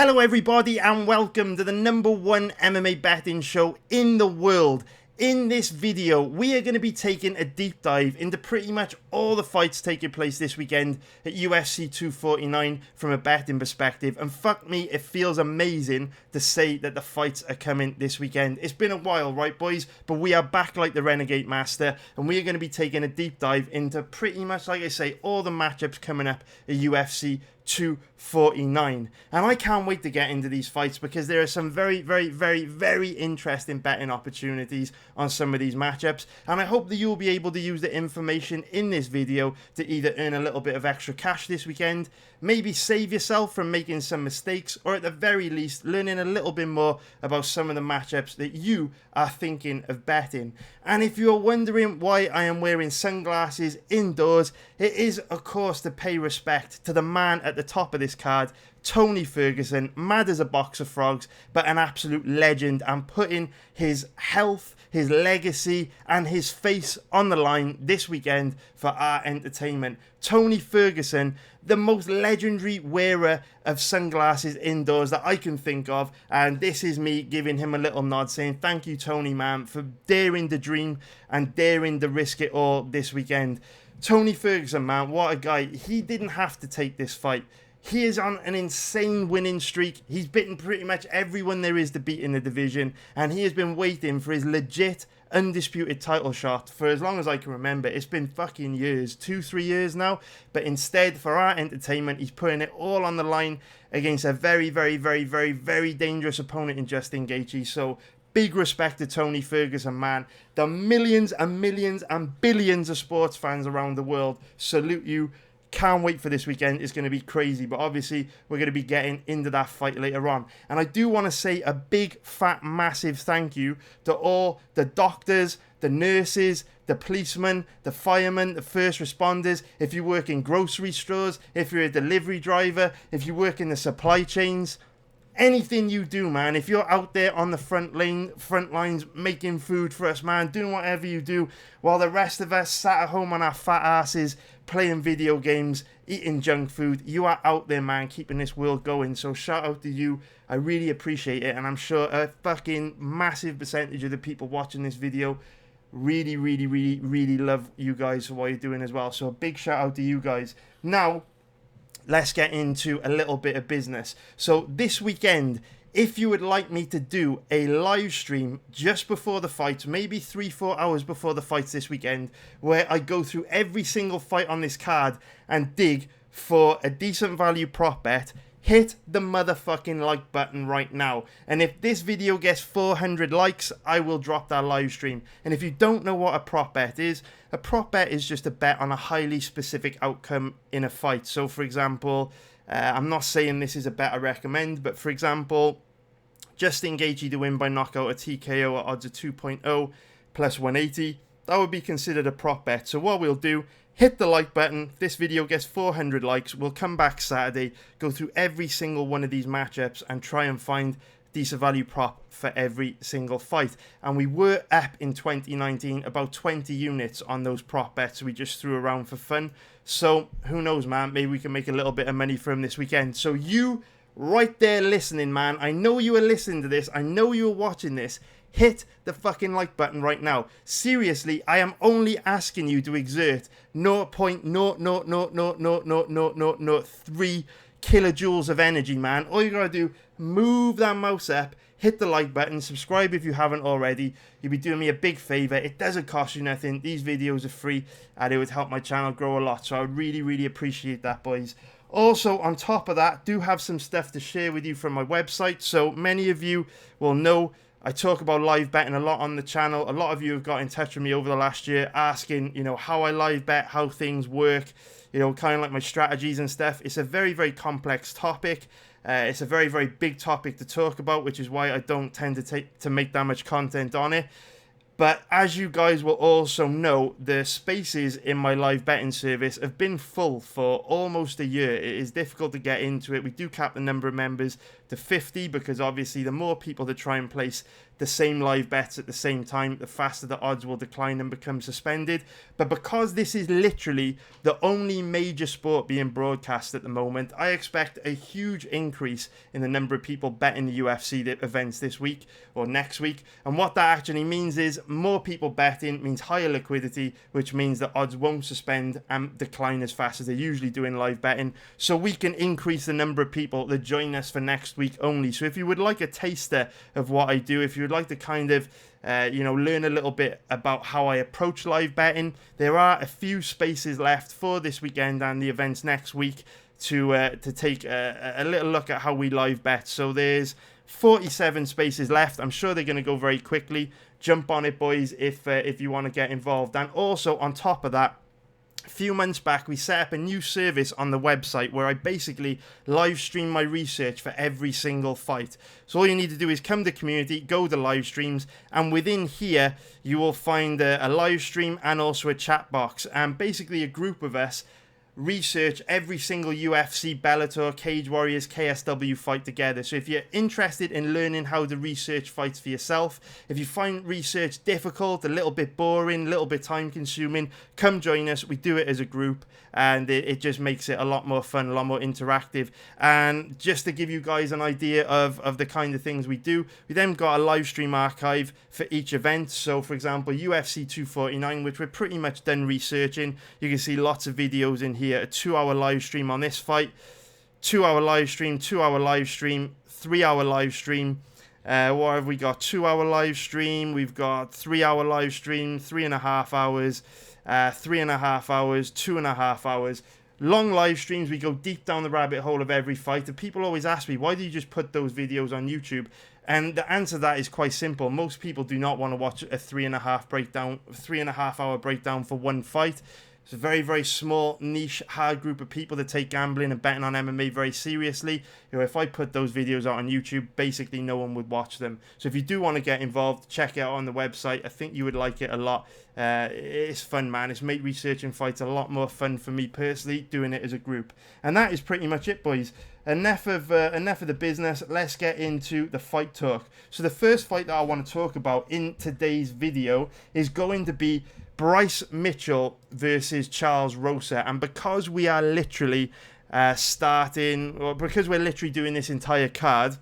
Hello everybody and welcome to the #1 MMA betting show in the world. In this video, we are going to be taking a deep dive into pretty much all the fights taking place this weekend at UFC 249 from a betting perspective. And fuck me, it feels amazing to say that the fights are coming this weekend. It's been a while, right boys? But we are back like the Renegade Master, and we are going to be taking a deep dive into pretty much, like I say, all the matchups coming up at UFC 249. And I can't wait to get into these fights because there are some very interesting betting opportunities on some of these matchups, and I hope that you'll be able to use the information in this video to either earn a little bit of extra cash this weekend, maybe save yourself from making some mistakes, or at the very least learning a little bit more about some of the matchups that you are thinking of betting. And if you're wondering why I am wearing sunglasses indoors, it is of course to pay respect to the man at the top of this card, Tony Ferguson, mad as a box of frogs, but an absolute legend, and putting his health, his legacy, and his face on the line this weekend for our entertainment. Tony Ferguson, the most legendary wearer of sunglasses indoors that I can think of, and this is me giving him a little nod saying thank you, Tony, man, for daring the dream and daring to risk it all this weekend. Tony Ferguson, man, what a guy. He didn't have to take this fight. He is on an insane winning streak. He's beaten pretty much everyone there is to beat in the division, and he has been waiting for his legit, undisputed title shot for as long as I can remember. It's been fucking years, 2-3 years now, but instead, for our entertainment, he's putting it all on the line against a very dangerous opponent in Justin Gaethje. So big respect to Tony Ferguson, man. The millions and millions and billions of sports fans around the world salute you. Can't wait for this weekend. It's going to be crazy, but obviously we're going to be getting into that fight later on. And I do want to say a big, fat, massive thank you to all the doctors, the nurses, the policemen, the firemen, the first responders. If you work in grocery stores, if you're a delivery driver, if you work in the supply chains, anything you do, man, if you're out there on the front lines making food for us, man, doing whatever you do, while the rest of us sat at home on our fat asses playing video games, eating junk food, you are out there, man, keeping this world going. So shout out to you. I really appreciate it, and I'm sure a fucking massive percentage of the people watching this video really love you guys for what you're doing as well. So a big shout out to you guys. Now let's get into a little bit of business. So this weekend, if you would like me to do a live stream just before the fights, maybe 3-4 hours before the fights this weekend, where I go through every single fight on this card and dig for a decent value prop bet, hit the motherfucking like button right now. And if this video gets 400 likes, I will drop that live stream. And if you don't know what a prop bet is, a prop bet is just a bet on a highly specific outcome in a fight. So for example, I'm not saying this is a bet I recommend, but for example, Justin Gaethje to win by knockout or TKO at odds of 2.0 plus 180, that would be considered a prop bet. So what we'll do, hit the like button. If this video gets 400 likes, we'll come back Saturday, go through every single one of these matchups and try and find decent value prop for every single fight. And we were up in 2019 about 20 units on those prop bets we just threw around for fun. So who knows, man, maybe we can make a little bit of money from this weekend. So you right there listening, man, I know you are listening to this, I know you are watching this, hit the fucking like button right now. Seriously, I am only asking you to exert 0.00003 kilojoules of energy, man. All you gotta do, move that mouse up, hit the like button, subscribe if you haven't already. You'll be doing me a big favor. It doesn't cost you nothing. These videos are free, and it would help my channel grow a lot. So I really appreciate that, boys. Also, on top of that, do have some stuff to share with you from my website. So many of you will know I talk about live betting a lot on the channel. A lot of you have got in touch with me over the last year asking, you know, how I live bet, how things work, you know, kind of like my strategies and stuff. It's a very complex topic. It's a very big topic to talk about, which is why I don't tend to make that much content on it. But as you guys will also know, the spaces in my live betting service have been full for almost a year. It is difficult to get into it. We do cap the number of members to 50 because obviously the more people that try and place the same live bets at the same time, the faster the odds will decline and become suspended. But because this is literally the only major sport being broadcast at the moment, I expect a huge increase in the number of people betting the UFC events this week or next week. And what that actually means is more people betting means higher liquidity, which means that odds won't suspend and decline as fast as they usually do in live betting. So we can increase the number of people that join us for next week only. So if you would like a taster of what I do, if you would like to kind of learn a little bit about how I approach live betting, there are a few spaces left for this weekend and the events next week to take a little look at how we live bet. So there's 47 spaces left. I'm sure they're going to go very quickly. Jump on it, boys, if you want to get involved. And also on top of that, a few months back, we set up a new service on the website where I basically live stream my research for every single fight. So all you need to do is come to community, go to live streams, and within here, you will find a live stream and also a chat box. And basically a group of us research every single UFC, Bellator, Cage Warriors, KSW fight together. So if you're interested in learning how to research fights for yourself, if you find research difficult, a little bit boring, a little bit time consuming, come join us. We do it as a group and it just makes it a lot more fun, a lot more interactive. And just to give you guys an idea of the kind of things we do, we then got a live stream archive for each event. So for example, UFC 249, which we're pretty much done researching. You can see lots of videos in here. A 2-hour live stream on this fight, 2-hour live stream, 2-hour live stream, 3-hour live stream. What have we got? 2-hour live stream. We've got 3-hour live stream, 3.5 hours, 3.5 hours, 2.5 hours. Long live streams. We go deep down the rabbit hole of every fight. And people always ask me, why do you just put those videos on YouTube? And the answer to that is quite simple. Most people do not want to watch a 3.5 hour breakdown for one fight. It's a very, very small, niche, hard group of people that take gambling and betting on MMA very seriously. If I put those videos out on YouTube, basically no one would watch them. So if you do want to get involved, check it out on the website. I think you would like it a lot. It's fun, man. It's made researching fights a lot more fun for me personally, doing it as a group. And that is pretty much it, boys. Enough of the business. Let's get into the fight talk. So the first fight that I want to talk about in today's video is going to be Bryce Mitchell versus Charles Rosa. And because we are literally because we're literally doing this entire card,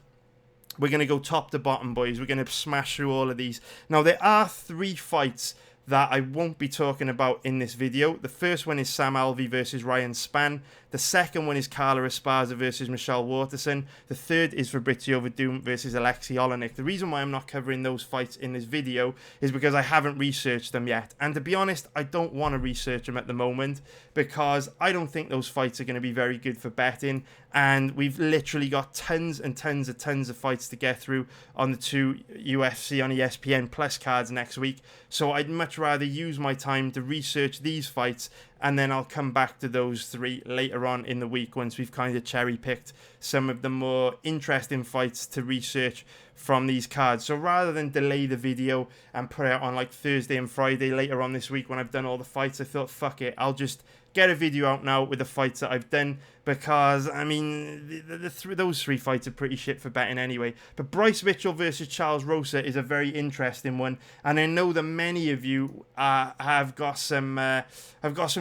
we're going to go top to bottom, boys. We're going to smash through all of these. Now, there are 3 fights that I won't be talking about in this video. The first one is Sam Alvey versus Ryan Spann. The second one is Carla Esparza versus Michelle Waterson. The third is Fabrizio Verdum versus Alexei Olenek. The reason why I'm not covering those fights in this video is because I haven't researched them yet. And to be honest, I don't want to research them at the moment because I don't think those fights are going to be very good for betting. And we've literally got tons and tons of fights to get through on the 2 UFC on ESPN Plus cards next week. So I'd much rather use my time to research these fights, and then I'll come back to those 3 later on in the week once we've kind of cherry-picked some of the more interesting fights to research from these cards. So rather than delay the video and put it out on like Thursday and Friday later on this week when I've done all the fights, I thought, fuck it, I'll just get a video out now with the fights that I've done, because I mean those 3 fights are pretty shit for betting anyway. But Bryce Mitchell versus Charles Rosa is a very interesting one, and I know that many of you have got some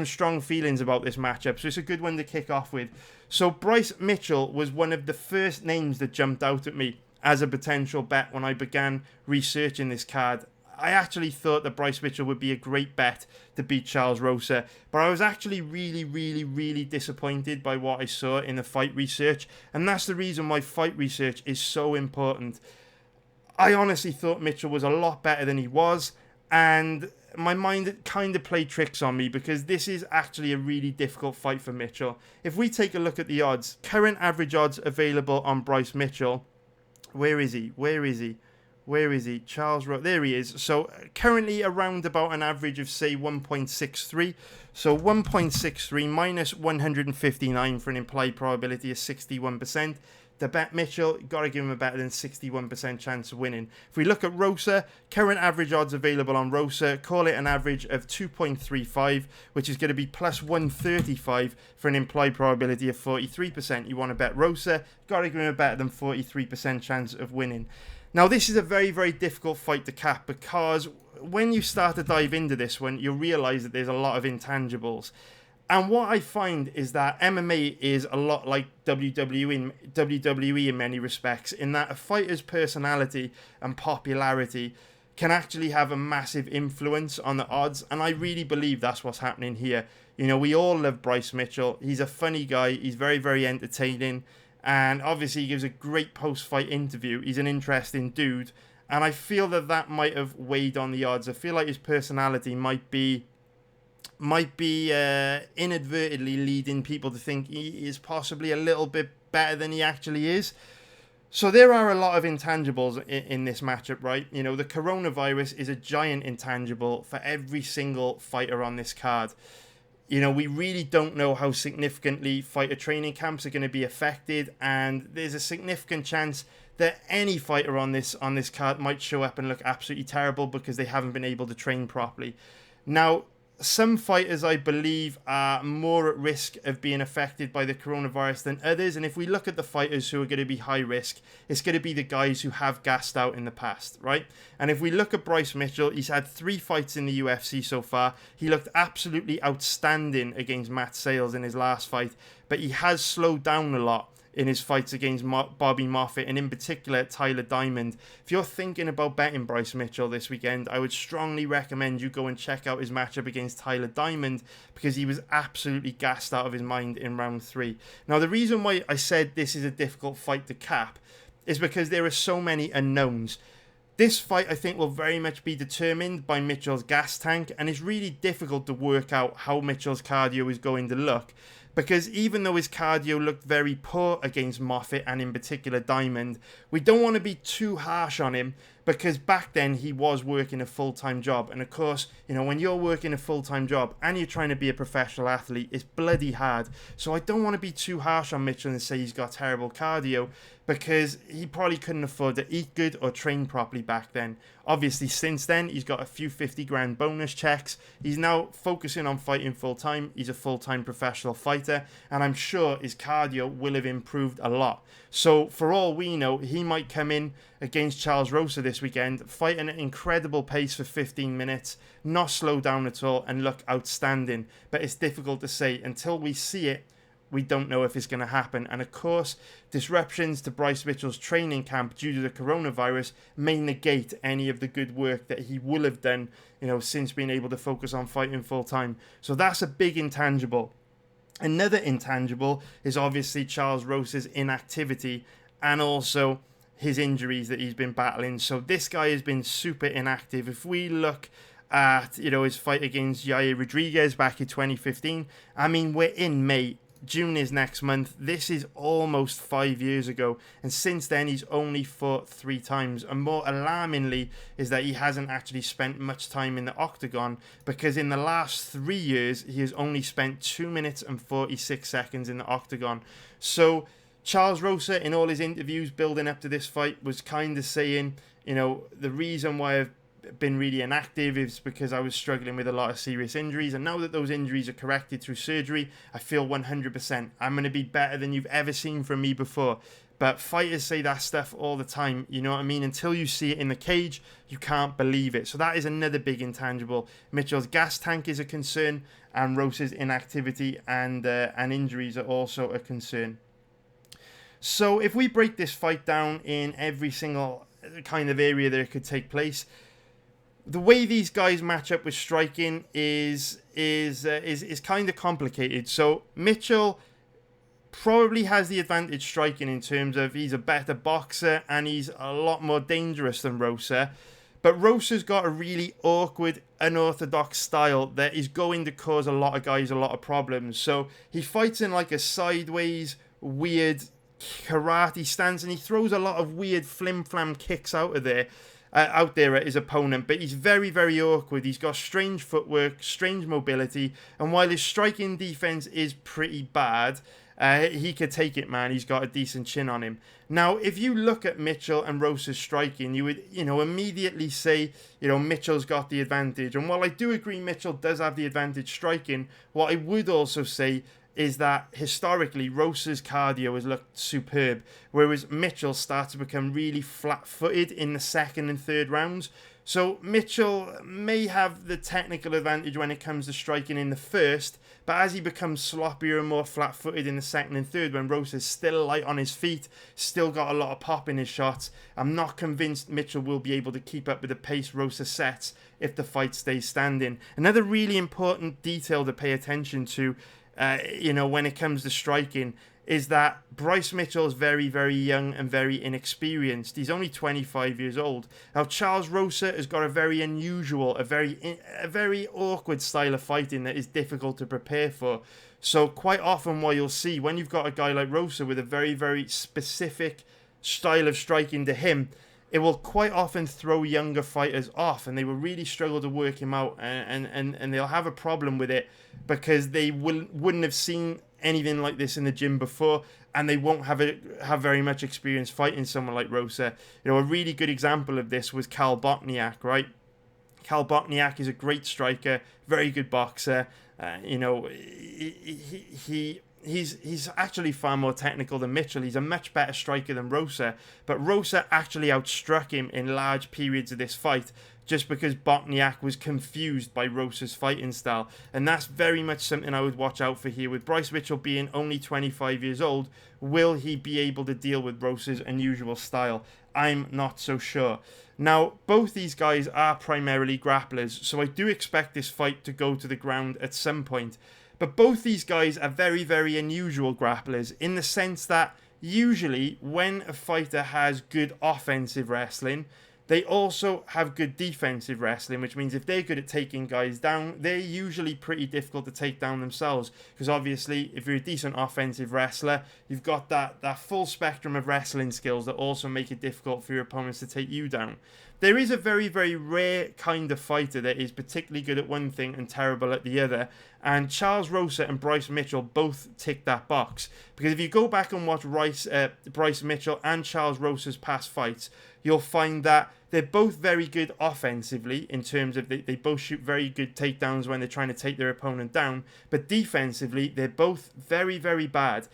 strong feelings about this matchup, so it's a good one to kick off with. So Bryce Mitchell was one of the first names that jumped out at me as a potential bet when I began researching this card. I actually thought that Bryce Mitchell would be a great bet to beat Charles Rosa, but I was actually really disappointed by what I saw in the fight research, and that's the reason why fight research is so important. I honestly thought Mitchell was a lot better than he was, and my mind kind of played tricks on me because this is actually a really difficult fight for Mitchell. If we take a look at the odds, current average odds available on Bryce Mitchell, where is he? Charles Rosa, there he is. So currently around about an average of say 1.63. So 1.63 minus 159 for an implied probability of 61%. to bet Mitchell, you've got to give him a better than 61% chance of winning. If we look at Rosa, current average odds available on Rosa, call it an average of 2.35, which is going to be plus 135 for an implied probability of 43%. You want to bet Rosa, got to give him a better than 43% chance of winning. Now, this is a very, very difficult fight to cap, because when you start to dive into this one, you'll realize that there's a lot of intangibles. And what I find is that MMA is a lot like WWE in many respects, in that a fighter's personality and popularity can actually have a massive influence on the odds. And I really believe that's what's happening here. You know, we all love Bryce Mitchell. He's a funny guy. He's very, very entertaining. And obviously he gives a great post-fight interview. He's an interesting dude. And I feel that that might have weighed on the odds. I feel like his personality might be inadvertently leading people to think he is possibly a little bit better than he actually is. So there are a lot of intangibles in this matchup, right? You know, the coronavirus is a giant intangible for every single fighter on this card. You know, we really don't know how significantly fighter training camps are going to be affected, and there's a significant chance that any fighter on this card might show up and look absolutely terrible because they haven't been able to train properly. Now, some fighters, I believe, are more at risk of being affected by the coronavirus than others. And if we look at the fighters who are going to be high risk, it's going to be the guys who have gassed out in the past, right? And if we look at Bryce Mitchell, he's had 3 fights in the UFC so far. He looked absolutely outstanding against Matt Sales in his last fight, but he has slowed down a lot in his fights against Bobby Moffett, and in particular Tyler Diamond. If you're thinking about betting Bryce Mitchell this weekend, I would strongly recommend you go and check out his matchup against Tyler Diamond, because he was absolutely gassed out of his mind in round 3. Now, the reason why I said this is a difficult fight to cap is because there are so many unknowns. This fight, I think, will very much be determined by Mitchell's gas tank, and it's really difficult to work out how Mitchell's cardio is going to look. Because even though his cardio looked very poor against Moffett and in particular Diamond, we don't want to be too harsh on him, because back then he was working a full-time job. And of course, you know, when you're working a full-time job and you're trying to be a professional athlete, it's bloody hard. So I don't want to be too harsh on Mitchell and say he's got terrible cardio, because he probably couldn't afford to eat good or train properly back then. Obviously, since then, he's got a few 50 grand bonus checks. He's now focusing on fighting full-time. He's a full-time professional fighter, and I'm sure his cardio will have improved a lot. So for all we know, he might come in against Charles Rosa this weekend, fight at an incredible pace for 15 minutes, not slow down at all, and look outstanding. But it's difficult to say. Until we see it, we don't know if it's going to happen. And of course, disruptions to Bryce Mitchell's training camp due to the coronavirus may negate any of the good work that he will have done, you know, since being able to focus on fighting full time. So that's a big intangible. Another intangible is obviously Charles Rosa's inactivity and also his injuries that he's been battling. So this guy has been super inactive. If we look at, you know, his fight against Yair Rodriguez back in 2015, I mean, we're in May. June is next month. This is almost 5 years ago, and since then he's only fought 3 times. And more alarmingly is that he hasn't actually spent much time in the octagon, because in the last 3 years he has only spent 2 minutes and 46 seconds in the octagon. So Charles Rosa, in all his interviews building up to this fight, was kind of saying, you know, the reason why I've been really inactive is because I was struggling with a lot of serious injuries, and now that those injuries are corrected through surgery, I feel 100% I'm going to be better than you've ever seen from me before. But fighters say that stuff all the time, you know what I mean? Until you see it in the cage, you can't believe it. So that is another big intangible. Mitchell's gas tank is a concern, and Rosa's inactivity and injuries are also a concern. So if we break this fight down in every single kind of area that it could take place, the way these guys match up with striking is kind of complicated. So Mitchell probably has the advantage striking in terms of he's a better boxer and he's a lot more dangerous than Rosa. But Rosa's got a really awkward, unorthodox style that is going to cause a lot of guys a lot of problems. So he fights in like a sideways, weird karate stance, and he throws a lot of weird flim-flam kicks out there at his opponent, but he's very, very awkward. He's got strange footwork, strange mobility, and while his striking defense is pretty bad, He could take it, man. He's got a decent chin on him. Now, if you look at Mitchell and Rosa's striking, you would, immediately say, Mitchell's got the advantage. And while I do agree Mitchell does have the advantage striking, what I would also say is that historically Rosa's cardio has looked superb, whereas Mitchell starts to become really flat-footed in the second and third rounds. So Mitchell may have the technical advantage when it comes to striking in the first, but as he becomes sloppier and more flat-footed in the second and third, when Rosa's still light on his feet, still got a lot of pop in his shots, I'm not convinced Mitchell will be able to keep up with the pace Rosa sets if the fight stays standing. Another really important detail to pay attention to, when it comes to striking, is that Bryce Mitchell is very, very young and very inexperienced. He's only 25 years old. Now, Charles Rosa has got a very unusual, a very awkward style of fighting that is difficult to prepare for. So quite often what you'll see when you've got a guy like Rosa with a very, very specific style of striking to him, it will quite often throw younger fighters off, and they will really struggle to work him out, and they'll have a problem with it because they wouldn't have seen anything like this in the gym before, and they won't have very much experience fighting someone like Rosa. A really good example of this was Kal Bochniak, right? Kal Bochniak is a great striker, very good boxer. He's actually far more technical than Mitchell. He's a much better striker than Rosa, but Rosa actually outstruck him in large periods of this fight just because Bochniak was confused by Rosa's fighting style. And that's very much something I would watch out for here. With Bryce Mitchell being only 25 years old, will he be able to deal with Rosa's unusual style? I'm not so sure. Now, both these guys are primarily grapplers, so I do expect this fight to go to the ground at some point. But both these guys are very, very unusual grapplers in the sense that usually when a fighter has good offensive wrestling, they also have good defensive wrestling, which means if they're good at taking guys down, they're usually pretty difficult to take down themselves. Because obviously, if you're a decent offensive wrestler, you've got that full spectrum of wrestling skills that also make it difficult for your opponents to take you down. There is a very, very rare kind of fighter that is particularly good at one thing and terrible at the other. And Charles Rosa and Bryce Mitchell both tick that box. Because if you go back and watch Bryce Mitchell and Charles Rosa's past fights, you'll find that they're both very good offensively in terms of they both shoot very good takedowns when they're trying to take their opponent down. But defensively, they're both very, very bad.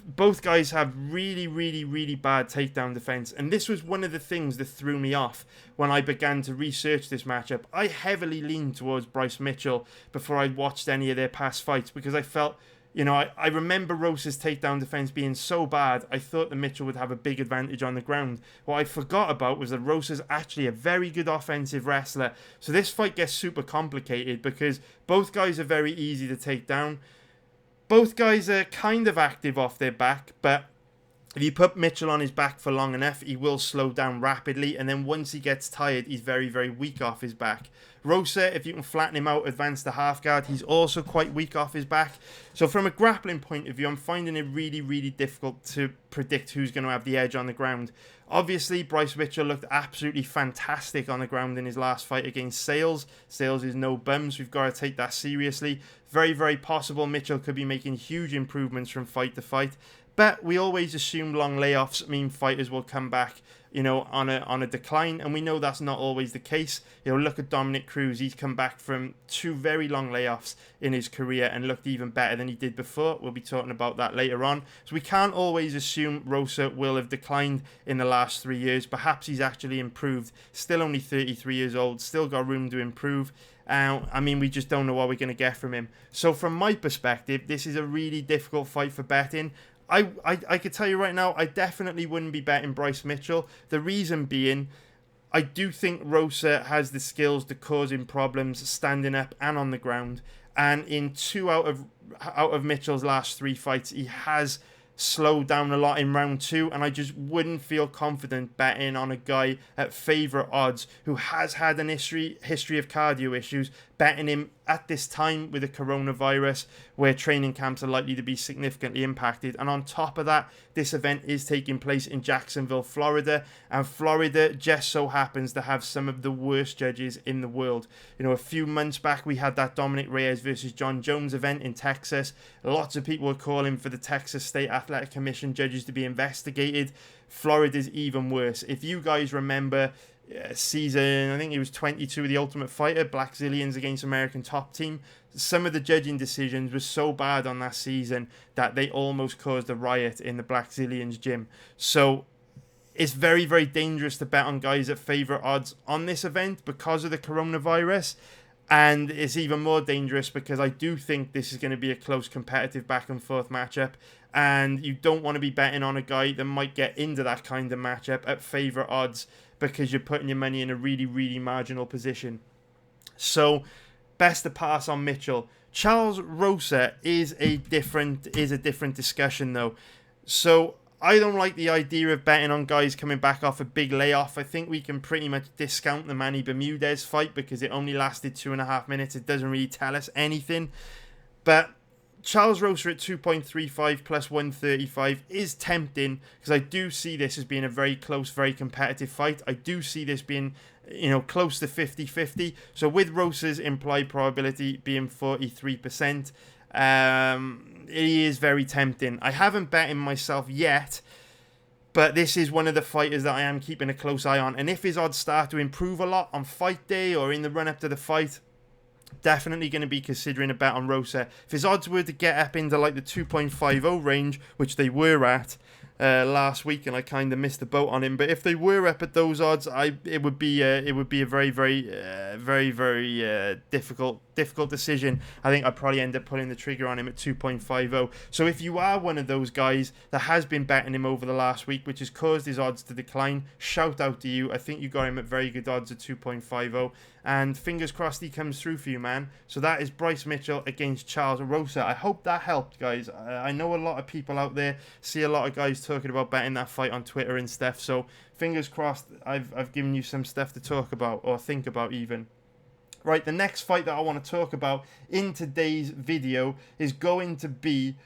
Both guys have really, really, really bad takedown defense, and this was one of the things that threw me off when I began to research this matchup. I heavily leaned towards Bryce Mitchell before I watched any of their past fights because I felt, I remember Rosa's takedown defense being so bad, I thought that Mitchell would have a big advantage on the ground. What I forgot about was that Rosa's actually a very good offensive wrestler, so this fight gets super complicated because both guys are very easy to take down. Both guys are kind of active off their back, but if you put Mitchell on his back for long enough, he will slow down rapidly, and then once he gets tired, he's very, very weak off his back. Rosa, if you can flatten him out, advance the half guard, he's also quite weak off his back. So from a grappling point of view, I'm finding it really, really difficult to predict who's going to have the edge on the ground. Obviously, Bryce Mitchell looked absolutely fantastic on the ground in his last fight against Sales. Sales is no bums. We've got to take that seriously. Very, very possible Mitchell could be making huge improvements from fight to fight. But we always assume long layoffs mean fighters will come back, on a decline, and we know that's not always the case. Look at Dominic Cruz. He's come back from 2 very long layoffs in his career and looked even better than he did before. We'll be talking about that later on. So we can't always assume Rosa will have declined in the last 3 years. Perhaps he's actually improved. Still only 33 years old. Still got room to improve. We just don't know what we're going to get from him. So from my perspective, this is a really difficult fight for betting. I could tell you right now, I definitely wouldn't be betting Bryce Mitchell. The reason being, I do think Rosa has the skills to cause him problems standing up and on the ground. And in 2 out of Mitchell's last 3 fights, he has slowed down a lot in round 2, and I just wouldn't feel confident betting on a guy at favourite odds who has had an history of cardio issues, betting him at this time with the coronavirus, where training camps are likely to be significantly impacted. And on top of that, this event is taking place in Jacksonville, Florida, and Florida just so happens to have some of the worst judges in the world. You know, a few months back, we had that Dominic Reyes versus John Jones event in Texas. Lots of people were calling for the Texas State Athletic Commission judges to be investigated. Florida's even worse. If you guys remember season, I think it was 22 of The Ultimate Fighter, Black Zillions against American Top Team, some of the judging decisions were so bad on that season that they almost caused a riot in the Black Zillions gym. So it's very, very dangerous to bet on guys at favourite odds on this event because of the coronavirus. And it's even more dangerous because I do think this is going to be a close competitive back and forth matchup. And you don't want to be betting on a guy that might get into that kind of matchup at favourite odds, because you're putting your money in a really, really marginal position. So, best to pass on Mitchell. Charles Rosa is a different discussion though. So, I don't like the idea of betting on guys coming back off a big layoff. I think we can pretty much discount the Manny Bermudez fight because it only lasted 2.5 minutes. It doesn't really tell us anything. But Charles Rosa at 2.35 plus 135 is tempting because I do see this as being a very close, very competitive fight. I do see this being, you know, close to 50-50. So with Rosa's implied probability being 43%, it is very tempting. I haven't bet him myself yet, but this is one of the fighters that I am keeping a close eye on. And if his odds start to improve a lot on fight day or in the run up to the fight, definitely going to be considering a bet on Rosa. If his odds were to get up into like the 2.50 range, which they were at last week, and I kind of missed the boat on him, but if they were up at those odds, it would be a very difficult decision. I think I'd probably end up pulling the trigger on him at 2.50. So if you are one of those guys that has been betting him over the last week, which has caused his odds to decline, shout out to you. I think you got him at very good odds at 2.50, and fingers crossed he comes through for you, man. So that is Bryce Mitchell against Charles Rosa. I hope that helped, guys. I know a lot of people out there, see a lot of guys talking about betting that fight on Twitter and stuff, so fingers crossed I've given you some stuff to talk about or think about even. Right, the next fight that I want to talk about in today's video is going to be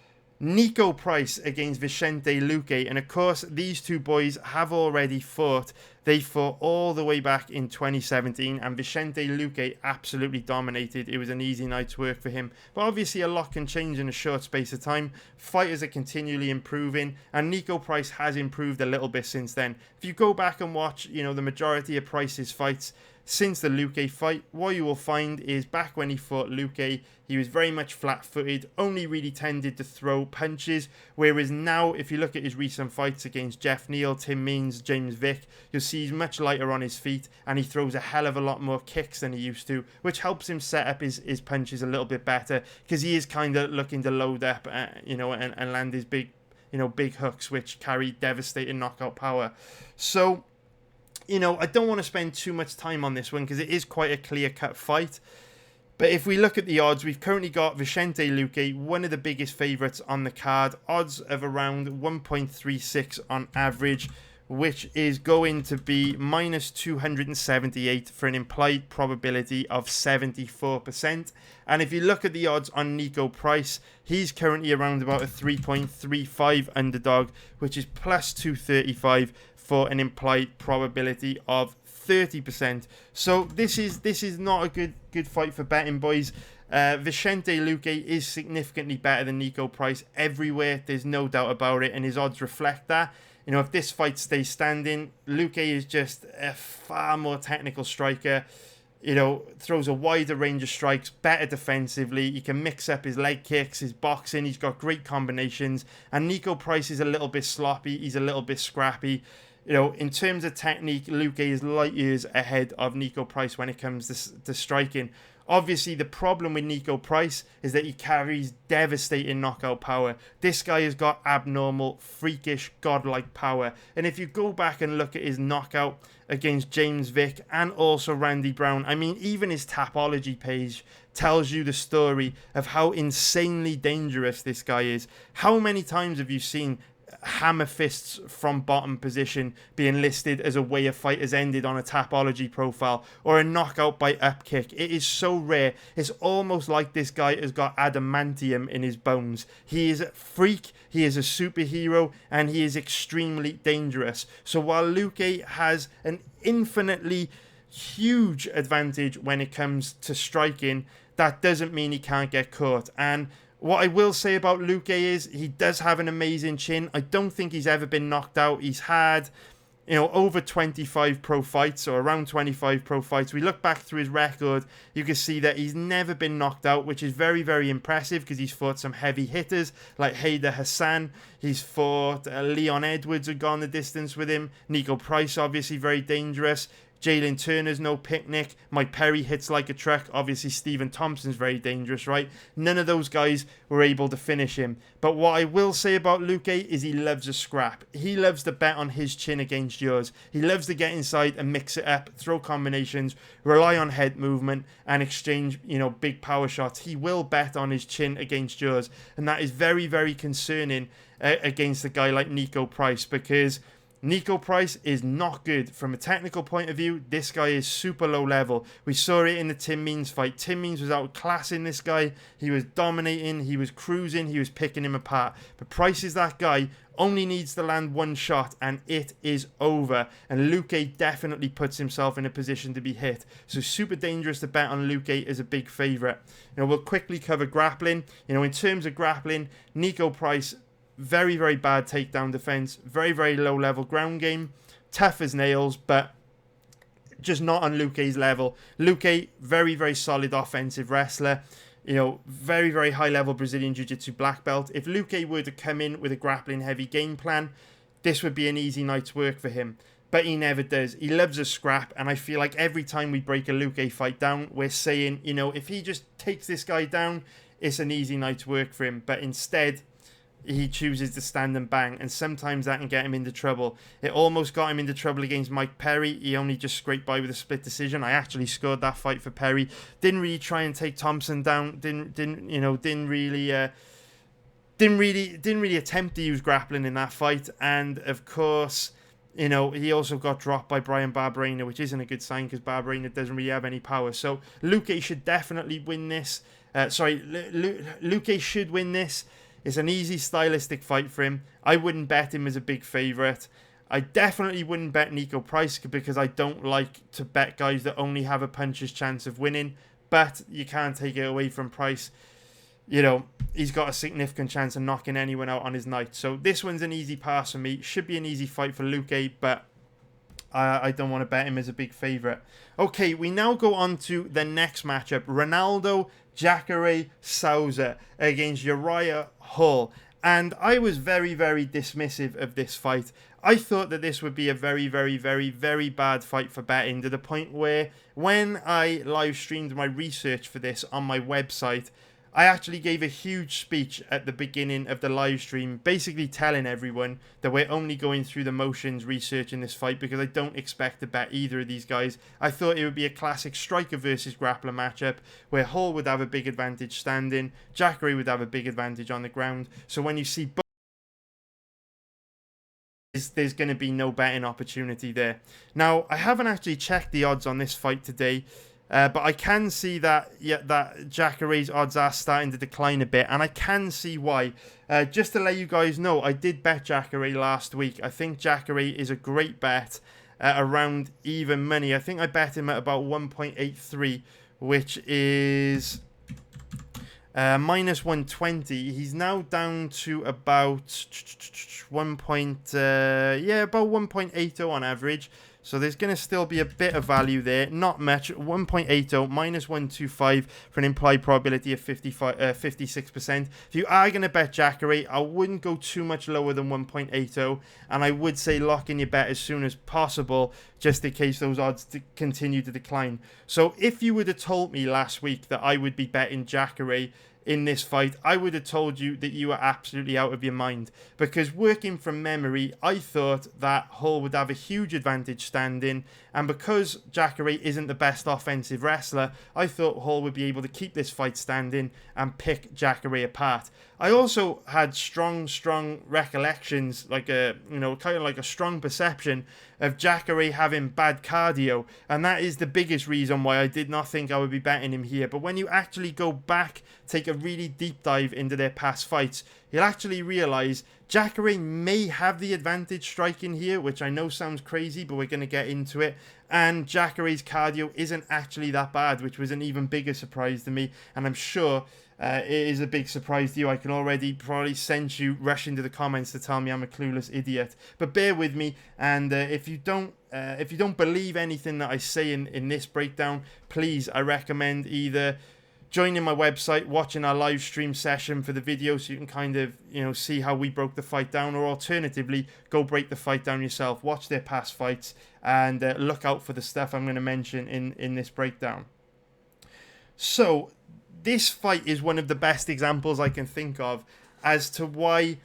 Niko Price against Vicente Luque. And of course, these two boys have already fought. They fought all the way back in 2017, and Vicente Luque absolutely dominated. It was an easy night's work for him. But obviously, a lot can change in a short space of time. Fighters are continually improving, and Niko Price has improved a little bit since then. If you go back and watch, you know, the majority of Price's fights since the Luque fight, what you will find is back when he fought Luque, he was very much flat-footed, only really tended to throw punches, whereas now, if you look at his recent fights against Jeff Neal, Tim Means, James Vick, you'll see he's much lighter on his feet, and he throws a hell of a lot more kicks than he used to, which helps him set up his punches a little bit better, because he is kind of looking to load up, you know, and land his big hooks, which carry devastating knockout power. So, you know, I don't want to spend too much time on this one because it is quite a clear-cut fight. But if we look at the odds, we've currently got Vicente Luque, one of the biggest favourites on the card. Odds of around 1.36 on average, which is going to be minus 278 for an implied probability of 74%. And if you look at the odds on Niko Price, he's currently around about a 3.35 underdog, which is plus 235 for an implied probability of 30%. So this is not a good fight for betting, boys. Vicente Luque is significantly better than Niko Price everywhere. There's no doubt about it, and his odds reflect that. You know, if this fight stays standing, Luque is just a far more technical striker. You know, throws a wider range of strikes, better defensively. He can mix up his leg kicks, his boxing. He's got great combinations. And Niko Price is a little bit sloppy. He's a little bit scrappy. You know, in terms of technique, Luque is light years ahead of Niko Price when it comes to striking. Obviously, the problem with Niko Price is that he carries devastating knockout power. This guy has got abnormal, freakish, godlike power. And if you go back and look at his knockout against James Vick and also Randy Brown, I mean, even his Tapology page tells you the story of how insanely dangerous this guy is. How many times have you seen hammer fists from bottom position being listed as a way a fight has ended on a Tapology profile, or a knockout by upkick. It is so rare. It's almost like this guy has got adamantium in his bones. He is a freak, he is a superhero, and he is extremely dangerous. So while Luque has an infinitely huge advantage when it comes to striking, that doesn't mean he can't get caught. And what I will say about Luque is he does have an amazing chin. I don't think he's ever been knocked out. He's had, over 25 pro fights, or around 25 pro fights. We look back through his record, you can see that he's never been knocked out, which is very, very impressive because he's fought some heavy hitters like Hayder Hassan. He's fought Leon Edwards, who gone the distance with him. Nico Price, obviously very dangerous. Jalen Turner's no picnic. Mike Perry hits like a truck. Obviously, Stephen Thompson's very dangerous, right? None of those guys were able to finish him. But what I will say about Luque is he loves a scrap. He loves to bet on his chin against yours. He loves to get inside and mix it up, throw combinations, rely on head movement, and exchange, big power shots. He will bet on his chin against yours. And that is very, very concerning against a guy like Nico Price, because Nico Price is not good from a technical point of view. This guy is super low level. We saw it in the Tim Means fight. Tim Means was outclassing this guy. He was dominating. He was cruising. He was picking him apart. But Price is that guy. Only needs to land one shot and it is over. And Luque definitely puts himself in a position to be hit. So super dangerous to bet on Luque as a big favourite. We'll quickly cover grappling. In terms of grappling, Nico Price, very, very bad takedown defense, very, very low level ground game, tough as nails, but just not on Luque's level. Luque, very, very solid offensive wrestler, very, very high level Brazilian Jiu-Jitsu black belt. If Luque were to come in with a grappling heavy game plan, this would be an easy night's work for him. But he never does. He loves a scrap, and I feel like every time we break a Luque fight down, we're saying, if he just takes this guy down, it's an easy night's work for him. But instead, he chooses to stand and bang, and sometimes that can get him into trouble. It almost got him into trouble against Mike Perry. He only just scraped by with a split decision. I actually scored that fight for Perry. Didn't really try and take Thompson down. Didn't really attempt to use grappling in that fight. And of course, he also got dropped by Brian Barberena, which isn't a good sign because Barberena doesn't really have any power. So Luque should definitely win this. Luque should win this. It's an easy stylistic fight for him. I wouldn't bet him as a big favourite. I definitely wouldn't bet Nico Price because I don't like to bet guys that only have a puncher's chance of winning. But you can't take it away from Price. He's got a significant chance of knocking anyone out on his night. So this one's an easy pass for me. Should be an easy fight for Luque, but I don't want to bet him as a big favourite. Okay, we now go on to the next matchup. Ronaldo Jacare Souza against Uriah Hall. And I was very, very dismissive of this fight. I thought that this would be a very, very, very, very bad fight for betting, to the point where when I live streamed my research for this on my website, I actually gave a huge speech at the beginning of the live stream, basically telling everyone that we're only going through the motions researching this fight because I don't expect to bet either of these guys. I thought it would be a classic striker versus grappler matchup where Hall would have a big advantage standing, Jacare would have a big advantage on the ground. So when you see both, there's going to be no betting opportunity there. Now, I haven't actually checked the odds on this fight today. But I can see that Jacare's odds are starting to decline a bit, and I can see why. Just to let you guys know, I did bet Jacare last week. I think Jacare is a great bet around even money. I think I bet him at about 1.83, which is minus 120. He's now down to about about 1.80 on average. So there's going to still be a bit of value there. Not much. 1.80 minus 125 for an implied probability of 56%. If you are going to bet Jacare, I wouldn't go too much lower than 1.80. And I would say lock in your bet as soon as possible, just in case those odds continue to decline. So if you would have told me last week that I would be betting Jacare in this fight, I would have told you that you were absolutely out of your mind, because working from memory, I thought that Hall would have a huge advantage standing, and because Jacare isn't the best offensive wrestler, I thought Hall would be able to keep this fight standing and pick Jacare apart. I also had strong recollections, like a, kind of like a strong perception of Jacare having bad cardio, and that is the biggest reason why I did not think I would be betting him here. But when you actually go back, take a really deep dive into their past fights, you'll actually realize Jacare may have the advantage striking here, which I know sounds crazy, but we're going to get into it. And Jacare's cardio isn't actually that bad, which was an even bigger surprise to me, and I'm sure it is a big surprise to you. I can already probably sense you rush into the comments to tell me I'm a clueless idiot. But bear with me, and if you don't believe anything that I say in this breakdown, please, I recommend either joining my website, watching our live stream session for the video so you can kind of, see how we broke the fight down, or alternatively, go break the fight down yourself, watch their past fights, and look out for the stuff I'm going to mention in this breakdown. So, this fight is one of the best examples I can think of as to why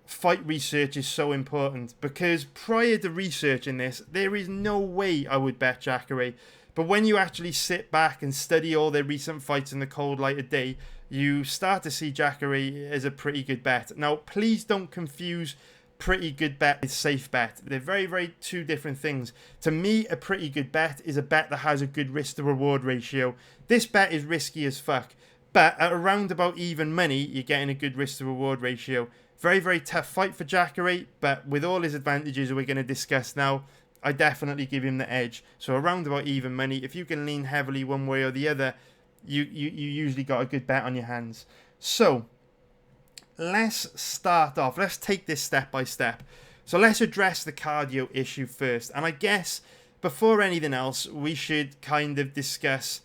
fight research is so important, because prior to researching this, there is no way I would bet Jacare. But when you actually sit back and study all their recent fights in the cold light of day, you start to see Jacare as a pretty good bet. Now, please don't confuse pretty good bet with safe bet. They're very, very two different things. To me, a pretty good bet is a bet that has a good risk to reward ratio. This bet is risky as fuck, but at around about even money, you're getting a good risk to reward ratio. Very, very tough fight for Jacare, but with all his advantages that we're going to discuss now, I definitely give him the edge. So around about even money, if you can lean heavily one way or the other, you usually got a good bet on your hands. So let's start off. Let's take this step by step. So let's address the cardio issue first. And I guess before anything else, we should kind of discuss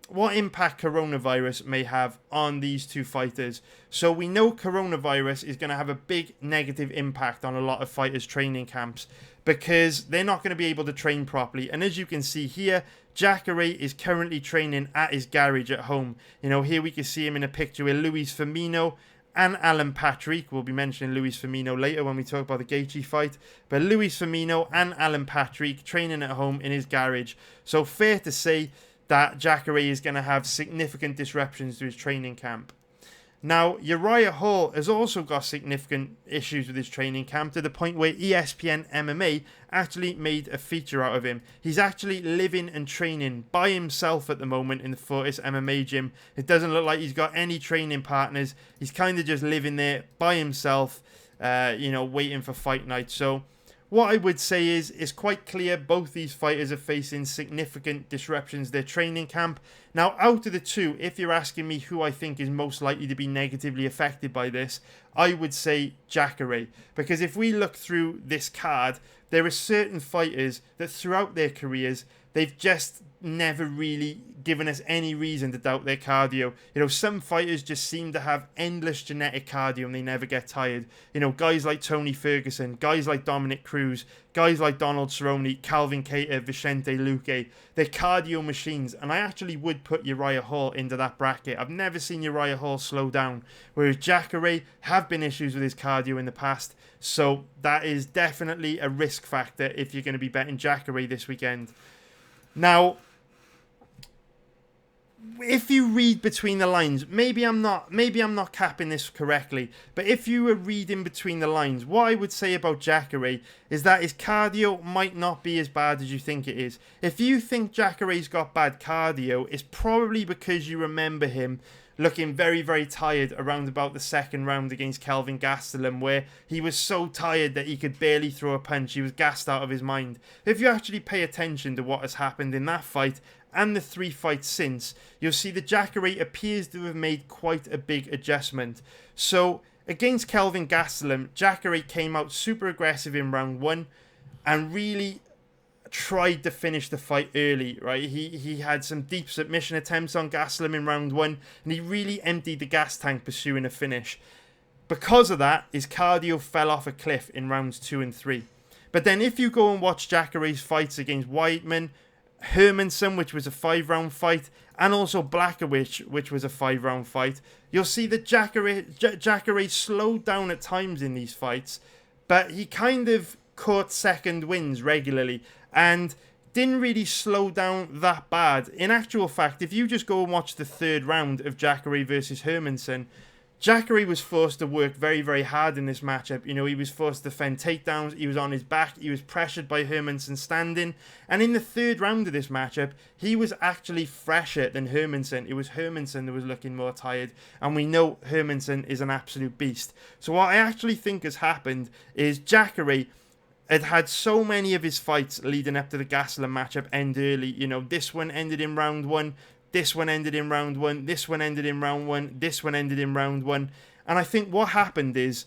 what impact coronavirus may have on these two fighters. So we know coronavirus is going to have a big negative impact on a lot of fighters' training camps, because they're not going to be able to train properly. And as you can see here, Jacare is currently training at his garage at home. Here we can see him in a picture with Luis Firmino and Alan Patrick. We'll be mentioning Luis Firmino later when we talk about the Gaethje fight. But Luis Firmino and Alan Patrick training at home in his garage. So fair to say that Jacare is going to have significant disruptions to his training camp. Now, Uriah Hall has also got significant issues with his training camp, to the point where ESPN MMA actually made a feature out of him. He's actually living and training by himself at the moment in the Fortis MMA gym. It doesn't look like he's got any training partners. He's kind of just living there by himself, waiting for fight night. So what I would say is, it's quite clear both these fighters are facing significant disruptions to their training camp. Now, out of the two, if you're asking me who I think is most likely to be negatively affected by this, I would say Jacare. Because if we look through this card, there are certain fighters that throughout their careers, they've just never really given us any reason to doubt their cardio. Some fighters just seem to have endless genetic cardio and they never get tired. Guys like Tony Ferguson, guys like Dominic Cruz, guys like Donald Cerrone, Calvin Kattar, Vicente Luque. They're cardio machines, and I actually would put Uriah Hall into that bracket. I've never seen Uriah Hall slow down, whereas Jacare have been issues with his cardio in the past, so that is definitely a risk factor if you're going to be betting Jacare this weekend. Now, if you read between the lines, maybe I'm not capping this correctly, but if you were reading between the lines, what I would say about Jacare is that his cardio might not be as bad as you think it is. If you think Jacare's got bad cardio, it's probably because you remember him looking very, very tired around about the second round against Kelvin Gastelum, where he was so tired that he could barely throw a punch. He was gassed out of his mind. If you actually pay attention to what has happened in that fight and the three fights since, you'll see that Jacare appears to have made quite a big adjustment. So against Kelvin Gastelum, Jacare came out super aggressive in round one and really tried to finish the fight early, right? He had some deep submission attempts on Gastelum in round one, and he really emptied the gas tank pursuing a finish. Because of that, his cardio fell off a cliff in rounds 2 and 3. But then if you go and watch Jacare's fights against Weidman, Hermansson, which was a 5-round fight, and also Blachowicz, which was a 5-round fight, you'll see that Jacare slowed down at times in these fights, but he kind of caught second wins regularly and didn't really slow down that bad. In actual fact, if you just go and watch the third round of Jacare versus Hermansson, Jacare was forced to work very, very hard in this matchup. You know, he was forced to defend takedowns. He was on his back. He was pressured by Hermansson standing. And in the third round of this matchup, he was actually fresher than Hermansson. It was Hermansson that was looking more tired. And we know Hermansson is an absolute beast. So what I actually think has happened is Jacare had so many of his fights leading up to the Gastelum matchup end early. You know, this one ended in round 1. This one ended in round 1, this one ended in round 1, this one ended in round 1. And I think what happened is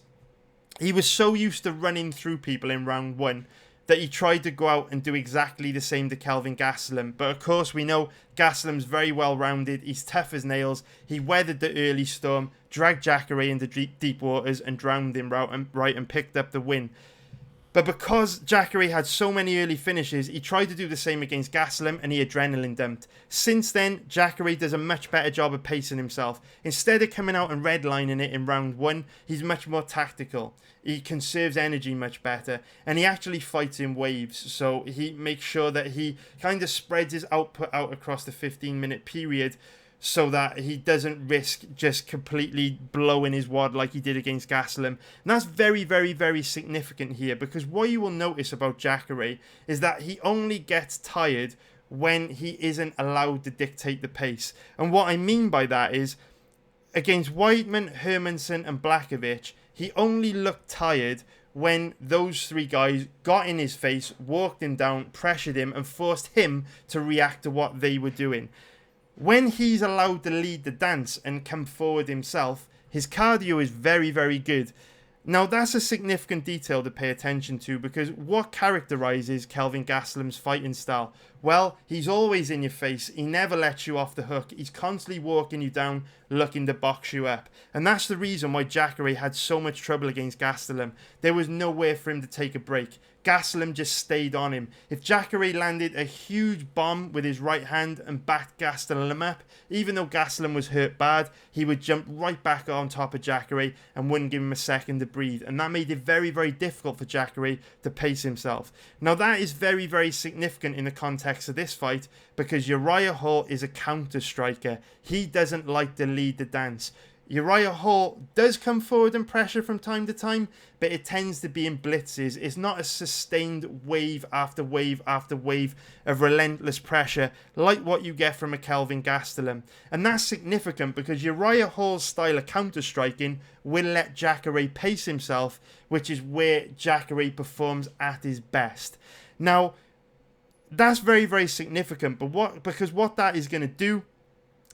he was so used to running through people in round 1 that he tried to go out and do exactly the same to Kelvin Gastelum. But of course we know Gastelum's very well rounded, he's tough as nails, he weathered the early storm, dragged Jacare into deep waters and drowned him right and picked up the win. But because Jacare had so many early finishes, he tried to do the same against Gastelum and he adrenaline dumped. Since then, Jacare does a much better job of pacing himself. Instead of coming out and redlining it in round 1, he's much more tactical. He conserves energy much better and he actually fights in waves. So he makes sure that he kind of spreads his output out across the 15-minute period, so that he doesn't risk just completely blowing his wad like he did against Gastelum. And that's very, very, very significant here, because what you will notice about Jacare is that he only gets tired when he isn't allowed to dictate the pace. And what I mean by that is, against Weidman, Hermansson and Blachowicz, he only looked tired when those three guys got in his face, walked him down, pressured him and forced him to react to what they were doing. When he's allowed to lead the dance and come forward himself, his cardio is very, very good. Now, that's a significant detail to pay attention to, because what characterizes Kelvin Gastelum's fighting style? Well, he's always in your face. He never lets you off the hook. He's constantly walking you down, looking to box you up. And that's the reason why Jacare had so much trouble against Gastelum. There was nowhere for him to take a break. Gastelum just stayed on him. If Jacare landed a huge bomb with his right hand and backed Gastelum up, even though Gastelum was hurt bad, he would jump right back on top of Jacare and wouldn't give him a second to breathe. And that made it very, very difficult for Jacare to pace himself. Now that is very, very significant in the context of this fight, because Uriah Hall is a counter striker. He doesn't like to lead the dance. Uriah Hall does come forward and pressure from time to time, but it tends to be in blitzes. It's not a sustained wave after wave after wave of relentless pressure like what you get from a Kelvin Gastelum. And that's significant because Uriah Hall's style of counter-striking will let Jacare pace himself, which is where Jacare performs at his best. Now, that's very, very significant, because what that is going to do,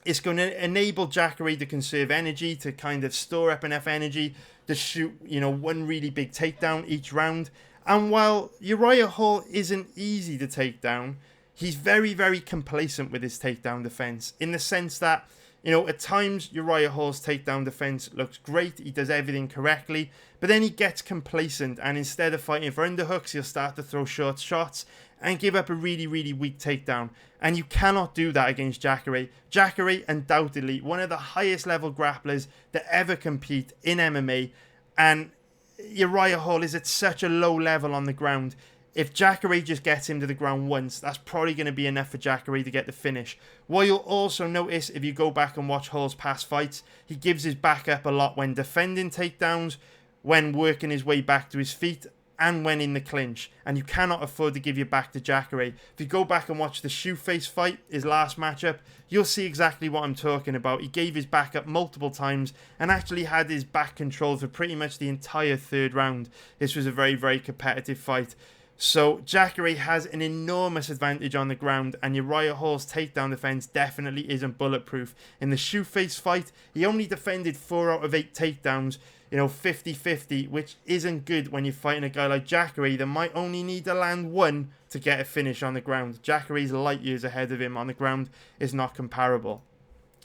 it's going to enable Jacare to conserve energy, to kind of store up enough energy to shoot, one really big takedown each round. And while Uriah Hall isn't easy to take down, he's very, very complacent with his takedown defense, in the sense that, at times Uriah Hall's takedown defense looks great. He does everything correctly, but then he gets complacent, and instead of fighting for underhooks, he'll start to throw short shots and give up a really, really weak takedown. And you cannot do that against Jacare. Jacare, undoubtedly, one of the highest level grapplers that ever compete in MMA. And Uriah Hall is at such a low level on the ground. If Jacare just gets him to the ground once, that's probably going to be enough for Jacare to get the finish. What you'll also notice if you go back and watch Hall's past fights, he gives his back up a lot when defending takedowns, when working his way back to his feet, and when in the clinch, and you cannot afford to give your back to Jacare. If you go back and watch the Shoeface fight, his last matchup, you'll see exactly what I'm talking about. He gave his back up multiple times and actually had his back controlled for pretty much the entire third round. This was a very, very competitive fight. So Jacare has an enormous advantage on the ground, and Uriah Hall's takedown defense definitely isn't bulletproof. In the Shoeface fight, he only defended 4 out of 8 takedowns, 50-50, which isn't good when you're fighting a guy like Jacare that might only need to land 1 to get a finish on the ground. Jacare's light years ahead of him on the ground, is not comparable.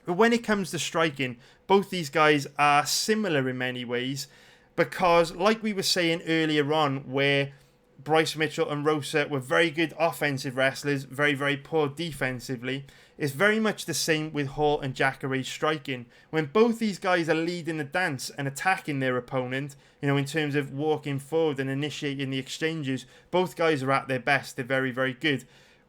But when it comes to striking, both these guys are similar in many ways, because like we were saying earlier on, where Bryce Mitchell and Rosa were very good offensive wrestlers, very, very poor defensively, it's very much the same with Hall and Jacare's striking. When both these guys are leading the dance and attacking their opponent, in terms of walking forward and initiating the exchanges, both guys are at their best. They're very, very good.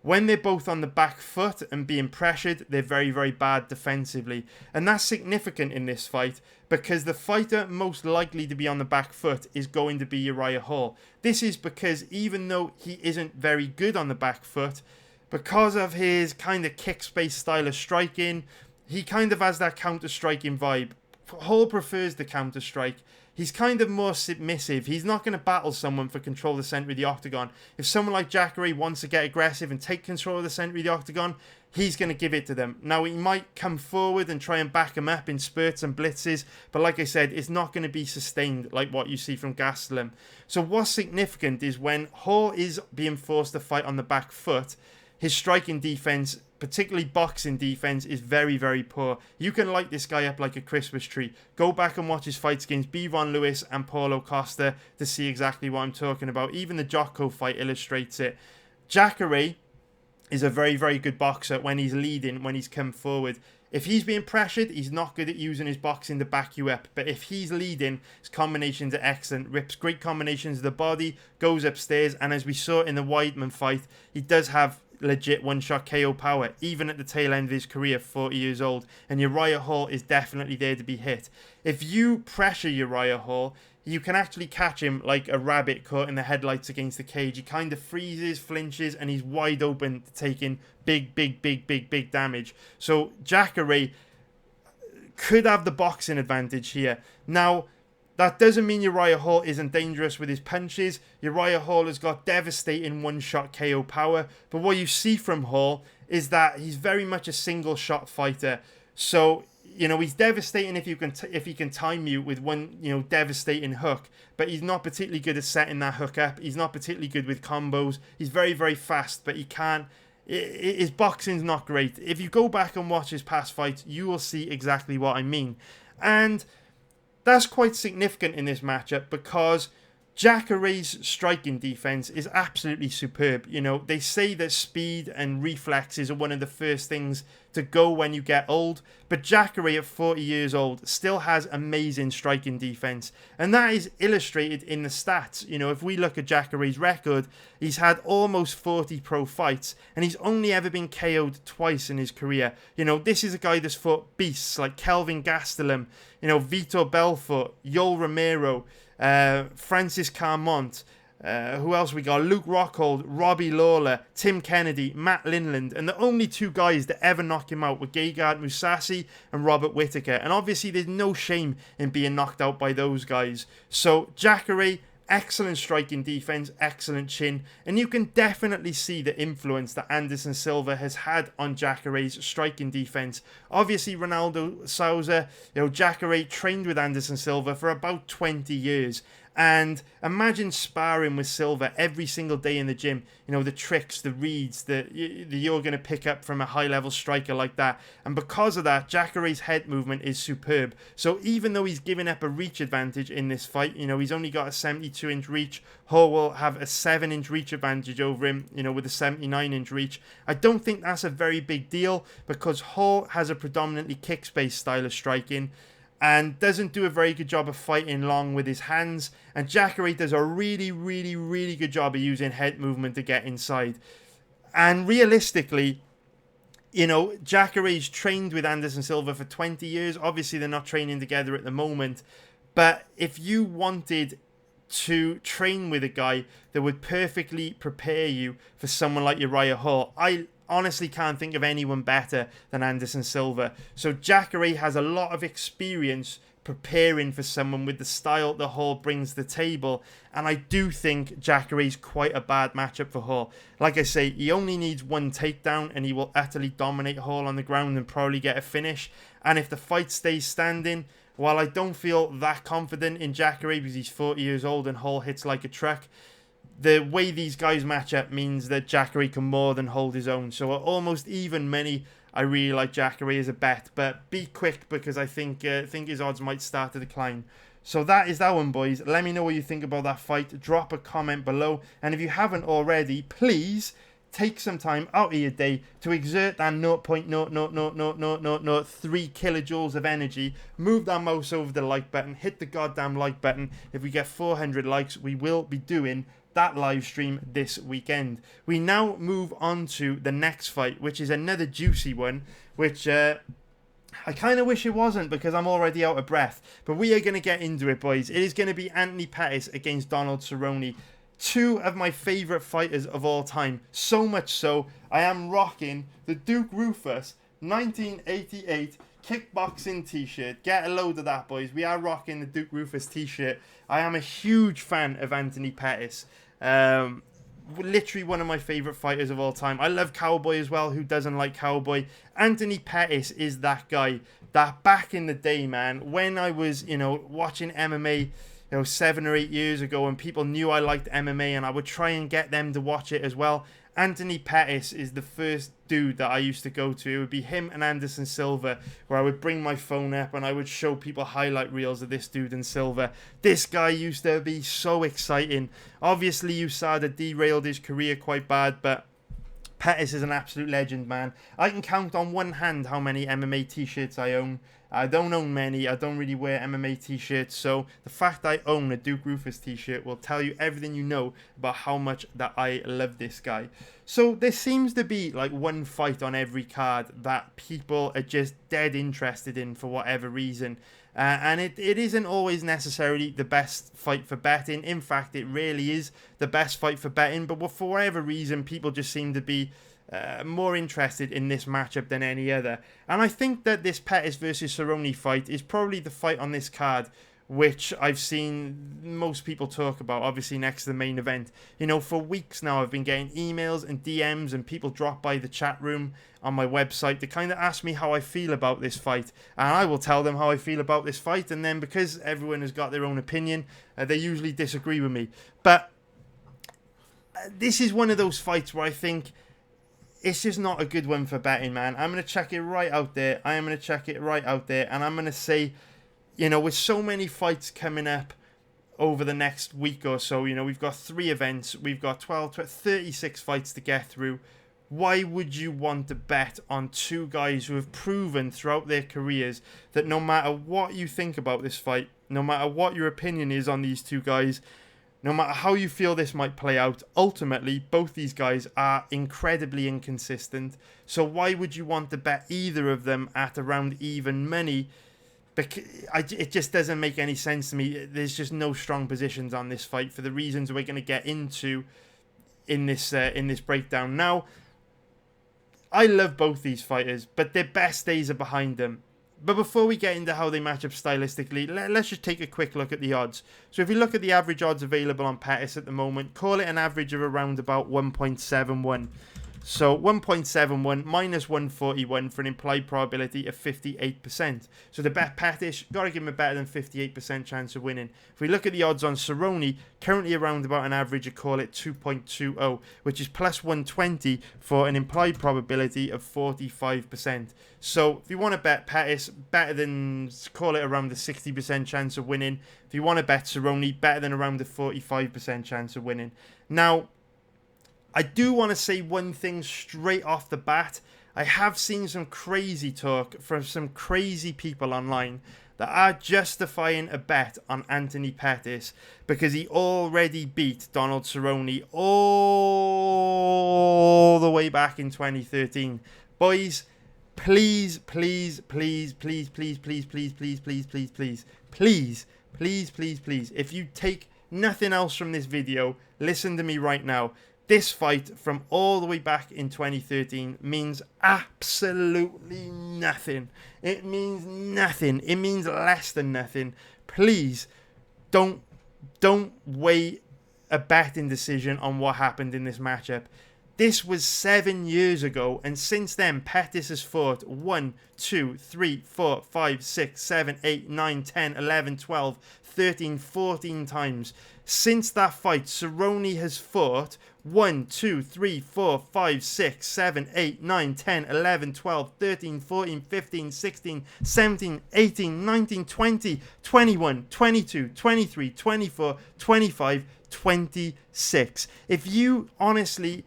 When they're both on the back foot and being pressured, they're very, very bad defensively. And that's significant in this fight because the fighter most likely to be on the back foot is going to be Uriah Hall. This is because even though he isn't very good on the back foot, because of his kind of kick-space style of striking, he kind of has that counter-striking vibe. Hall prefers the counter-strike. He's kind of more submissive. He's not going to battle someone for control of the centre of the octagon. If someone like Jacare wants to get aggressive and take control of the centre of the octagon, he's going to give it to them. Now, he might come forward and try and back him up in spurts and blitzes, but like I said, it's not going to be sustained like what you see from Gastelum. So what's significant is when Hall is being forced to fight on the back foot, his striking defense, particularly boxing defense, is very, very poor. You can light this guy up like a Christmas tree. Go back and watch his fights against Bivon Lewis and Paulo Costa to see exactly what I'm talking about. Even the Jocko fight illustrates it. Jacare is a very, very good boxer when he's leading, when he's come forward. If he's being pressured, he's not good at using his boxing to back you up. But if he's leading, his combinations are excellent. Rips great combinations of the body, goes upstairs, and as we saw in the Weidman fight, he does have legit one-shot KO power, even at the tail end of his career, 40 years old. And Uriah Hall is definitely there to be hit. If you pressure Uriah Hall, you can actually catch him like a rabbit caught in the headlights against the cage. He kind of freezes, flinches, and he's wide open to taking big damage. So Jacare could have the boxing advantage here. Now, that doesn't mean Uriah Hall isn't dangerous with his punches. Uriah Hall has got devastating one-shot KO power. But what you see from Hall is that he's very much a single-shot fighter. So, you know, he's devastating if he can time you with one, you know, devastating hook. But he's not particularly good at setting that hook up. He's not particularly good with combos. He's very, very fast, but he can't. His boxing's not great. If you go back and watch his past fights, you will see exactly what I mean. And that's quite significant in this matchup because Jacare's striking defense is absolutely superb. You know, they say that speed and reflexes are one of the first things to go when you get old, but Jacare at 40 years old still has amazing striking defense, and that is illustrated in the stats. You know, if we look at Jacare's record, he's had almost 40 pro fights, and he's only ever been KO'd twice in his career. You know, this is a guy that's fought beasts like Kelvin Gastelum, you know, Vitor Belfort, Yoel Romero, Francis Carmont, who else we got? Luke Rockhold, Robbie Lawler, Tim Kennedy, Matt Linland, and the only two guys that ever knock him out were Gegard Mousasi and Robert Whittaker. And obviously there's no shame in being knocked out by those guys. So Jacare, excellent striking defense, excellent chin, and you can definitely see the influence that Anderson Silva has had on Jacare's striking defense. Obviously Ronaldo Souza, you know, Jacare trained with Anderson Silva for about 20 years. And imagine sparring with Silva every single day in the gym. You know, the tricks, the reads that you're going to pick up from a high-level striker like that. And because of that, Jacare's head movement is superb. So even though he's giving up a reach advantage in this fight, you know, he's only got a 72-inch reach. Hall will have a 7-inch reach advantage over him, you know, with a 79-inch reach. I don't think that's a very big deal because Hall has a predominantly kick-based style of striking and doesn't do a very good job of fighting long with his hands. And Jacare does a really good job of using head movement to get inside. And realistically, you know, Jacare's trained with Anderson Silva for 20 years. Obviously, they're not training together at the moment. But if you wanted to train with a guy that would perfectly prepare you for someone like Uriah Hall, I honestly can't think of anyone better than Anderson Silva. So Jacare has a lot of experience preparing for someone with the style that Hall brings to the table, and I do think Jacare's quite a bad matchup for Hall. Like I say, he only needs one takedown and he will utterly dominate Hall on the ground and probably get a finish. And if the fight stays standing, while I don't feel that confident in Jacare because he's 40 years old and Hall hits like a truck, the way these guys match up means that Jacare can more than hold his own. So at almost even money, I really like Jacare as a bet. But be quick because I think his odds might start to decline. So that is that one, boys. Let me know what you think about that fight. Drop a comment below. And if you haven't already, please take some time out of your day to exert that 0.00003 kilojoules of energy. Move that mouse over the like button. Hit the goddamn like button. If we get 400 likes, we will be doing that live stream this weekend. We now move on to the next fight, which is another juicy one, which I kind of wish it wasn't because I'm already out of breath. But we are going to get into it, boys. It is going to be Anthony Pettis against Donald Cerrone. Two of my favourite fighters of all time. So much so, I am rocking the Duke Rufus 1988 kickboxing t-shirt. Get a load of that, boys. We are rocking the Duke Rufus t-shirt. I am a huge fan of Anthony Pettis. Literally one of my favourite fighters of all time. I love Cowboy as well. Who doesn't like Cowboy? Anthony Pettis is that guy that back in the day, man, when I was, watching MMA, 7 or 8 years ago, and people knew I liked MMA and I would try and get them to watch it as well. Anthony Pettis is the first dude that I used to go to. It would be him and Anderson Silva, where I would bring my phone up and I would show people highlight reels of this dude and Silva. This guy used to be so exciting. Obviously, USADA derailed his career quite bad, but Pettis is an absolute legend, man. I can count on one hand how many MMA t-shirts I own. I don't own many. I don't really wear MMA t-shirts. So the fact I own a Duke Rufus t-shirt will tell you everything you know about how much that I love this guy. So there seems to be like one fight on every card that people are just dead interested in for whatever reason. And it isn't always necessarily the best fight for betting. In fact, it really is the best fight for betting. But for whatever reason, people just seem to be more interested in this matchup than any other. And I think that this Pettis versus Cerrone fight is probably the fight on this card which I've seen most people talk about, obviously next to the main event. For weeks now I've been getting emails and DMs and people drop by the chat room on my website to kind of ask me how I feel about this fight. And I will tell them how I feel about this fight, and then because everyone has got their own opinion, they usually disagree with me. But this is one of those fights where I think it's just not a good one for betting, man. I'm going to check it right out there. I am going to check it right out there. And I'm going to say, with so many fights coming up over the next week or so, we've got 3 events. We've got 36 fights to get through. Why would you want to bet on 2 guys who have proven throughout their careers that no matter what you think about this fight, no matter what your opinion is on these 2 guys, no matter how you feel this might play out, ultimately, both these guys are incredibly inconsistent. So why would you want to bet either of them at around even money? It just doesn't make any sense to me. There's just no strong positions on this fight for the reasons we're going to get into in this breakdown. Now, I love both these fighters, but their best days are behind them. But before we get into how they match up stylistically, let's just take a quick look at the odds. So if you look at the average odds available on Pettis at the moment, call it an average of around about 1.71. So 1.71 minus 141 for an implied probability of 58%. So to bet Pettis, got to give him a better than 58% chance of winning. If we look at the odds on Cerrone, currently around about an average of, call it 2.20, which is plus 120 for an implied probability of 45%. So if you want to bet Pettis, better than, call it around the 60% chance of winning. If you want to bet Cerrone, better than around the 45% chance of winning. Now, I do want to say one thing straight off the bat. I have seen some crazy talk from some crazy people online that are justifying a bet on Anthony Pettis because he already beat Donald Cerrone all the way back in 2013. Boys, please, please, please, please, please, please, please, please, please, please, please, please, please, please, please, if you take nothing else from this video, listen to me right now. This fight from all the way back in 2013 means absolutely nothing. It means nothing. It means less than nothing. Please don't weigh a betting decision on what happened in this matchup. This was 7 years ago, and since then, Pettis has fought 1, 2, 3, 4, 5, 6, 7, 8, 9, 10, 11, 12, 13, 14 times. Since that fight, Cerrone has fought 1, 2, 3, 4, 5, 6, 7, 8, 9, 10, 11, 12, 13, 14, 15, 16, 17, 18, 19, 20, 21, 22, 23, 24, 25, 26. If you honestly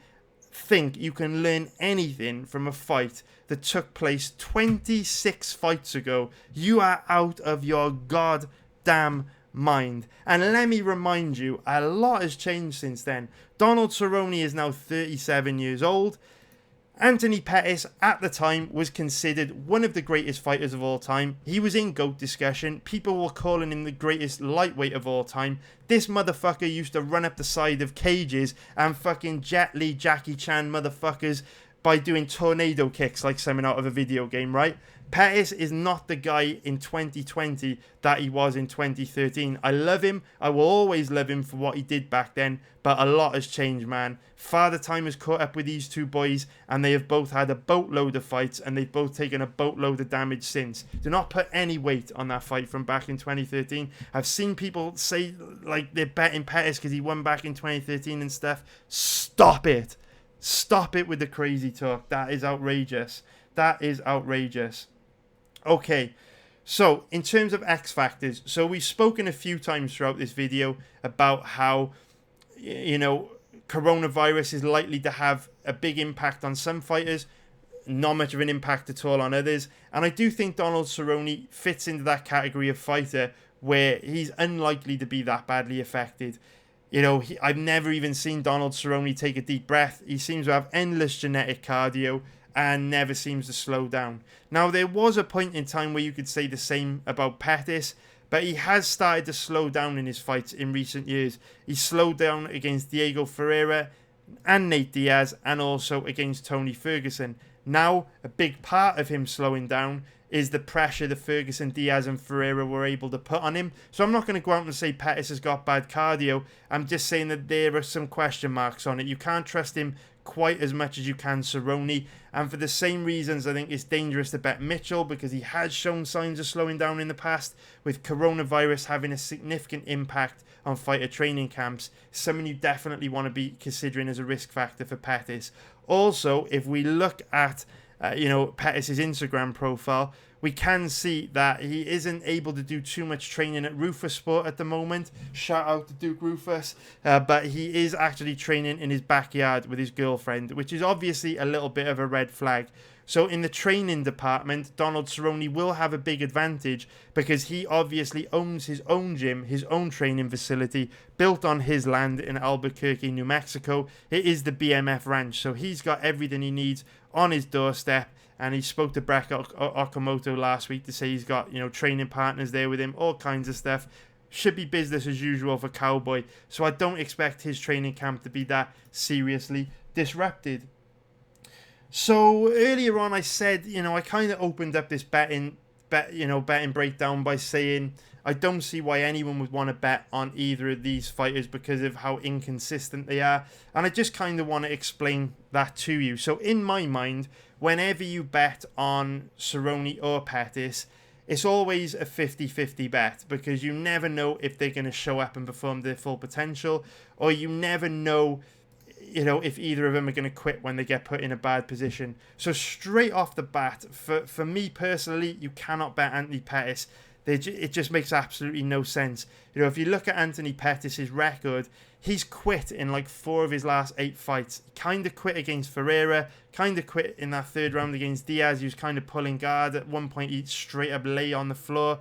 think you can learn anything from a fight that took place 26 fights ago, you are out of your goddamn mind. And let me remind you, a lot has changed since then. Donald Cerrone is now 37 years old. Anthony Pettis, at the time, was considered one of the greatest fighters of all time. He was in GOAT discussion. People were calling him the greatest lightweight of all time. This motherfucker used to run up the side of cages and fucking Jet Li, Jackie Chan motherfuckers by doing tornado kicks like something out of a video game, right? Pettis is not the guy in 2020 that he was in 2013. I love him. I will always love him for what he did back then. But a lot has changed, man. Father Time has caught up with these two boys, and they have both had a boatload of fights, and they've both taken a boatload of damage since. Do not put any weight on that fight from back in 2013. I've seen people say like they're betting Pettis because he won back in 2013 and stuff. Stop it. Stop it with the crazy talk. That is outrageous. That is outrageous. Okay, so in terms of X factors, so we've spoken a few times throughout this video about how, you know, coronavirus is likely to have a big impact on some fighters, not much of an impact at all on others. And I do think Donald Cerrone fits into that category of fighter where he's unlikely to be that badly affected. You know, I've never even seen Donald Cerrone take a deep breath. He seems to have endless genetic cardio and never seems to slow down. Now, there was a point in time where you could say the same about Pettis, but he has started to slow down in his fights in recent years. He slowed down against Diego Ferreira and Nate Diaz, and also against Tony Ferguson. Now, a big part of him slowing down is the pressure that Ferguson, Diaz and Ferreira were able to put on him. So I'm not going to go out and say Pettis has got bad cardio. I'm just saying that there are some question marks on it. You can't trust him quite as much as you can Cerrone, and for the same reasons I think it's dangerous to bet Mitchell, because he has shown signs of slowing down in the past, with coronavirus having a significant impact on fighter training camps. Someone you definitely want to be considering as a risk factor for Pettis. Also, if we look at Pettis' Instagram profile, we can see that he isn't able to do too much training at Rufus Sport at the moment. Shout out to Duke Rufus. But he is actually training in his backyard with his girlfriend, which is obviously a little bit of a red flag. So in the training department, Donald Cerrone will have a big advantage because he obviously owns his own gym, his own training facility, built on his land in Albuquerque, New Mexico. It is the BMF Ranch, so he's got everything he needs on his doorstep. And he spoke to Breck Okamoto last week to say he's got, training partners there with him, all kinds of stuff. Should be business as usual for Cowboy. So I don't expect his training camp to be that seriously disrupted. So earlier on I said, I kind of opened up this betting breakdown by saying I don't see why anyone would want to bet on either of these fighters because of how inconsistent they are. And I just kind of want to explain that to you. So in my mind, whenever you bet on Cerrone or Pettis, it's always a 50-50 bet because you never know if they're going to show up and perform their full potential, or you never know, if either of them are going to quit when they get put in a bad position. So straight off the bat, for me personally, you cannot bet Anthony Pettis. It just makes absolutely no sense. If you look at Anthony Pettis' record, he's quit in like 4 of his last 8 fights. He kind of quit against Ferreira, kind of quit in that 3rd round against Diaz. He was kind of pulling guard. At one point, he'd straight up lay on the floor.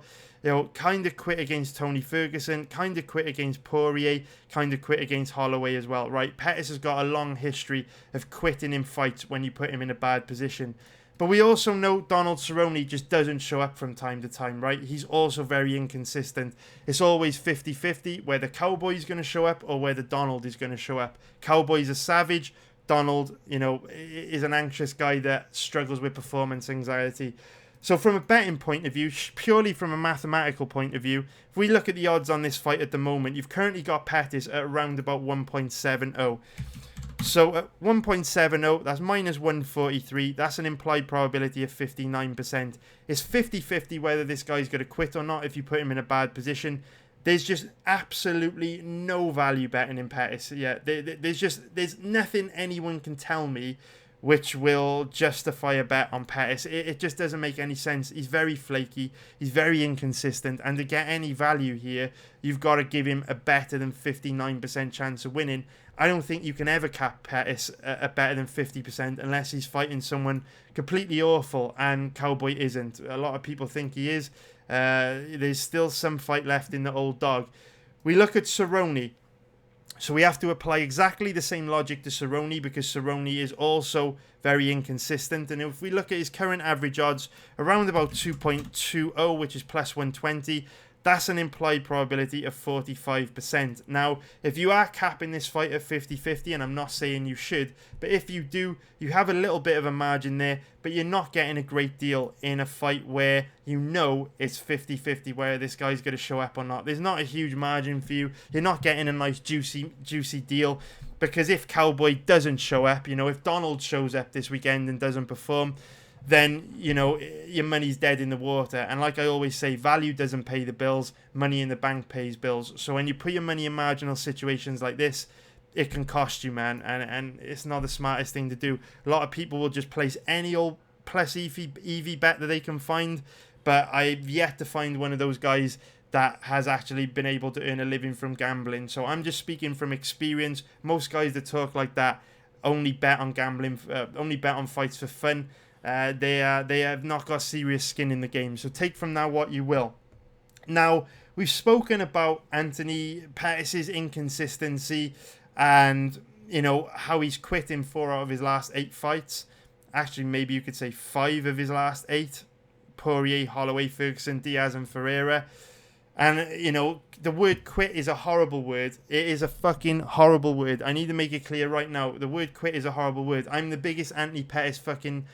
Kind of quit against Tony Ferguson, kind of quit against Poirier, kind of quit against Holloway as well, right? Pettis has got a long history of quitting in fights when you put him in a bad position. But we also know Donald Cerrone just doesn't show up from time to time, right? He's also very inconsistent. It's always 50-50 whether Cowboy's going to show up or whether Donald is going to show up. Cowboy's a savage. Donald, is an anxious guy that struggles with performance anxiety. So from a betting point of view, purely from a mathematical point of view, if we look at the odds on this fight at the moment, you've currently got Pettis at around about 1.70. So at 1.70, that's minus 143. That's an implied probability of 59%. It's 50-50 whether this guy's going to quit or not if you put him in a bad position. There's just absolutely no value betting in Pettis. Yeah, there's nothing anyone can tell me which will justify a bet on Pettis. It just doesn't make any sense. He's very flaky. He's very inconsistent. And to get any value here, you've got to give him a better than 59% chance of winning. I don't think you can ever cap Pettis at better than 50% unless he's fighting someone completely awful, and Cowboy isn't. A lot of people think he is. There's still some fight left in the old dog. We look at Cerrone. So we have to apply exactly the same logic to Cerrone, because Cerrone is also very inconsistent. And if we look at his current average odds, around about 2.20, which is plus 120, that's an implied probability of 45%. Now, if you are capping this fight at 50-50, and I'm not saying you should, but if you do, you have a little bit of a margin there, but you're not getting a great deal in a fight where you know it's 50-50, where this guy's going to show up or not. There's not a huge margin for you. You're not getting a nice juicy deal, because if Cowboy doesn't show up, if Donald shows up this weekend and doesn't perform, then, your money's dead in the water. And like I always say, value doesn't pay the bills. Money in the bank pays bills. So when you put your money in marginal situations like this, it can cost you, man. And it's not the smartest thing to do. A lot of people will just place any old plus EV bet that they can find. But I've yet to find one of those guys that has actually been able to earn a living from gambling. So I'm just speaking from experience. Most guys that talk like that only bet on gambling, only bet on fights for fun. They have not got serious skin in the game. So take from that what you will. Now, we've spoken about Anthony Pettis' inconsistency and, how he's quit in 4 out of his last 8 fights. Actually, maybe you could say 5 of his last 8. Poirier, Holloway, Ferguson, Diaz and Ferreira. And, the word quit is a horrible word. It is a fucking horrible word. I need to make it clear right now. The word quit is a horrible word. I'm the biggest Anthony Pettis fucking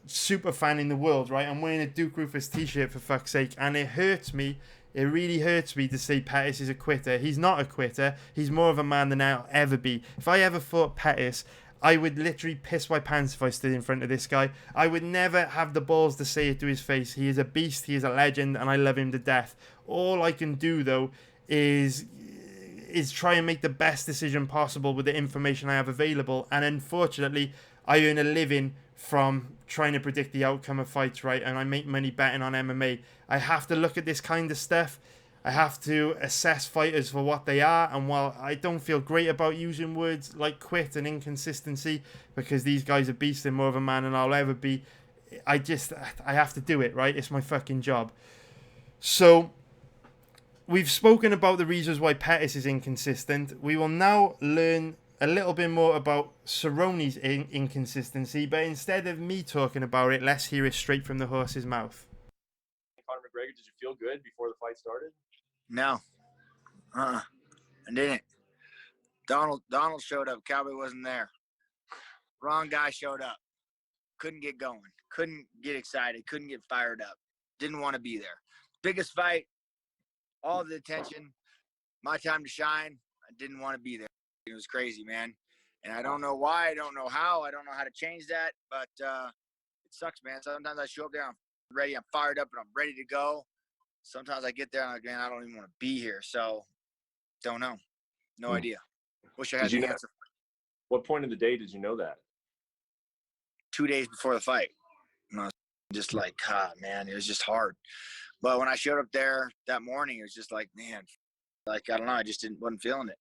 super fan in the world, right? I'm wearing a Duke Rufus t-shirt, for fuck's sake, and it hurts me. It really hurts me to say Pettis is a quitter. He's not a quitter. He's more of a man than I'll ever be. If I ever fought Pettis, I would literally piss my pants if I stood in front of this guy. I would never have the balls to say it to his face. He is a beast. He is a legend, and I love him to death. All I can do, though, is try and make the best decision possible with the information I have available. And unfortunately, I earn a living from trying to predict the outcome of fights, right? And I make money betting on MMA. I have to look at this kind of stuff. I have to assess fighters for what they are. And while I don't feel great about using words like quit and inconsistency, because these guys are beasts and more of a man than I'll ever be, I have to do it, right? It's my fucking job. So we've spoken about the reasons why Pettis is inconsistent. We will now learn a little bit more about Cerrone's inconsistency, but instead of me talking about it, let's hear it straight from the horse's mouth. Conor McGregor, did you feel good before the fight started? No. I didn't. Donald showed up. Cowboy wasn't there. Wrong guy showed up. Couldn't get going. Couldn't get excited. Couldn't get fired up. Didn't want to be there. Biggest fight. All the attention. My time to shine. I didn't want to be there. It was crazy, man. And I don't know why. I don't know how. I don't know how to change that. But it sucks, man. Sometimes I show up there, I'm ready. I'm fired up, and I'm ready to go. Sometimes I get there, and I'm like, man, I don't even want to be here. So, don't know. No idea. Wish I had the answer. What point of the day did you know that? 2 days before the fight. And I was just like, man, it was just hard. But when I showed up there that morning, it was just like, man, like, I don't know. I just wasn't feeling it.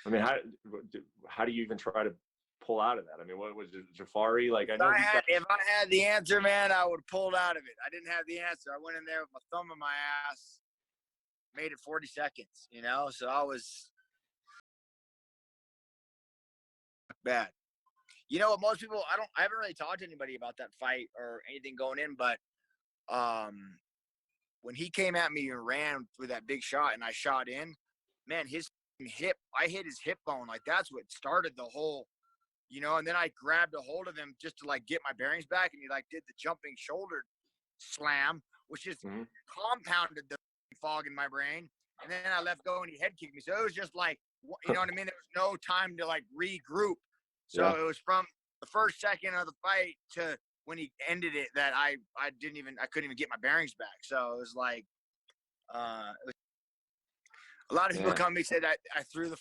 I mean, how do you even try to pull out of that? I mean, what was it, Jafari? Like, If I had the answer, man, I would have pulled out of it. I didn't have the answer. I went in there with my thumb in my ass, made it 40 seconds, So I was bad. You know what? Most people, I haven't really talked to anybody about that fight or anything going in, but when he came at me and ran with that big shot and I shot in, man, his hip, I hit his hip bone. Like, that's what started the whole, and then I grabbed a hold of him just to, like, get my bearings back, and he, like, did the jumping shoulder slam, which just compounded the fog in my brain. And then I left go and he head kicked me. So it was just like, you know what I mean? There was no time to, like, regroup. So it was from the first second of the fight to when he ended it that I couldn't even get my bearings back. So it was like, a lot of people come to me and say that I threw the.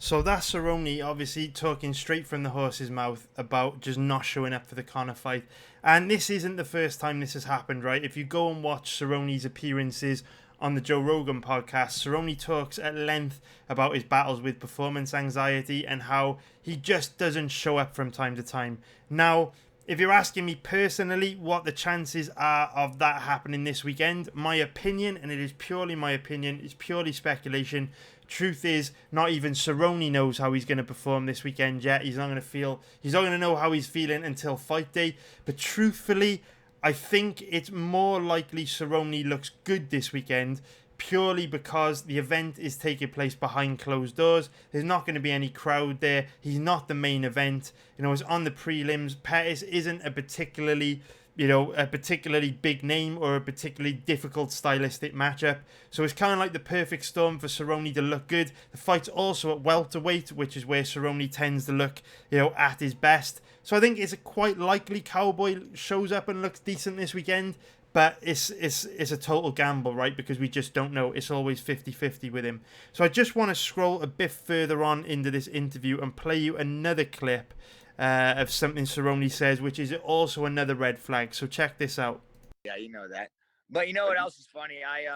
So that's Cerrone obviously talking straight from the horse's mouth about just not showing up for the Conor fight. And this isn't the first time this has happened, right? If you go and watch Cerrone's appearances on the Joe Rogan podcast, Cerrone talks at length about his battles with performance anxiety and how he just doesn't show up from time to time. Now, if you're asking me personally what the chances are of that happening this weekend, my opinion, and it is purely my opinion, it's purely speculation. Truth is, not even Cerrone knows how he's going to perform this weekend yet. He's not going to know how he's feeling until fight day. But truthfully, I think it's more likely Cerrone looks good this weekend, purely because the event is taking place behind closed doors. There's not going to be any crowd there. He's not the main event. It's on the prelims. Pettis isn't a particularly big name or a particularly difficult stylistic matchup. So it's kind of like the perfect storm for Cerrone to look good. The fight's also at welterweight, which is where Cerrone tends to look, at his best. So I think it's quite likely Cowboy shows up and looks decent this weekend. But it's a total gamble, right? Because we just don't know. It's always 50-50 with him. So I just want to scroll a bit further on into this interview and play you another clip of something Cerrone says, which is also another red flag. So check this out. Yeah, you know that. But you know what else is funny? I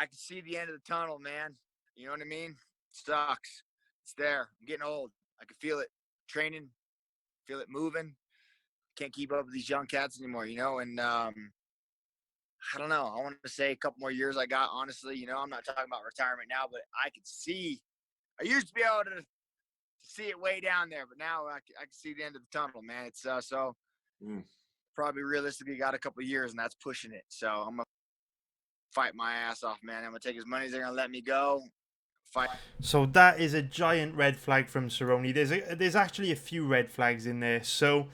can see the end of the tunnel, man. You know what I mean? Sucks. It's there. I'm getting old. I can feel it training, feel it moving. Can't keep up with these young cats anymore, and I don't know. I want to say a couple more years I got, honestly. I'm not talking about retirement now, but I can see. I used to be able to see it way down there, but now I can see the end of the tunnel, man. It's probably realistically got a couple of years, and that's pushing it. So I'm going to fight my ass off, man. I'm going to take as many as they're going to let me go. Fight. So that is a giant red flag from Cerrone. There's actually a few red flags in there. So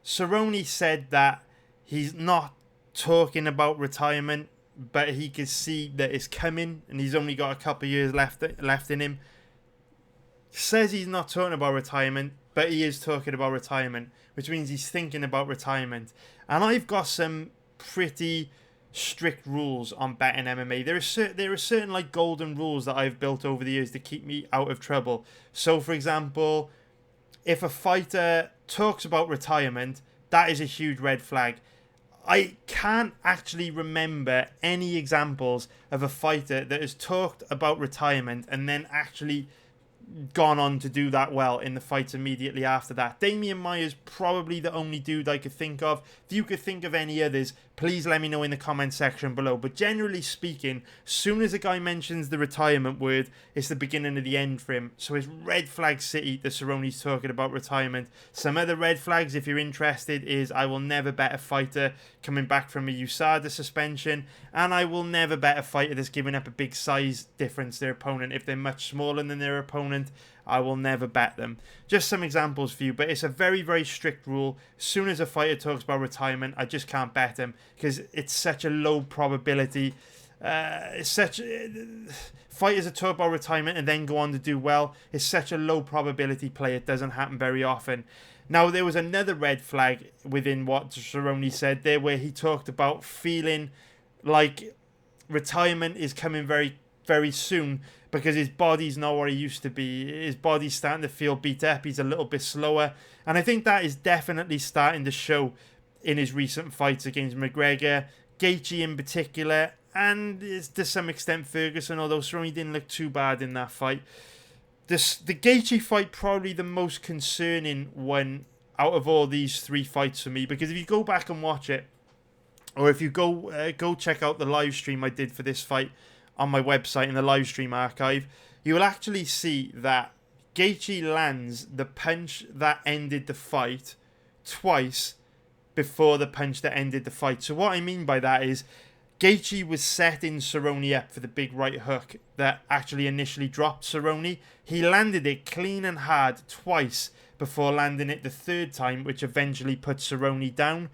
Cerrone said that he's not talking about retirement, but he can see that it's coming, and he's only got a couple of years left in him. Says he's not talking about retirement, but he is talking about retirement, which means he's thinking about retirement. And I've got some pretty strict rules on betting MMA. There are certain like golden rules that I've built over the years to keep me out of trouble. So, for example, if a fighter talks about retirement, that is a huge red flag. I can't actually remember any examples of a fighter that has talked about retirement and then actually gone on to do that well in the fights immediately after that. Damian Maia's probably the only dude I could think of. If you could think of any others, please let me know in the comment section below. But generally speaking, as soon as a guy mentions the retirement word, it's the beginning of the end for him. So it's red flag city that Cerrone's talking about retirement. Some other red flags, if you're interested, is I will never bet a fighter coming back from a USADA suspension, and I will never bet a fighter that's giving up a big size difference to their opponent. If they're much smaller than their opponent, I will never bet them. Just some examples for you, but it's a very, very strict rule. As soon as a fighter talks about retirement, I just can't bet him because it's such a low probability. Fighters that talk about retirement and then go on to do well, it's such a low probability play. It doesn't happen very often. Now, there was another red flag within what Cerrone said there, where he talked about feeling like retirement is coming very, very soon because his body's not what it used to be. His body's starting to feel beat up. He's a little bit slower. And I think that is definitely starting to show in his recent fights against McGregor, Gaethje in particular, and to some extent Ferguson, although Cerrone didn't look too bad in that fight. The Gaethje fight, probably the most concerning one out of all these three fights for me, because if you go back and watch it, or if you go check out the live stream I did for this fight on my website in the live stream archive, you will actually see that Gaethje lands the punch that ended the fight twice before the punch that ended the fight. So what I mean by that is Gaethje was setting Cerrone up for the big right hook that actually initially dropped Cerrone. He landed it clean and hard twice before landing it the third time, which eventually put Cerrone down.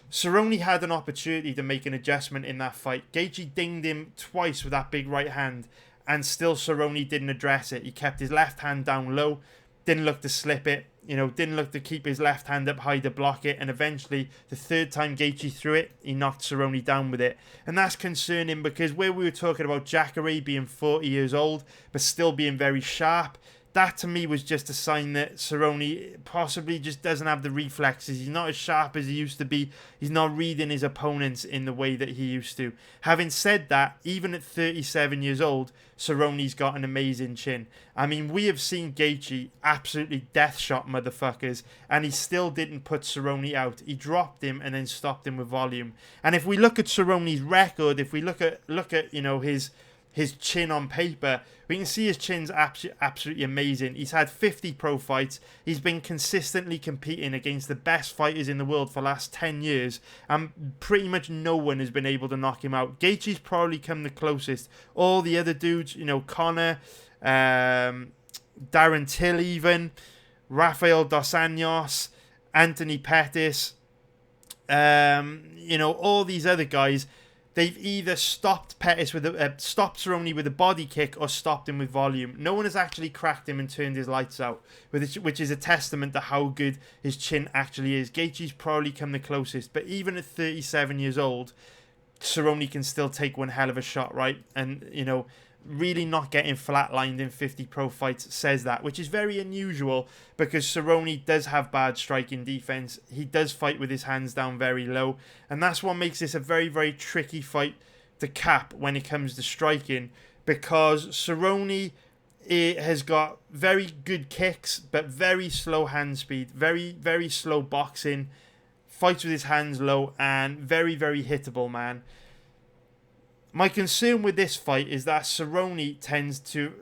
Cerrone had an opportunity to make an adjustment in that fight. Gaethje dinged him twice with that big right hand, and still Cerrone didn't address it. He kept his left hand down low, didn't look to slip it. didn't look to keep his left hand up high to block it, and eventually the third time Gaethje threw it, he knocked Cerrone down with it. And that's concerning because where we were talking about Jacare being 40 years old but still being very sharp, that to me was just a sign that Cerrone possibly just doesn't have the reflexes. He's not as sharp as he used to be. He's not reading his opponents in the way that he used to. Having said that, even at 37 years old, Cerrone's got an amazing chin. I mean, we have seen Gaethje absolutely death shot motherfuckers, and he still didn't put Cerrone out. He dropped him and then stopped him with volume. And if we look at Cerrone's record, if we look at his chin on paper, we can see his chin's absolutely amazing. He's had 50 pro fights. He's been consistently competing against the best fighters in the world for the last 10 years. And pretty much no one has been able to knock him out. Gaethje's probably come the closest. All the other dudes, Conor, Darren Till even, Rafael Dos Anjos, Anthony Pettis, all these other guys, they've either stopped stopped Cerrone with a body kick or stopped him with volume. No one has actually cracked him and turned his lights out, which is a testament to how good his chin actually is. Gaethje's probably come the closest, but even at 37 years old, Cerrone can still take one hell of a shot, right? And, really not getting flatlined in 50 pro fights says that, which is very unusual because Cerrone does have bad striking defense. He does fight with his hands down very low, and that's what makes this a very, very tricky fight to cap when it comes to striking, because Cerrone has got very good kicks but very slow hand speed, very, very slow boxing, fights with his hands low, and very, very hittable, man. My concern with this fight is that Cerrone tends to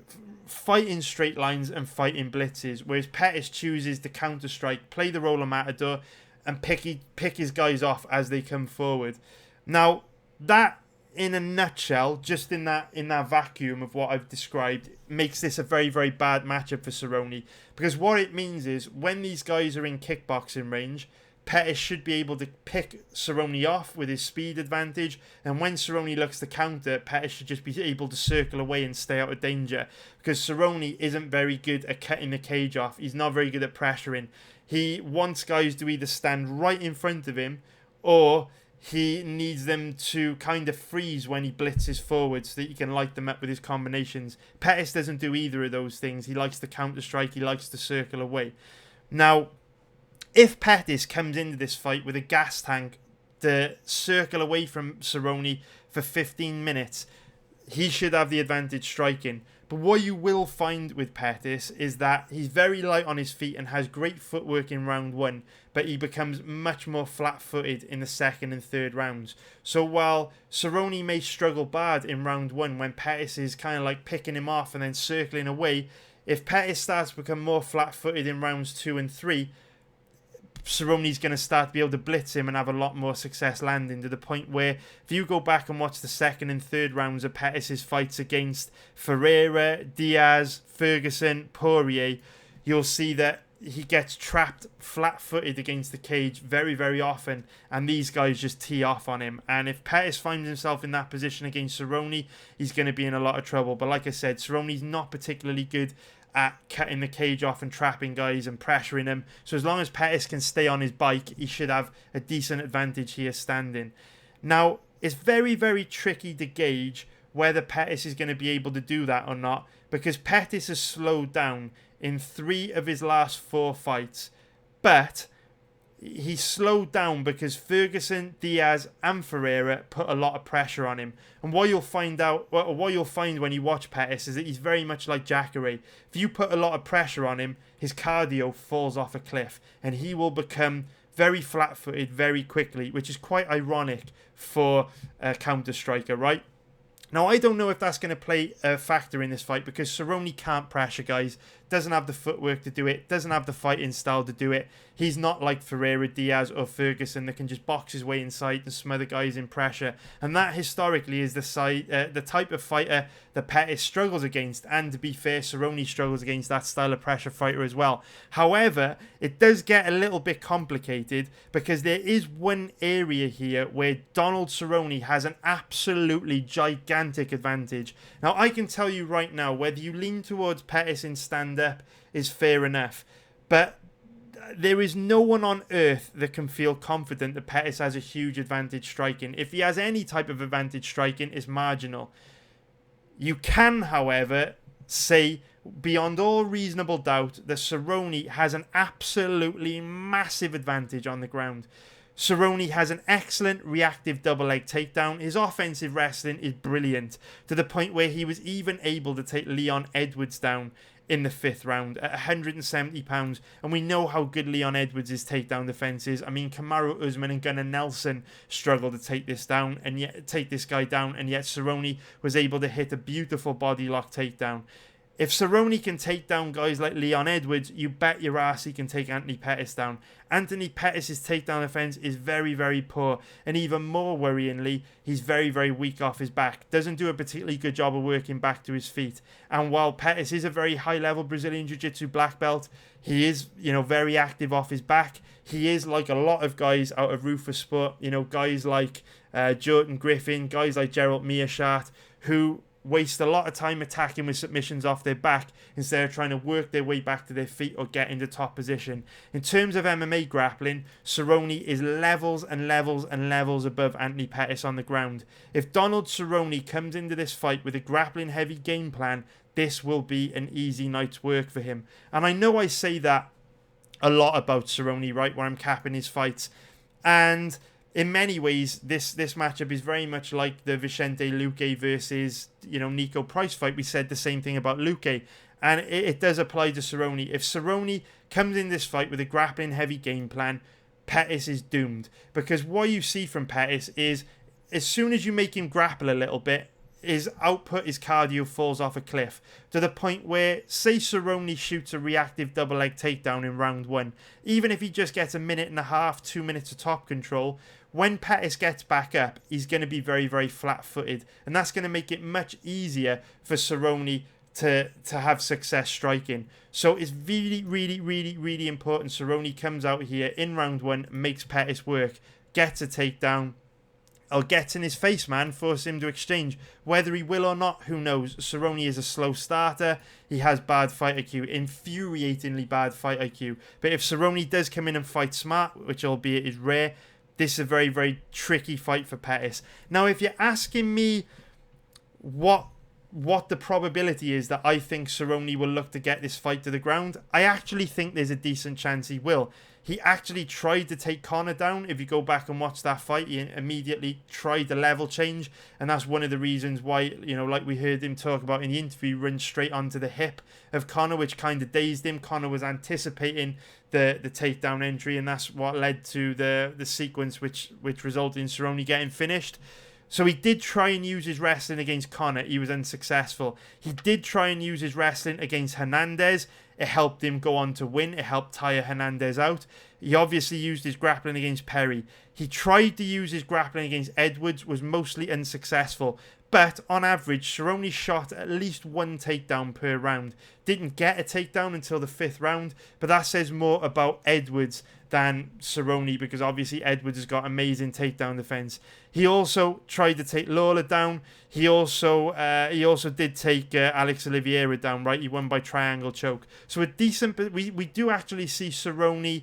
fight in straight lines and fight in blitzes, whereas Pettis chooses to counter-strike, play the role of Matador, and pick his guys off as they come forward. Now, that, in a nutshell, just in that vacuum of what I've described, makes this a very, very bad matchup for Cerrone. Because what it means is, when these guys are in kickboxing range, Pettis should be able to pick Cerrone off with his speed advantage, and when Cerrone looks to counter, Pettis should just be able to circle away and stay out of danger, because Cerrone isn't very good at cutting the cage off. He's not very good at pressuring. He wants guys to either stand right in front of him, or he needs them to kind of freeze when he blitzes forward so that he can light them up with his combinations. Pettis doesn't do either of those things. He likes to counter strike, he likes to circle away. Now, if Pettis comes into this fight with a gas tank to circle away from Cerrone for 15 minutes, he should have the advantage striking. But what you will find with Pettis is that he's very light on his feet and has great footwork in round one, but he becomes much more flat-footed in the second and third rounds. So while Cerrone may struggle bad in round one when Pettis is kind of like picking him off and then circling away, if Pettis starts to become more flat-footed in rounds 2 and 3, Cerrone's going to start to be able to blitz him and have a lot more success landing, to the point where if you go back and watch the second and third rounds of Pettis' fights against Ferreira, Diaz, Ferguson, Poirier, you'll see that he gets trapped flat-footed against the cage very, very often, and these guys just tee off on him. And if Pettis finds himself in that position against Cerrone, he's going to be in a lot of trouble. But like I said, Cerrone's not particularly good at cutting the cage off and trapping guys and pressuring them. So as long as Pettis can stay on his bike, he should have a decent advantage here standing. Now, it's very, very tricky to gauge whether Pettis is going to be able to do that or not, because Pettis has slowed down in 3 of his last 4 fights. But he slowed down because Ferguson, Diaz, and Ferreira put a lot of pressure on him. And what you'll find when you watch Pettis is that he's very much like Jacare. If you put a lot of pressure on him, his cardio falls off a cliff, and he will become very flat-footed very quickly, which is quite ironic for a counter-striker, right? Now, I don't know if that's going to play a factor in this fight, because Cerrone can't pressure guys, doesn't have the footwork to do it, doesn't have the fighting style to do it. He's not like Ferreira, Diaz, or Ferguson that can just box his way inside and smother guys in pressure. And that historically is the type of fighter that Pettis struggles against. And to be fair, Cerrone struggles against that style of pressure fighter as well. However, it does get a little bit complicated, because there is one area here where Donald Cerrone has an absolutely gigantic advantage. Now, I can tell you right now, whether you lean towards Pettis in stand-up is fair enough, but there is no one on earth that can feel confident that Pettis has a huge advantage striking. If he has any type of advantage striking, it's marginal. You can, however, say beyond all reasonable doubt that Cerrone has an absolutely massive advantage on the ground. Cerrone has an excellent reactive double leg takedown. His offensive wrestling is brilliant, to the point where he was even able to take Leon Edwards down in the 5th round at 170 pounds, and we know how good Leon Edwards' takedown defense is. I mean, Kamaru Usman and Gunnar Nelson struggled to take this guy down, and yet Cerrone was able to hit a beautiful body lock takedown. If Cerrone can take down guys like Leon Edwards, you bet your ass he can take Anthony Pettis down. Anthony Pettis' takedown defense is very, very poor, and even more worryingly, he's very, very weak off his back. Doesn't do a particularly good job of working back to his feet. And while Pettis is a very high-level Brazilian Jiu-Jitsu black belt, he is, very active off his back. He is like a lot of guys out of Rufus Sport, guys like Jordan Griffin, guys like Gerald Meerschaert, who waste a lot of time attacking with submissions off their back instead of trying to work their way back to their feet or get into top position. In terms of MMA grappling, Cerrone is levels and levels and levels above Anthony Pettis on the ground. If Donald Cerrone comes into this fight with a grappling heavy game plan, this will be an easy night's work for him. And I know I say that a lot about Cerrone, right, where I'm capping his fights. And in many ways, this matchup is very much like the Vicente Luque versus, Nico Price fight. We said the same thing about Luque. And it does apply to Cerrone. If Cerrone comes in this fight with a grappling heavy game plan, Pettis is doomed. Because what you see from Pettis is, as soon as you make him grapple a little bit, his output, his cardio falls off a cliff, to the point where, say Cerrone shoots a reactive double leg takedown in round 1, even if he just gets a minute and a half, 2 minutes of top control, when Pettis gets back up, he's going to be very, very flat-footed, and that's going to make it much easier for Cerrone to have success striking. So it's really, really, really, really important Cerrone comes out here in round 1, makes Pettis work, gets a takedown, or gets in his face, man, force him to exchange. Whether he will or not, who knows? Cerrone is a slow starter. He has bad fight IQ, infuriatingly bad fight IQ. But if Cerrone does come in and fight smart, which albeit is rare, this is a very, very tricky fight for Pettis. Now, if you're asking me what the probability is that I think Cerrone will look to get this fight to the ground, I actually think there's a decent chance he will. He actually tried to take Conor down. If you go back and watch that fight, he immediately tried the level change. And that's one of the reasons why, like we heard him talk about in the interview, run straight onto the hip of Conor, which kind of dazed him. Conor was anticipating the takedown entry, and that's what led to the sequence which resulted in Cerrone getting finished. So he did try and use his wrestling against Conor. He was unsuccessful. He did try and use his wrestling against Hernandez. It helped him go on to win. It helped tire Hernandez out. He obviously used his grappling against Perry. He tried to use his grappling against Edwards, was mostly unsuccessful. But on average, Cerrone shot at least 1 takedown per round. Didn't get a takedown until the 5th round, but that says more about Edwards than Cerrone, because obviously Edwards has got amazing takedown defense. He also tried to take Lawler down. He also did take Alex Oliveira down, right? He won by triangle choke. So a decent, we do actually see Cerrone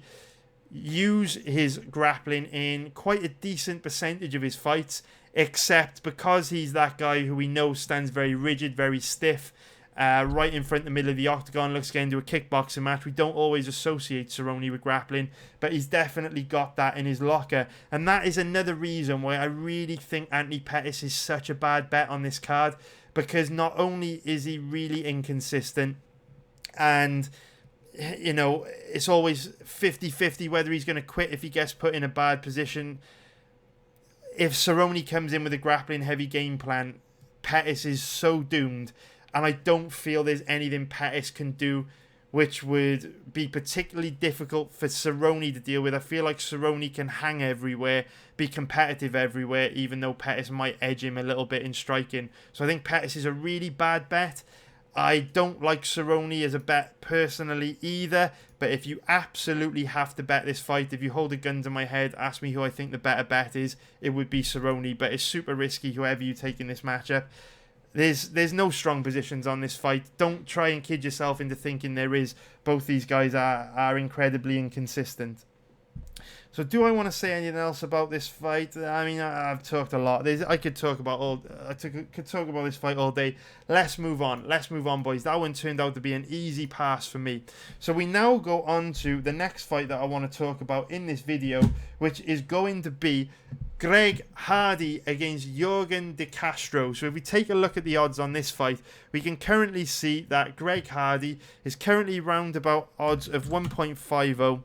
use his grappling in quite a decent percentage of his fights, except because he's that guy who we know stands very rigid, very stiff, right in front of the middle of the octagon, looks to get into a kickboxing match. We don't always associate Cerrone with grappling, but he's definitely got that in his locker. And that is another reason why I really think Anthony Pettis is such a bad bet on this card, because not only is he really inconsistent, and it's always 50-50 whether he's going to quit if he gets put in a bad position. If Cerrone comes in with a grappling heavy game plan, Pettis is so doomed, and I don't feel there's anything Pettis can do which would be particularly difficult for Cerrone to deal with. I feel like Cerrone can hang everywhere, be competitive everywhere, even though Pettis might edge him a little bit in striking. So I think Pettis is a really bad bet. I don't like Cerrone as a bet personally either, but if you absolutely have to bet this fight, if you hold a gun to my head, ask me who I think the better bet is, it would be Cerrone, but it's super risky whoever you take in this matchup. There's no strong positions on this fight. Don't try and kid yourself into thinking there is. Both these guys are incredibly inconsistent. So do I want to say anything else about this fight? I mean, I've talked a lot. I could talk about this fight all day. Let's move on. Let's move on, boys. That one turned out to be an easy pass for me. So we now go on to the next fight that I want to talk about in this video, which is going to be Greg Hardy against Yorgan De Castro. So if we take a look at the odds on this fight, we can currently see that Greg Hardy is currently roundabout odds of 1.50,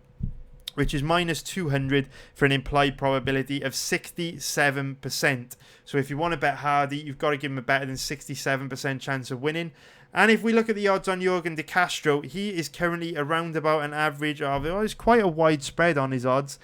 which is minus 200 for an implied probability of 67%. So if you want to bet Hardy, you've got to give him a better than 67% chance of winning. And if we look at the odds on Yorgan De Castro, he is currently around about an average of, there's quite a wide spread on his odds.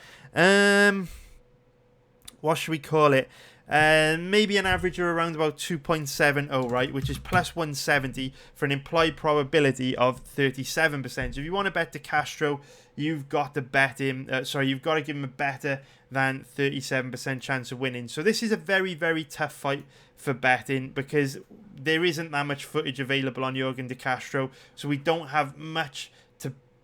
What should we call it? Maybe an average of around about 2.70, right, which is plus 170 for an implied probability of 37%. So if you want to bet De Castro, you've got to bet him. You've got to give him a better than 37% chance of winning. So this is a very, very tough fight for betting because there isn't that much footage available on Yorgan De Castro, so we don't have much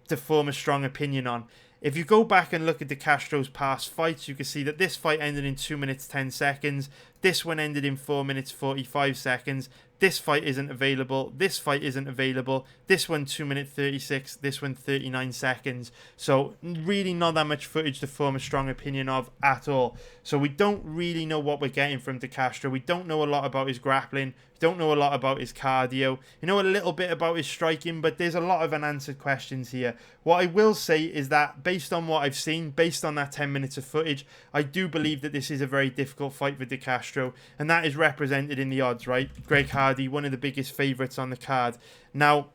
to form a strong opinion on. If you go back and look at De Castro's past fights, you can see that this fight ended in 2 minutes 10 seconds. This one ended in 4 minutes 45 seconds. This fight isn't available. This fight isn't available. This one 2 minutes 36. This one 39 seconds. So really not that much footage to form a strong opinion of at all. So we don't really know what we're getting from De Castro. We don't know a lot about his grappling. We don't know a lot about his cardio. You know a little bit about his striking, but there's a lot of unanswered questions here. What I will say is that based on what I've seen, based on that 10 minutes of footage, I do believe that this is a very difficult fight for De Castro, and that is represented in the odds, right? Greg Hardy, one of the biggest favourites on the card. Now,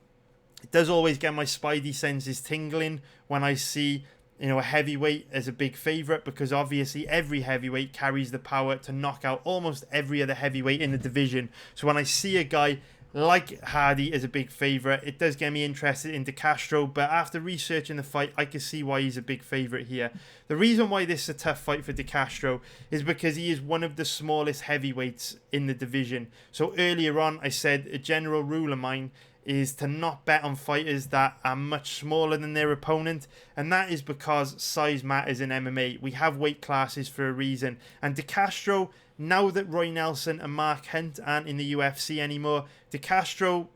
it does always get my spidey senses tingling when I see, you know, a heavyweight as a big favourite, because obviously every heavyweight carries the power to knock out almost every other heavyweight in the division. So when I see a guy like Hardy as a big favourite, it does get me interested in De Castro, but after researching the fight, I can see why he's a big favourite here. The reason why this is a tough fight for De Castro is because he is one of the smallest heavyweights in the division. So earlier on, I said a general rule of mine is to not bet on fighters that are much smaller than their opponent, and that is because size matters in MMA. We have weight classes for a reason, and De Castro, now that Roy Nelson and Mark Hunt aren't in the UFC anymore, De Castro,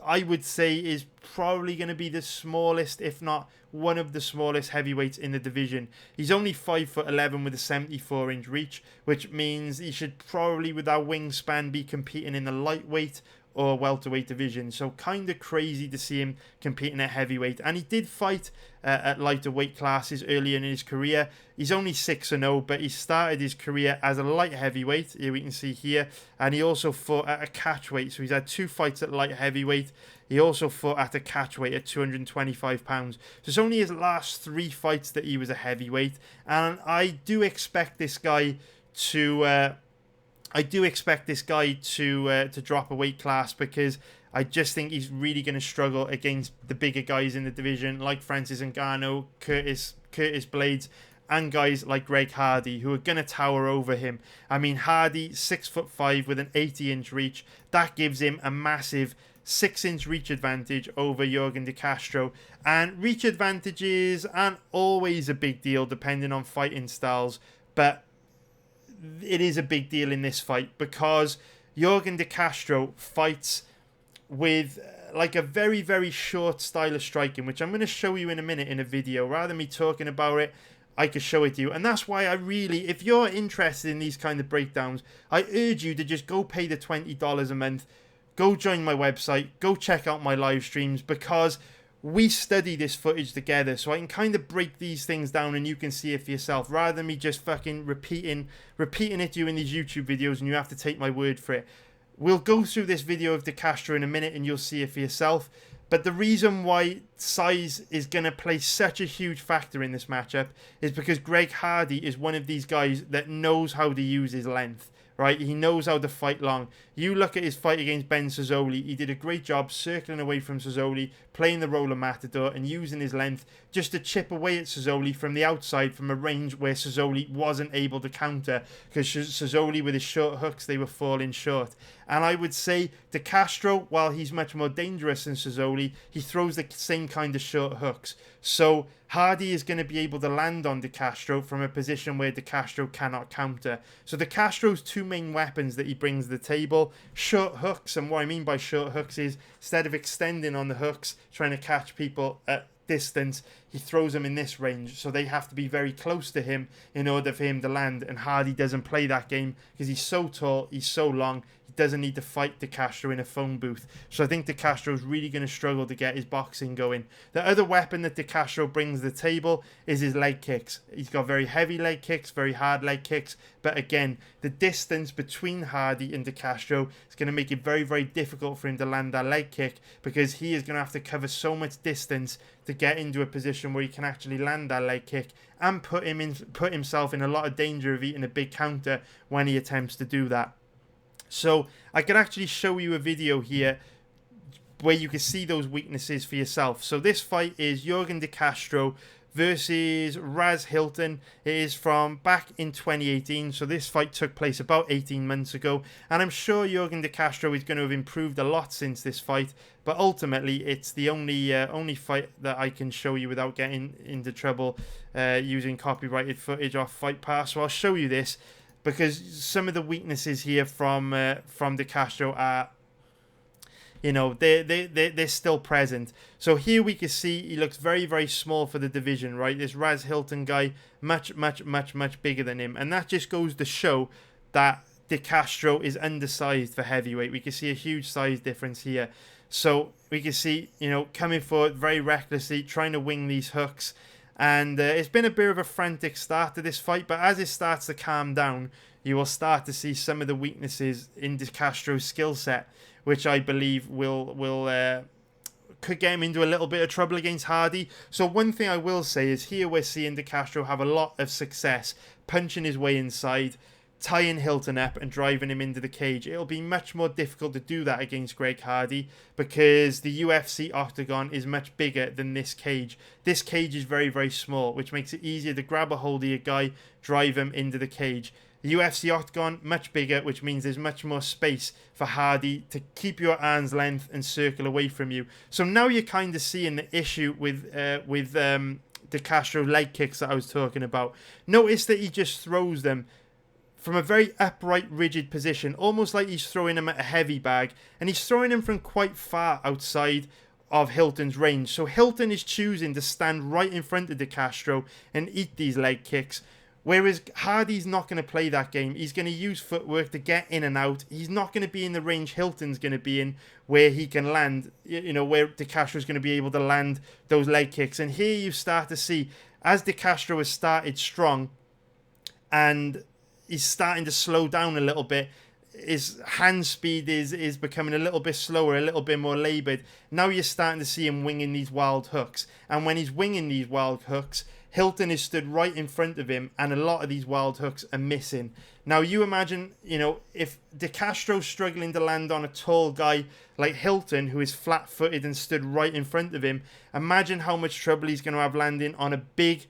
I would say, is probably going to be the smallest, if not one of the smallest heavyweights in the division. He's only 5'11" with a 74-inch reach, which means he should probably, with that wingspan, be competing in the lightweight or welterweight division. So kind of crazy to see him competing at heavyweight. And he did fight at lighter weight classes earlier in his career. He's only 6-0, but he started his career as a light heavyweight, here we can see here, and he also fought at a catchweight. So he's had 2 fights at light heavyweight. He also fought at a catchweight at 225 pounds. So it's only his last 3 fights that he was a heavyweight, and I do expect this guy to drop a weight class, because I just think he's really going to struggle against the bigger guys in the division, like Francis Ngannou, Curtis Blades, and guys like Greg Hardy, who are going to tower over him. I mean, Hardy, 6'5" with an 80-inch reach. That gives him a massive 6-inch reach advantage over Yorgan De Castro. And reach advantages aren't always a big deal depending on fighting styles, but it is a big deal in this fight because Yorgan De Castro fights with like a very, very short style of striking, which I'm going to show you in a minute in a video. Rather than me talking about it, I could show it to you. And that's why I really, if you're interested in these kind of breakdowns, I urge you to just go pay the $20 a month, go join my website, go check out my live streams, because we study this footage together, so I can kind of break these things down and you can see it for yourself, rather than me just fucking repeating it to you in these YouTube videos and you have to take my word for it. We'll go through this video of De Castro in a minute and you'll see it for yourself. But the reason why size is going to play such a huge factor in this matchup is because Greg Hardy is one of these guys that knows how to use his length. Right, he knows how to fight long. You look at his fight against Ben Cejudo, he did a great job circling away from Cejudo, playing the role of Matador and using his length just to chip away at Cejudo from the outside, from a range where Cejudo wasn't able to counter, because Cejudo, with his short hooks, they were falling short. And I would say De Castro, while he's much more dangerous than Cerrone, he throws the same kind of short hooks. So Hardy is going to be able to land on De Castro from a position where De Castro cannot counter. So De Castro's two main weapons that he brings to the table, short hooks. And what I mean by short hooks is instead of extending on the hooks, trying to catch people at distance, he throws them in this range, so they have to be very close to him in order for him to land. And Hardy doesn't play that game because he's so tall, he's so long, he doesn't need to fight De Castro in a phone booth. So I think De Castro's really going to struggle to get his boxing going. The other weapon that De Castro brings to the table is his leg kicks. He's got very heavy leg kicks, very hard leg kicks, but again, the distance between Hardy and De Castro is going to make it very, very difficult for him to land that leg kick, because he is going to have to cover so much distance to get into a position where he can actually land that leg kick and put himself in a lot of danger of eating a big counter when he attempts to do that. So I could actually show you a video here where you can see those weaknesses for yourself. So this fight is Yorgan De Castro versus Raz Hilton. It is from back in 2018, so this fight took place about 18 months ago, and I'm sure Yorgan De Castro is going to have improved a lot since this fight, but ultimately it's the only fight that I can show you without getting into trouble using copyrighted footage off Fight Pass. So I'll show you this, because some of the weaknesses here from De Castro are, you know, they're still present. So here we can see he looks very, very small for the division, right? This Raz Hilton guy, much bigger than him. And that just goes to show that De Castro is undersized for heavyweight. We can see a huge size difference here. So we can see, you know, coming forward very recklessly, trying to wing these hooks. And it's been a bit of a frantic start to this fight, but as it starts to calm down, you will start to see some of the weaknesses in De Castro's skill set, which I believe could get him into a little bit of trouble against Hardy. So one thing I will say is here we're seeing De Castro have a lot of success punching his way inside, tying Hilton up and driving him into the cage. It'll be much more difficult to do that against Greg Hardy, because the UFC octagon is much bigger than this cage. This cage is very, very small, which makes it easier to grab a hold of your guy, drive him into the cage. The UFC octagon, much bigger, which means there's much more space for Hardy to keep you at arm's length and circle away from you. So now you're kind of seeing the issue with De Castro leg kicks that I was talking about. Notice that he just throws them from a very upright, rigid position, almost like he's throwing them at a heavy bag, and he's throwing them from quite far outside of Hilton's range. So Hilton is choosing to stand right in front of De Castro and eat these leg kicks, whereas Hardy's not going to play that game. He's going to use footwork to get in and out. He's not going to be in the range Hilton's going to be in, where he can land, you know, where De Castro's going to be able to land those leg kicks. And here you start to see, as De Castro has started strong and he's starting to slow down a little bit, his hand speed is becoming a little bit slower, a little bit more laboured. Now you're starting to see him winging these wild hooks. And when he's winging these wild hooks, Hilton is stood right in front of him, and a lot of these wild hooks are missing. Now you imagine, you know, if De Castro's struggling to land on a tall guy like Hilton, who is flat-footed and stood right in front of him, imagine how much trouble he's going to have landing on a big,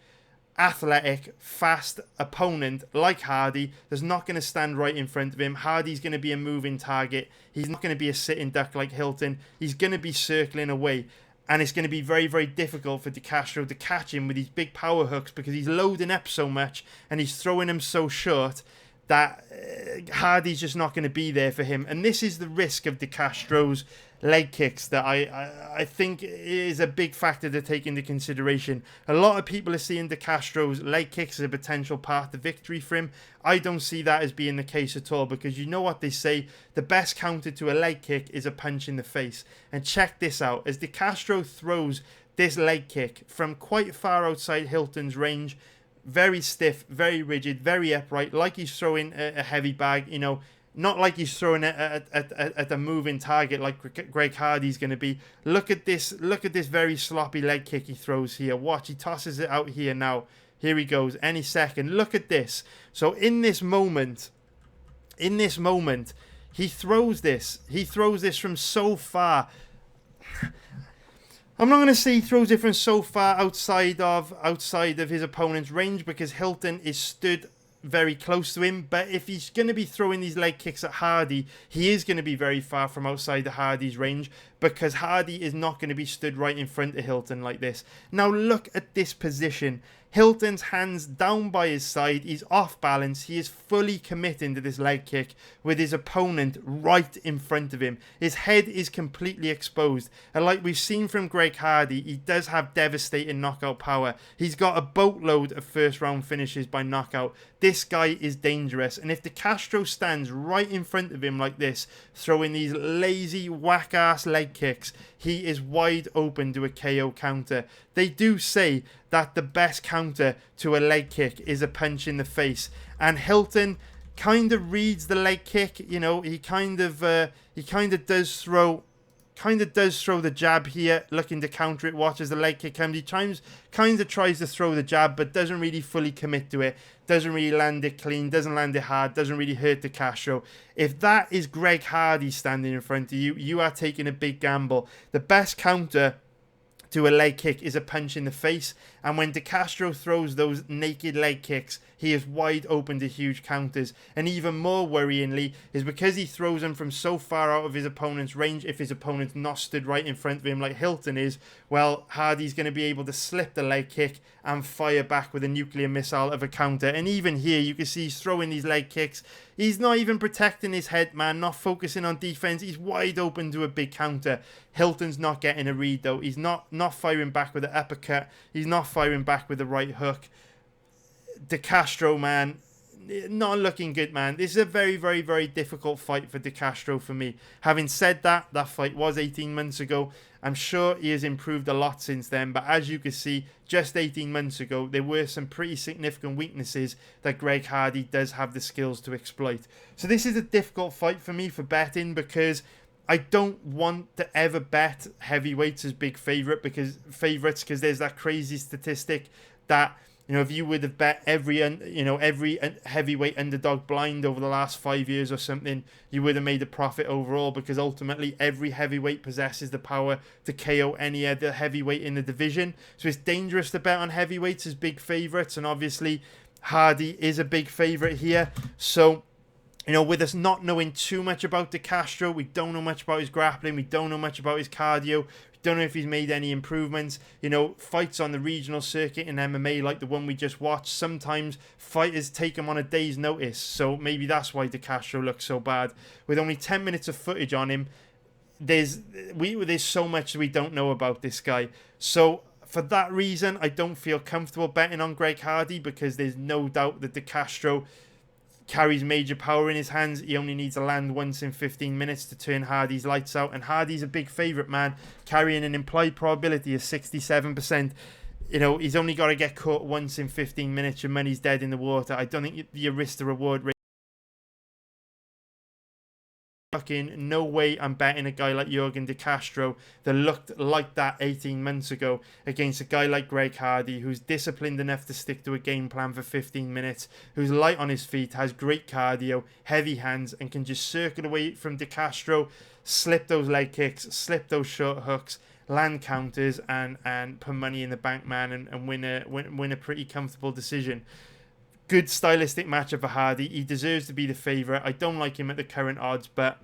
athletic, fast opponent like Hardy that's not going to stand right in front of him. Hardy's going to be a moving target. He's not going to be a sitting duck like Hilton. He's going to be circling away. And it's going to be very, very difficult for De Castro to catch him with these big power hooks, because he's loading up so much and he's throwing them so short that Hardy's just not going to be there for him. And this is the risk of De Castro's leg kicks that I think is a big factor to take into consideration. A lot of people are seeing De Castro's leg kicks as a potential path to victory for him. I don't see that as being the case at all, because you know what they say, the best counter to a leg kick is a punch in the face. And check this out, as De Castro throws this leg kick from quite far outside Hilton's range, very stiff, very rigid, very upright, like he's throwing a heavy bag, you know, not like he's throwing it at a moving target like Greg Hardy's going to be. Look at this very sloppy leg kick he throws here. Watch, he tosses it out here now. Here he goes, any second. Look at this. So in this moment, he throws this. He throws this from so far. I'm not going to say he throws it from so far outside of his opponent's range, because Hilton is stood very close to him, but if he's going to be throwing these leg kicks at Hardy, he is going to be very far from outside the Hardy's range, because Hardy is not going to be stood right in front of Hilton like this. Now look at this position. Hilton's hands down by his side. He's off balance. He is fully committing to this leg kick with his opponent right in front of him. His head is completely exposed. And like we've seen from Greg Hardy, he does have devastating knockout power. He's got a boatload of first round finishes by knockout. This guy is dangerous. And if De Castro stands right in front of him like this, throwing these lazy whack-ass leg kicks, he is wide open to a KO counter. They do say that the best counter to a leg kick is a punch in the face. And Hilton kind of reads the leg kick. You know, he kind of does throw the jab here, looking to counter it, watches the leg kick come. He kind of tries to throw the jab, but doesn't really fully commit to it. Doesn't really land it clean, doesn't land it hard, doesn't really hurt De Castro. If that is Greg Hardy standing in front of you, you are taking a big gamble. The best counter to a leg kick is a punch in the face, and when De Castro throws those naked leg kicks, he is wide open to huge counters. And even more worryingly is because he throws them from so far out of his opponent's range, if his opponent's not stood right in front of him like Hilton is, well, Hardy's going to be able to slip the leg kick and fire back with a nuclear missile of a counter. And even here you can see he's throwing these leg kicks. He's not even protecting his head, man, not focusing on defense. He's wide open to a big counter. Hilton's not getting a read though. He's not firing back with an uppercut. He's not firing back with the right hook. De Castro, man, not looking good, man. This is a very, very, very difficult fight for De Castro for me. Having said that, that fight was 18 months ago. I'm sure he has improved a lot since then, but as you can see, just 18 months ago, there were some pretty significant weaknesses that Greg Hardy does have the skills to exploit. So this is a difficult fight for me for betting, because I don't want to ever bet heavyweights as big favourites, because there's that crazy statistic that, you know, if you would have bet every heavyweight underdog blind over the last 5 years or something, you would have made a profit overall, because ultimately every heavyweight possesses the power to KO any other heavyweight in the division. So it's dangerous to bet on heavyweights as big favourites, and obviously Hardy is a big favourite here. So, you know, with us not knowing too much about De Castro, we don't know much about his grappling, we don't know much about his cardio, we don't know if he's made any improvements. You know, fights on the regional circuit in MMA, like the one we just watched, sometimes fighters take him on a day's notice. So maybe that's why De Castro looks so bad. With only 10 minutes of footage on him, there's so much we don't know about this guy. So for that reason, I don't feel comfortable betting on Greg Hardy, because there's no doubt that De Castro carries major power in his hands. He only needs to land once in 15 minutes to turn Hardy's lights out, and Hardy's a big favourite, man, carrying an implied probability of 67%. You know, he's only got to get caught once in 15 minutes, your money's dead in the water. I don't think the risk to reward rate. Fucking no way I'm betting a guy like Jurgen De Castro that looked like that 18 months ago against a guy like Greg Hardy, who's disciplined enough to stick to a game plan for 15 minutes, who's light on his feet, has great cardio, heavy hands, and can just circle away from De Castro, slip those leg kicks, slip those short hooks, land counters, and put money in the bank, man, and win a pretty comfortable decision. Good stylistic matchup for Hardy. He deserves to be the favourite. I don't like him at the current odds, but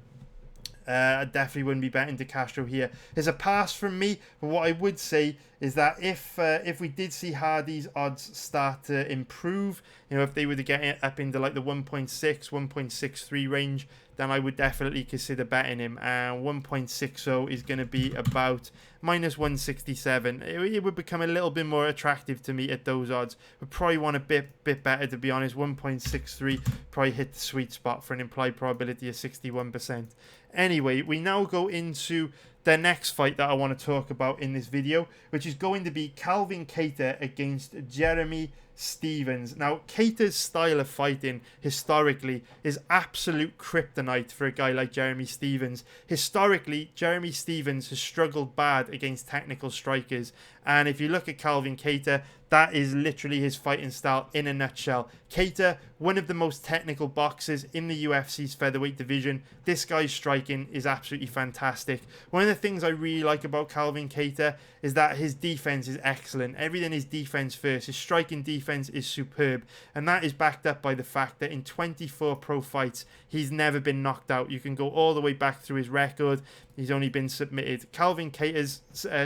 I definitely wouldn't be betting De Castro here. There's a pass from me, but what I would say is that if we did see Hardy's odds start to improve, you know, if they were to get up into like the 1.6, 1.63 range, then I would definitely consider betting him. 1.60 is going to be about minus 167. It would become a little bit more attractive to me at those odds. Would probably want a bit better, to be honest. 1.63 probably hit the sweet spot for an implied probability of 61%. Anyway, we now go into the next fight that I want to talk about in this video, which is going to be Calvin Kattar against Jeremy Stephens. Now, Kattar's style of fighting historically is absolute kryptonite for a guy like Jeremy Stephens. Historically, Jeremy Stephens has struggled bad against technical strikers, and if you look at Calvin Kattar, that is literally his fighting style in a nutshell. Kattar one of the most technical boxers in the UFC's featherweight division. This guy's striking is absolutely fantastic. One of the things I really like about Calvin Kattar is that his defense is excellent. Everything is defense first. His striking defense is superb, and that is backed up by the fact that in 24 pro fights, he's never been knocked out. You can go all the way back through his record. He's only been submitted. Calvin Kattar's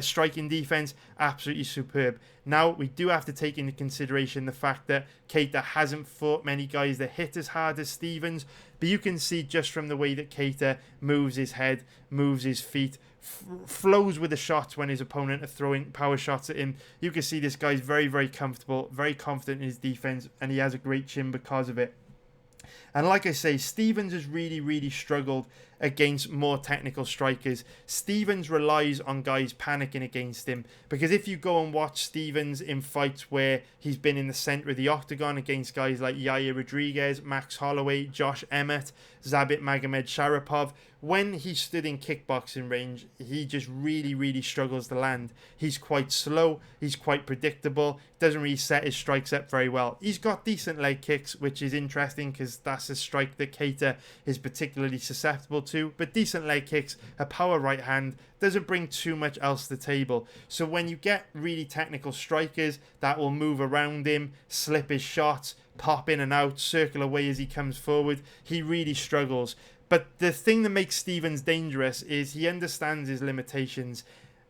striking defense, absolutely superb. Now, we do have to take into consideration the fact that Kattar hasn't fought many guys that hit as hard as Stephens, but you can see just from the way that Kattar moves his head, moves his feet, flows with the shots when his opponent are throwing power shots at him. You can see this guy's very, very comfortable, very confident in his defense, and he has a great chin because of it. And like I say, Stephens has really, really struggled against more technical strikers. Stephens relies on guys panicking against him, because if you go and watch Stephens in fights where he's been in the center of the octagon against guys like Yair Rodriguez, Max Holloway, Josh Emmett, Zabit Magomedsharipov, when he stood in kickboxing range, he just really, really struggles to land. He's quite slow, he's quite predictable, doesn't really set his strikes up very well. He's got decent leg kicks, which is interesting because that's a strike that Kattar is particularly susceptible to, but decent leg kicks, a power right hand, doesn't bring too much else to the table. So when you get really technical strikers that will move around him, slip his shots, pop in and out, circle away as he comes forward, he really struggles. But the thing that makes Stephens dangerous is he understands his limitations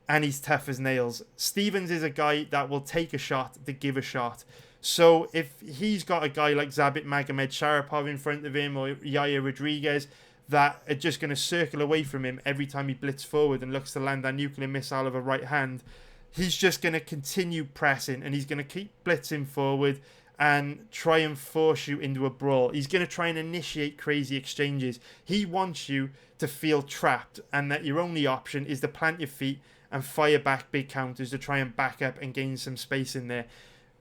and he's tough as nails. Stephens is a guy that will take a shot to give a shot. So if he's got a guy like Zabit Magomedsharipov in front of him or Yair Rodriguez that are just going to circle away from him every time he blitz forward and looks to land that nuclear missile of a right hand, he's just going to continue pressing and he's going to keep blitzing forward and try and force you into a brawl. He's going to try and initiate crazy exchanges. He wants you to feel trapped and that your only option is to plant your feet and fire back big counters to try and back up and gain some space in there.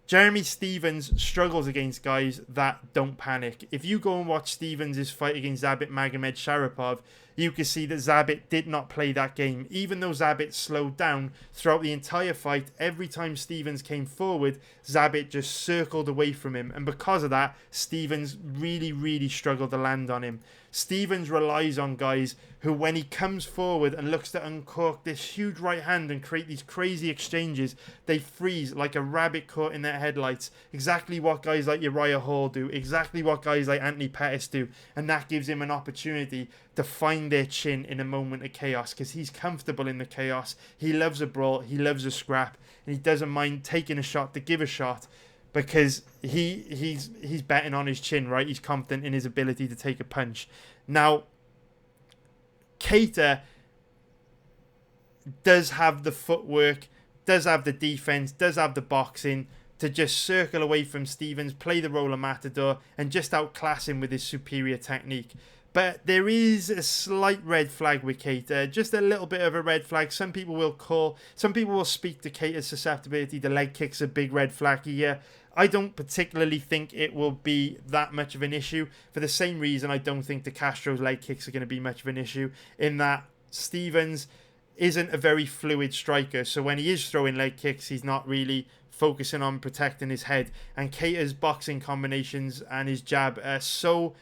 Jeremy Stephens struggles against guys that don't panic. If you go and watch Stephens' fight against Zabit Magomedsharipov, you can see that Zabit did not play that game. Even though Zabit slowed down throughout the entire fight, every time Stephens came forward, Zabit just circled away from him. And because of that, Stephens really, really struggled to land on him. Stephens relies on guys who, when he comes forward and looks to uncork this huge right hand and create these crazy exchanges, they freeze like a rabbit caught in their headlights. Exactly what guys like Uriah Hall do, exactly what guys like Anthony Pettis do, and that gives him an opportunity to find their chin in a moment of chaos, because he's comfortable in the chaos. He loves a brawl, he loves a scrap, and he doesn't mind taking a shot to give a shot, because he's betting on his chin, right? He's confident in his ability to take a punch. Now, Kattar does have the footwork, does have the defense, does have the boxing to just circle away from Stephens, play the role of Matador, and just outclass him with his superior technique. But there is a slight red flag with Kattar, just a little bit of a red flag. Some people will speak to Kattar's susceptibility to leg kicks a big red flag here. I don't particularly think it will be that much of an issue, for the same reason I don't think the Castro's leg kicks are going to be much of an issue, in that Stephens isn't a very fluid striker. So when he is throwing leg kicks, he's not really focusing on protecting his head. And Kattar's boxing combinations and his jab are so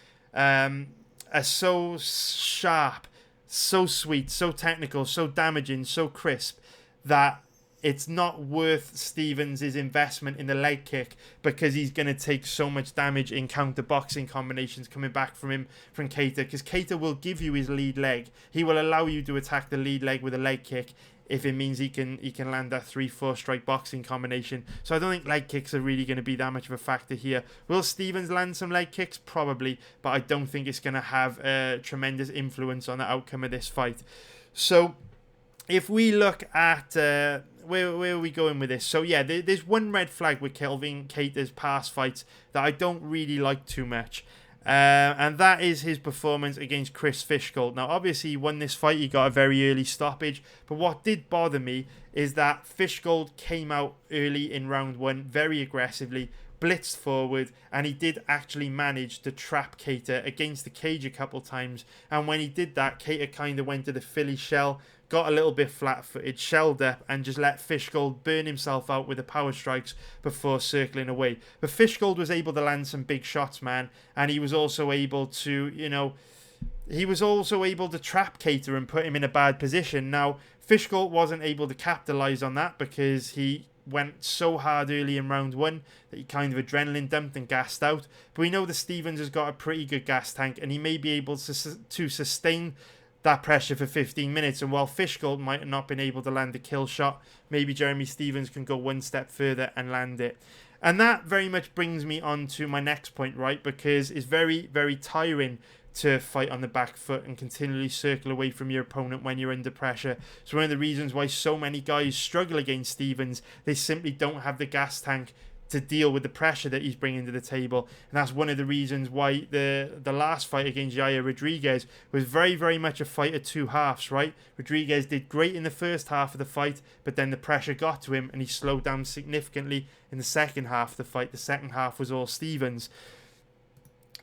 sharp, so sweet, so technical, so damaging, so crisp, that it's not worth Stephens' investment in the leg kick, because he's going to take so much damage in counter boxing combinations coming back from Kattar, because Kattar will give you his lead leg. He will allow you to attack the lead leg with a leg kick if it means he can land that 3-4 strike boxing combination. So I don't think leg kicks are really going to be that much of a factor here. Will Stephens land some leg kicks? Probably, but I don't think it's going to have a tremendous influence on the outcome of this fight. So if we look at where are we going with this? So yeah, there's one red flag with Calvin Kattar's past fights that I don't really like too much. And that is his performance against Chris Fishgold. Now, obviously, he won this fight. He got a very early stoppage. But what did bother me is that Fishgold came out early in round 1 very aggressively, blitzed forward, and he did actually manage to trap Kattar against the cage a couple times. And when he did that, Kattar kind of went to the Philly shell, got a little bit flat-footed, shelled up, and just let Fishgold burn himself out with the power strikes before circling away. But Fishgold was able to land some big shots, man, and he was also able to, trap Kattar and put him in a bad position. Now, Fishgold wasn't able to capitalize on that because he went so hard early in round 1 that he kind of adrenaline dumped and gassed out. But we know that Stephens has got a pretty good gas tank, and he may be able to sustain that pressure for 15 minutes. And while Fishgold might have not been able to land a kill shot, maybe Jeremy Stephens can go one step further and land it. And that very much brings me on to my next point, right? Because it's very, very tiring to fight on the back foot and continually circle away from your opponent when you're under pressure. So one of the reasons why so many guys struggle against Stephens, they simply don't have the gas tank to deal with the pressure that he's bringing to the table. And that's one of the reasons why the last fight against Yair Rodriguez was very, very much a fight of two halves, right? Rodriguez did great in the first half of the fight, but then the pressure got to him and he slowed down significantly in the second half of the fight. The second half was all Stephens.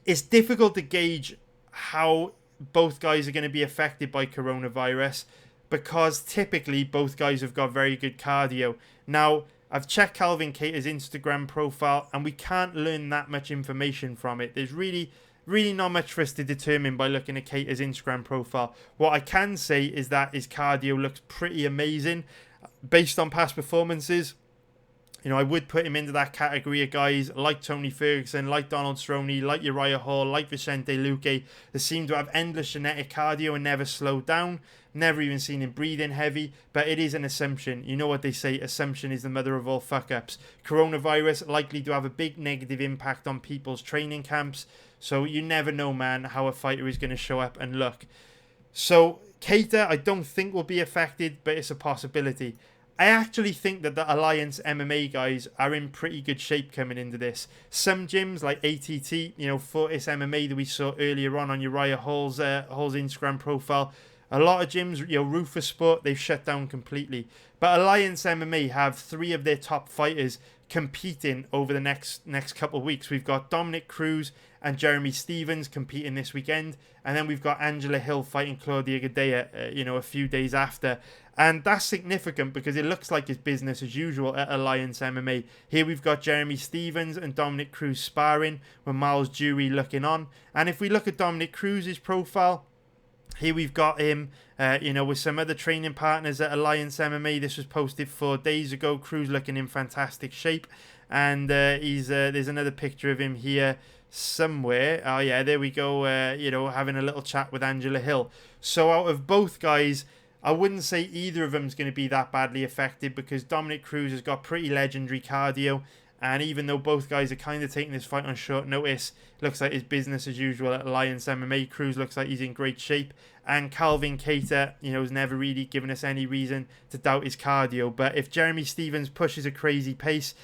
It's difficult to gauge how both guys are going to be affected by coronavirus because typically both guys have got very good cardio. Now, I've checked Calvin Kattar's Instagram profile and we can't learn that much information from it. There's really not much for us to determine by looking at Kattar's Instagram profile. What I can say is that his cardio looks pretty amazing based on past performances. I would put him into that category of guys like Tony Ferguson, like Donald Cerrone, like Uriah Hall, like Vicente Luque. They seem to have endless genetic cardio and never slow down. Never even seen him breathing heavy, but it is an assumption. You know what they say, assumption is the mother of all fuck-ups. Coronavirus likely to have a big negative impact on people's training camps, so you never know, man, how a fighter is going to show up and look. So Kattar, I don't think will be affected, but it's a possibility. I actually think that the Alliance MMA guys are in pretty good shape coming into this. Some gyms like ATT, Fortis MMA that we saw earlier on Uriah Hall's Instagram profile. A lot of gyms, Rufus Sport, they've shut down completely. But Alliance MMA have 3 of their top fighters competing over the next couple of weeks. We've got Dominic Cruz and Jeremy Stephens competing this weekend. And then we've got Angela Hill fighting Claudia Gaethje, a few days after. And that's significant because it looks like it's business as usual at Alliance MMA. Here we've got Jeremy Stephens and Dominic Cruz sparring with Miles Jury looking on. And if we look at Dominic Cruz's profile, here we've got him, with some other training partners at Alliance MMA. This was posted 4 days ago. Cruz looking in fantastic shape. And there's another picture of him here somewhere. Oh, yeah, there we go, having a little chat with Angela Hill. So out of both guys, I wouldn't say either of them is going to be that badly affected because Dominic Cruz has got pretty legendary cardio. And even though both guys are kind of taking this fight on short notice, looks like it's business as usual at Alliance MMA. Cruz looks like he's in great shape. And Calvin Kattar, has never really given us any reason to doubt his cardio. But if Jeremy Stephens pushes a crazy pace,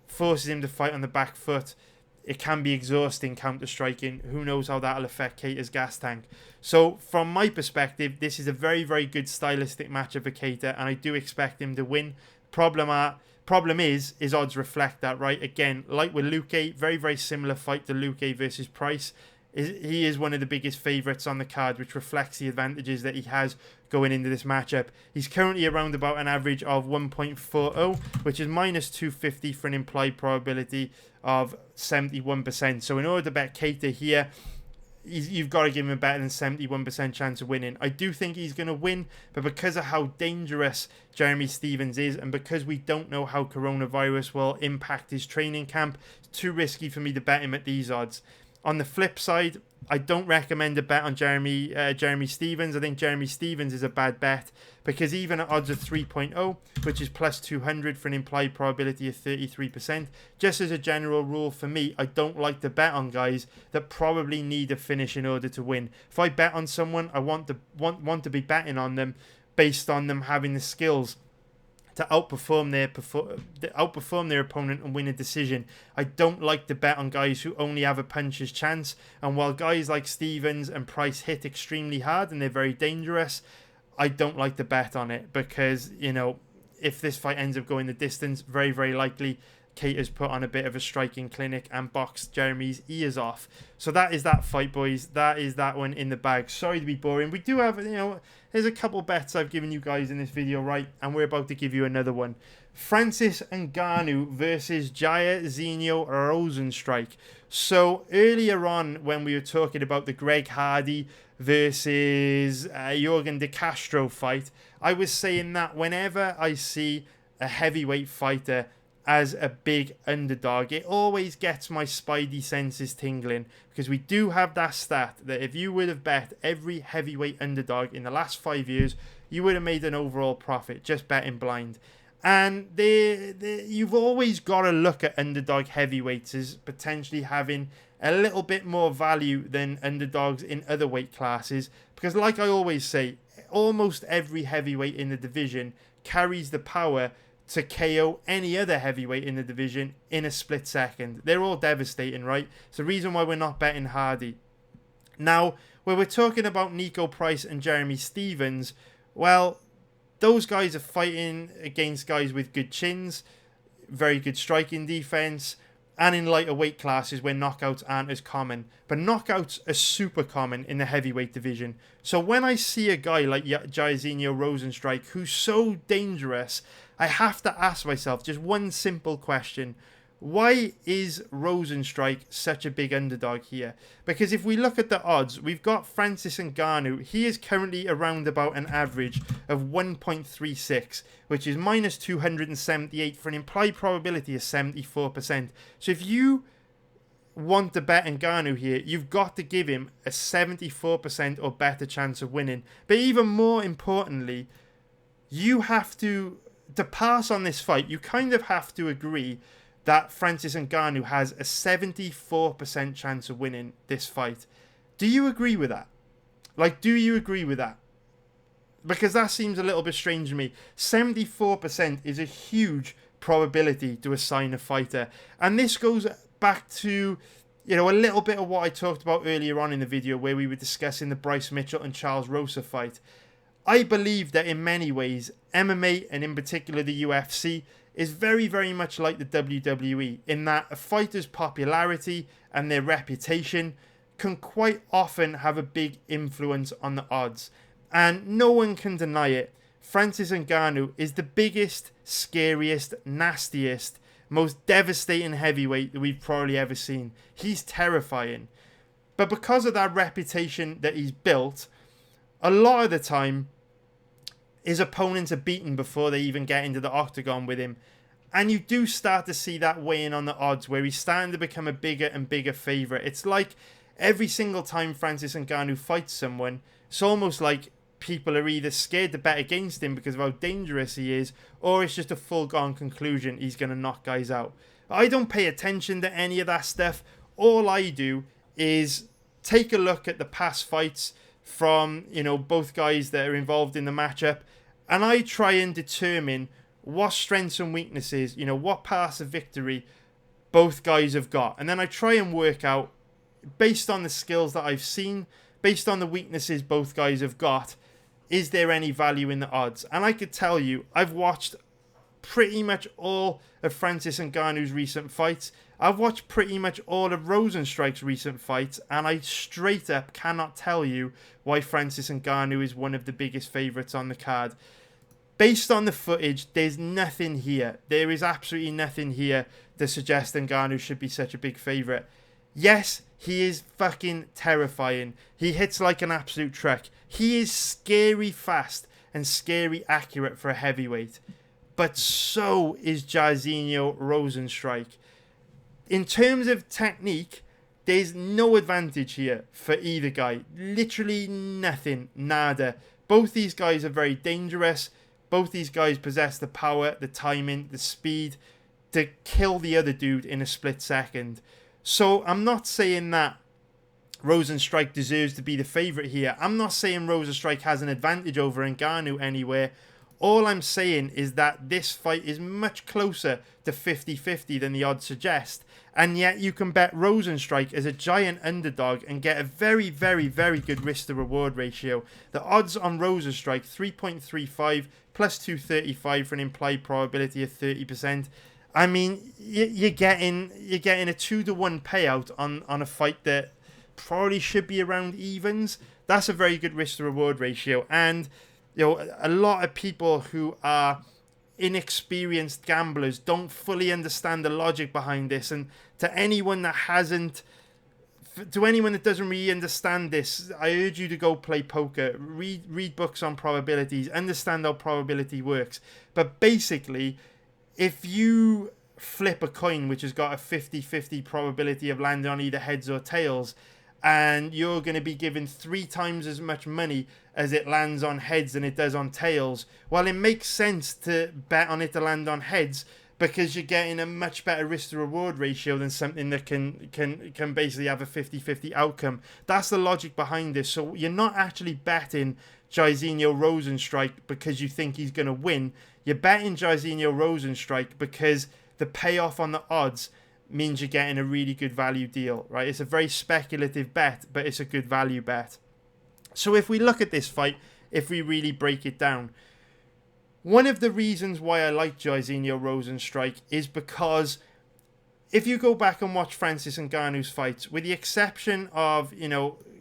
forces him to fight on the back foot, it can be exhausting counter-striking. Who knows how that'll affect Kattar's gas tank. So from my perspective, this is a very, very good stylistic matchup for Kattar, and I do expect him to win. Problem is, his odds reflect that, right? Again, like with Luque, very, very similar fight to Luque versus Price. He is one of the biggest favourites on the card, which reflects the advantages that he has going into this matchup. He's currently around about an average of 1.40, which is minus 250 for an implied probability of 71%. So in order to bet Kattar here, you've got to give him a better than 71% chance of winning. I do think he's going to win, but because of how dangerous Jeremy Stephens is, and because we don't know how coronavirus will impact his training camp, it's too risky for me to bet him at these odds. On the flip side, I don't recommend a bet on Jeremy Stephens. I think Jeremy Stephens is a bad bet because even at odds of 3.0, which is plus 200 for an implied probability of 33%, just as a general rule for me, I don't like to bet on guys that probably need a finish in order to win. If I bet on someone, I want to be betting on them based on them having the skills to outperform their opponent and win a decision. I don't like to bet on guys who only have a puncher's chance. And while guys like Stephens and Price hit extremely hard and they're very dangerous, I don't like to bet on it because, if this fight ends up going the distance, very, very likely Kattar's put on a bit of a striking clinic and boxed Jeremy's ears off. So that is that fight, boys. That is that one in the bag. Sorry to be boring. We do have, there's a couple bets I've given you guys in this video, right? And we're about to give you another one. Francis Ngannou versus Jairzinho Rozenstruik. So earlier on, when we were talking about the Greg Hardy versus Jorgen de Castro fight, I was saying that whenever I see a heavyweight fighter as a big underdog, it always gets my spidey senses tingling, because we do have that stat that if you would have bet every heavyweight underdog in the last 5 years, you would have made an overall profit just betting blind. And you've always got to look at underdog heavyweights as potentially having a little bit more value than underdogs in other weight classes, because like I always say, almost every heavyweight in the division carries the power to KO any other heavyweight in the division in a split second. They're all devastating, right? It's the reason why we're not betting Hardy. Now, when we're talking about Nico Price and Jeremy Stephens, well, those guys are fighting against guys with good chins, very good striking defense, and in lighter weight classes where knockouts aren't as common. But knockouts are super common in the heavyweight division. So when I see a guy like Jairzinho Rozenstruik, who's so dangerous, I have to ask myself just one simple question. Why is Rozenstruik such a big underdog here? Because if we look at the odds, we've got Francis Ngannou. He is currently around about an average of 1.36, which is minus 278 for an implied probability of 74%. So if you want to bet Ngannou here, you've got to give him a 74% or better chance of winning. But even more importantly, you have to pass on this fight, you kind of have to agree that Francis Ngannou has a 74% chance of winning this fight. Do you agree with that? Like, do you agree with that? Because that seems a little bit strange to me. 74% is a huge probability to assign a fighter. And this goes back to, a little bit of what I talked about earlier on in the video where we were discussing the Bryce Mitchell and Charles Rosa fight. I believe that in many ways, MMA, and in particular the UFC, is very, very much like the WWE, in that a fighter's popularity and their reputation can quite often have a big influence on the odds. And no one can deny it. Francis Ngannou is the biggest, scariest, nastiest, most devastating heavyweight that we've probably ever seen. He's terrifying. But because of that reputation that he's built, a lot of the time, his opponents are beaten before they even get into the octagon with him. And you do start to see that weighing on the odds where he's starting to become a bigger and bigger favourite. It's like every single time Francis Ngannou fights someone, it's almost like people are either scared to bet against him because of how dangerous he is, or it's just a full-gone conclusion he's going to knock guys out. I don't pay attention to any of that stuff. All I do is take a look at the past fights from, both guys that are involved in the matchup, and I try and determine what strengths and weaknesses, what paths of victory both guys have got. And then I try and work out, based on the skills that I've seen, based on the weaknesses both guys have got, is there any value in the odds? And I could tell you, I've watched pretty much all of Francis Ngannou's recent fights. I've watched pretty much all of Rozenstruik's recent fights, and I straight up cannot tell you why Francis Ngannou is one of the biggest favourites on the card. Based on the footage, there's nothing here. There is absolutely nothing here to suggest Ngannou should be such a big favourite. Yes, he is fucking terrifying. He hits like an absolute truck. He is scary fast and scary accurate for a heavyweight. But so is Jairzinho Rozenstruik. In terms of technique, there's no advantage here for either guy. Literally nothing. Nada. Both these guys are very dangerous. Both these guys possess the power, the timing, the speed to kill the other dude in a split second. So I'm not saying that Rozenstruik deserves to be the favourite here. I'm not saying Rozenstruik has an advantage over Ngannou anywhere. All I'm saying is that this fight is much closer to 50-50 than the odds suggest. And yet you can bet Rozenstruik as a giant underdog and get a very, very, very good risk to reward ratio. The odds on Rozenstruik 3.35 plus 235 for an implied probability of 30%. I mean, you're getting a 2-to-1 payout on a fight that probably should be around evens. That's a very good risk to reward ratio. And a lot of people who are inexperienced gamblers don't fully understand the logic behind this. And to anyone that doesn't really understand this, I urge you to go play poker, read books on probabilities, understand how probability works. But basically, if you flip a coin which has got a 50-50 probability of landing on either heads or tails, and you're going to be given 3 times as much money as it lands on heads than it does on tails, well, it makes sense to bet on it to land on heads, because you're getting a much better risk to reward ratio than something that can basically have a 50-50 outcome. That's the logic behind this. So you're not actually betting Jairzinho Rozenstruik because you think he's going to win. You're betting Jairzinho Rozenstruik because the payoff on the odds means you're getting a really good value deal, right? It's a very speculative bet, but it's a good value bet. So if we look at this fight, if we really break it down, one of the reasons why I like Jairzinho Rozenstruik is because if you go back and watch Francis Ngannou's fights, with the exception of,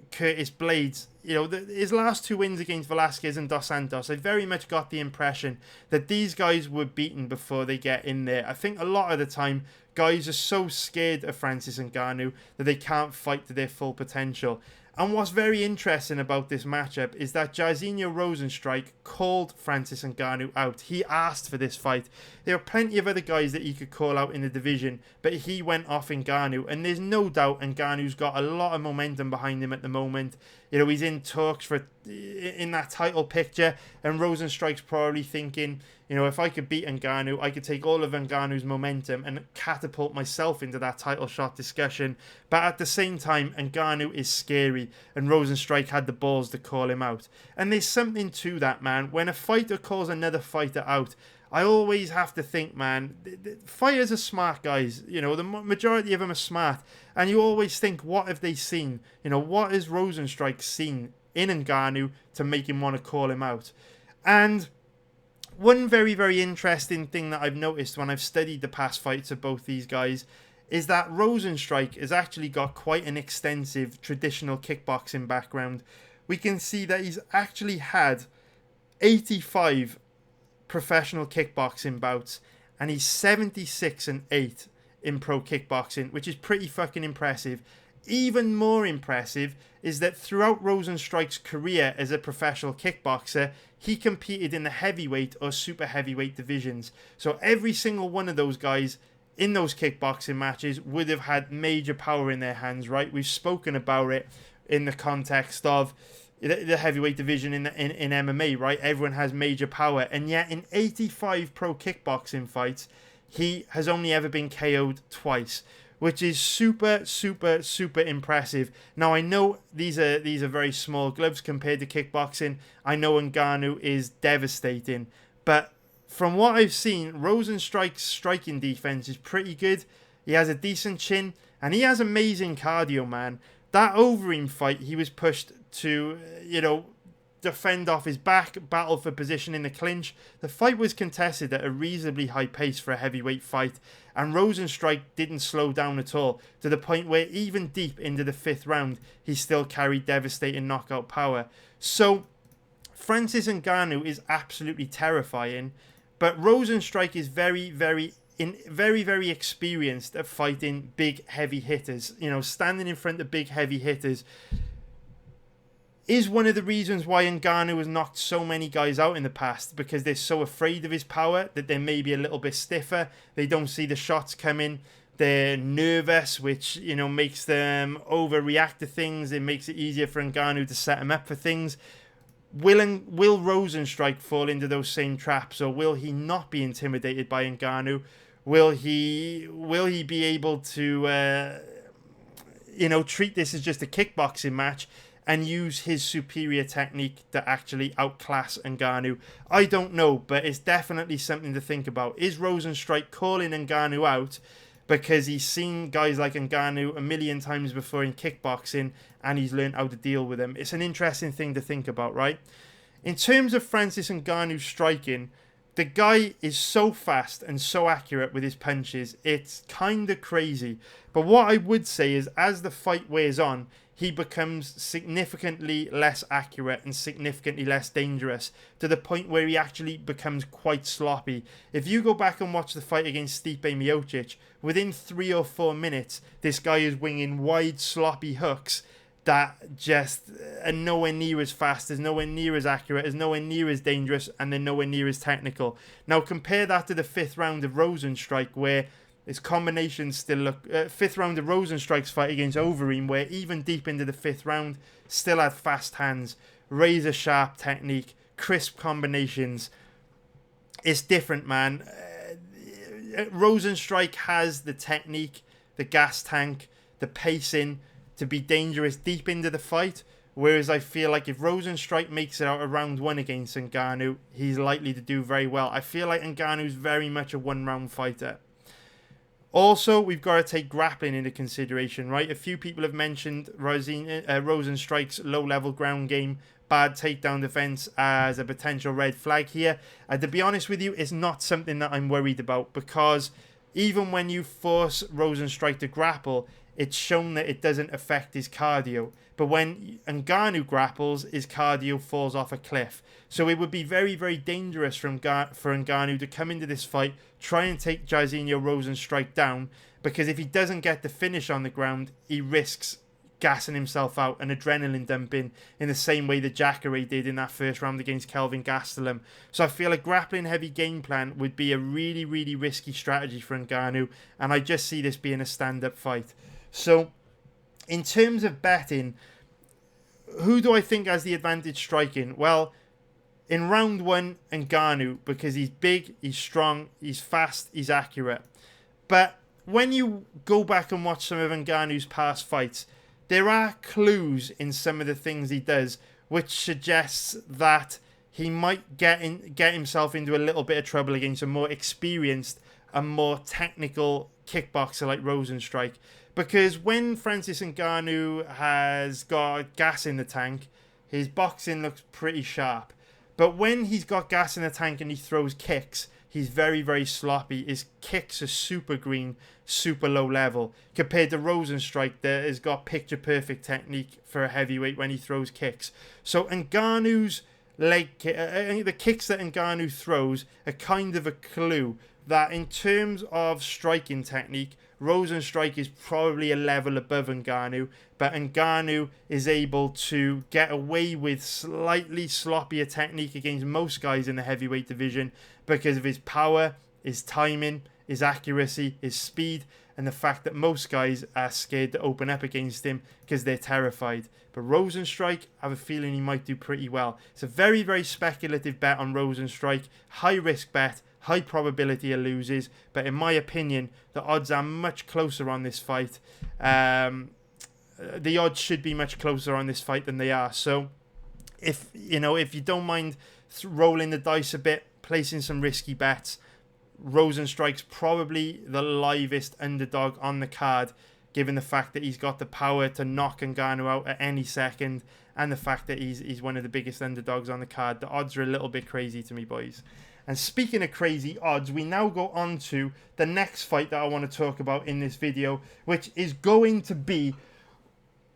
Curtis Blades, his last 2 wins against Velasquez and Dos Santos, I very much got the impression that these guys were beaten before they get in there. I think a lot of the time, guys are so scared of Francis Ngannou that they can't fight to their full potential. And what's very interesting about this matchup is that Jairzinho Rozenstruik called Francis Ngannou out. He asked for this fight. There are plenty of other guys that he could call out in the division, but he went off Ngannou, and there's no doubt Ngannou's got a lot of momentum behind him at the moment. He's in talks in that title picture, and Rozenstruik's probably thinking, if I could beat Ngannou, I could take all of Ngannou's momentum and catapult myself into that title shot discussion. But at the same time, Ngannou is scary, and Rozenstruik had the balls to call him out. And there's something to that, man. When a fighter calls another fighter out, I always have to think, man, fighters are smart guys. The majority of them are smart. And you always think, what have they seen? What has Rozenstruik seen in Ngannou to make him want to call him out? And one very, very interesting thing that I've noticed when I've studied the past fights of both these guys is that Rozenstruik has actually got quite an extensive traditional kickboxing background. We can see that he's actually had 85 professional kickboxing bouts, and he's 76-8 in pro kickboxing, which is pretty fucking impressive. Even more impressive is that throughout Rozenstruik's career as a professional kickboxer, he competed in the heavyweight or super heavyweight divisions. So every single one of those guys in those kickboxing matches would have had major power in their hands, right? We've spoken about it in the context of the heavyweight division in MMA, right? Everyone has major power. And yet in 85 pro kickboxing fights, he has only ever been KO'd twice, which is super, super, super impressive. Now, I know these are very small gloves compared to kickboxing. I know Ngannou is devastating. But from what I've seen, Rozenstruik's striking defense is pretty good. He has a decent chin, and he has amazing cardio, man. That Overeem fight, he was pushed to, defend off his back, battle for position in the clinch. The fight was contested at a reasonably high pace for a heavyweight fight, and Rozenstruik didn't slow down at all, to the point where even deep into the 5th round, he still carried devastating knockout power. So, Francis Ngannou is absolutely terrifying, but Rozenstruik is very, very experienced at fighting big, heavy hitters. Standing in front of big, heavy hitters is one of the reasons why Ngannou has knocked so many guys out in the past, because they're so afraid of his power that they're maybe a little bit stiffer. They don't see the shots coming. They're nervous, which, makes them overreact to things. It makes it easier for Ngannou to set him up for things. Will Rozenstruik fall into those same traps, or will he not be intimidated by Ngannou? Will he be able to, treat this as just a kickboxing match and use his superior technique to actually outclass Ngannou? I don't know, but it's definitely something to think about. Is Rozenstruik calling Ngannou out because he's seen guys like Ngannou a million times before in kickboxing, and he's learned how to deal with them. It's an interesting thing to think about, right? In terms of Francis Ngannou's striking, the guy is so fast and so accurate with his punches, it's kind of crazy. But what I would say is, as the fight wears on, he becomes significantly less accurate and significantly less dangerous, to the point where he actually becomes quite sloppy. If you go back and watch the fight against Stipe Miocic, within 3 or 4 minutes, this guy is winging wide, sloppy hooks that just are nowhere near as fast, is nowhere near as accurate, is nowhere near as dangerous, and they're nowhere near as technical. Now compare that to the 5th round of Rozenstruik, where his combinations still look... 5th round of Rozenstruik's fight against Overeem, where even deep into the 5th round, still had fast hands, razor sharp technique, crisp combinations. It's different, man. Rozenstruik has the technique, the gas tank, the pacing to be dangerous deep into the fight, whereas I feel like if Rozenstruik makes it out of round 1 against Ngannou, he's likely to do very well. I feel like Ngannou's very much a one-round fighter. Also, we've got to take grappling into consideration, right? A few people have mentioned Rozenstruik's low-level ground game, bad takedown defense as a potential red flag here. To be honest with you, it's not something that I'm worried about, because even when you force Rozenstruik to grapple, it's shown that it doesn't affect his cardio. But when Ngannou grapples, his cardio falls off a cliff. So it would be very, very dangerous for Ngannou to come into this fight, try and take Jairzinho Rozenstruik down, because if he doesn't get the finish on the ground, he risks gassing himself out and adrenaline dumping in the same way that Jacare did in that first round against Kelvin Gastelum. So I feel a grappling heavy game plan would be a really, really risky strategy for Ngannou, and I just see this being a stand-up fight. So, in terms of betting, who do I think has the advantage striking? Well, in round 1, Ngannou, because he's big, he's strong, he's fast, he's accurate. But when you go back and watch some of Ngannou's past fights, there are clues in some of the things he does which suggests that he might get himself into a little bit of trouble against a more experienced and more technical kickboxer like Rozenstruik. Because when Francis Ngannou has got gas in the tank, his boxing looks pretty sharp. But when he's got gas in the tank and he throws kicks, he's very, very sloppy. His kicks are super green, super low level, compared to Rozenstruik that has got picture-perfect technique for a heavyweight when he throws kicks. So Ngannou's the kicks that Ngannou throws are kind of a clue that in terms of striking technique, Rozenstruik is probably a level above Ngannou, but Ngannou is able to get away with slightly sloppier technique against most guys in the heavyweight division because of his power, his timing, his accuracy, his speed, and the fact that most guys are scared to open up against him because they're terrified. But Rozenstruik, I have a feeling he might do pretty well. It's a very, very speculative bet on Rozenstruik, high risk bet, high probability of loses, but in my opinion, the odds are much closer on this fight. The odds should be much closer on this fight than they are. So, if you don't mind rolling the dice a bit, placing some risky bets, Rozenstruik's probably the livest underdog on the card, given the fact that he's got the power to knock Ngannou out at any second, and the fact that he's one of the biggest underdogs on the card. The odds are a little bit crazy to me, boys. And speaking of crazy odds, we now go on to the next fight that I want to talk about in this video, which is going to be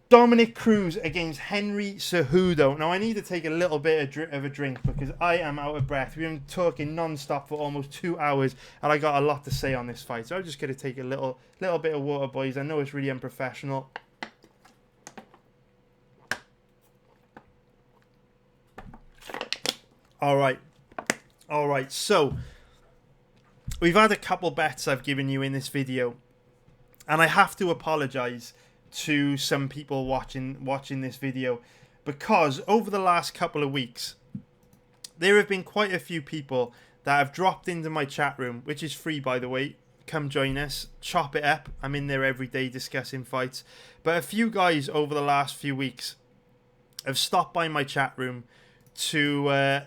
Dominick Cruz against Henry Cejudo. Now, I need to take a little bit of a drink because I am out of breath. We've been talking non-stop for almost 2 hours, and I got a lot to say on this fight. So I'm just going to take a little bit of water, boys. I know it's really unprofessional. All right, so we've had a couple bets I've given you in this video, and I have to apologize to some people watching this video, because over the last couple of weeks there have been quite a few people that have dropped into my chat room, which is free, by the way. Come join us, chop it up. I'm in there every day discussing fights. But a few guys over the last few weeks have stopped by my chat room to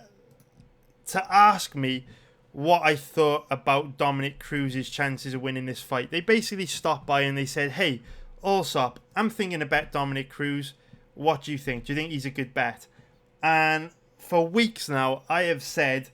ask me what I thought about Dominic Cruz's chances of winning this fight. They basically stopped by and they said, hey, Allsop, I'm thinking to bet Dominic Cruz. What do you think? Do you think he's a good bet? And for weeks now, I have said,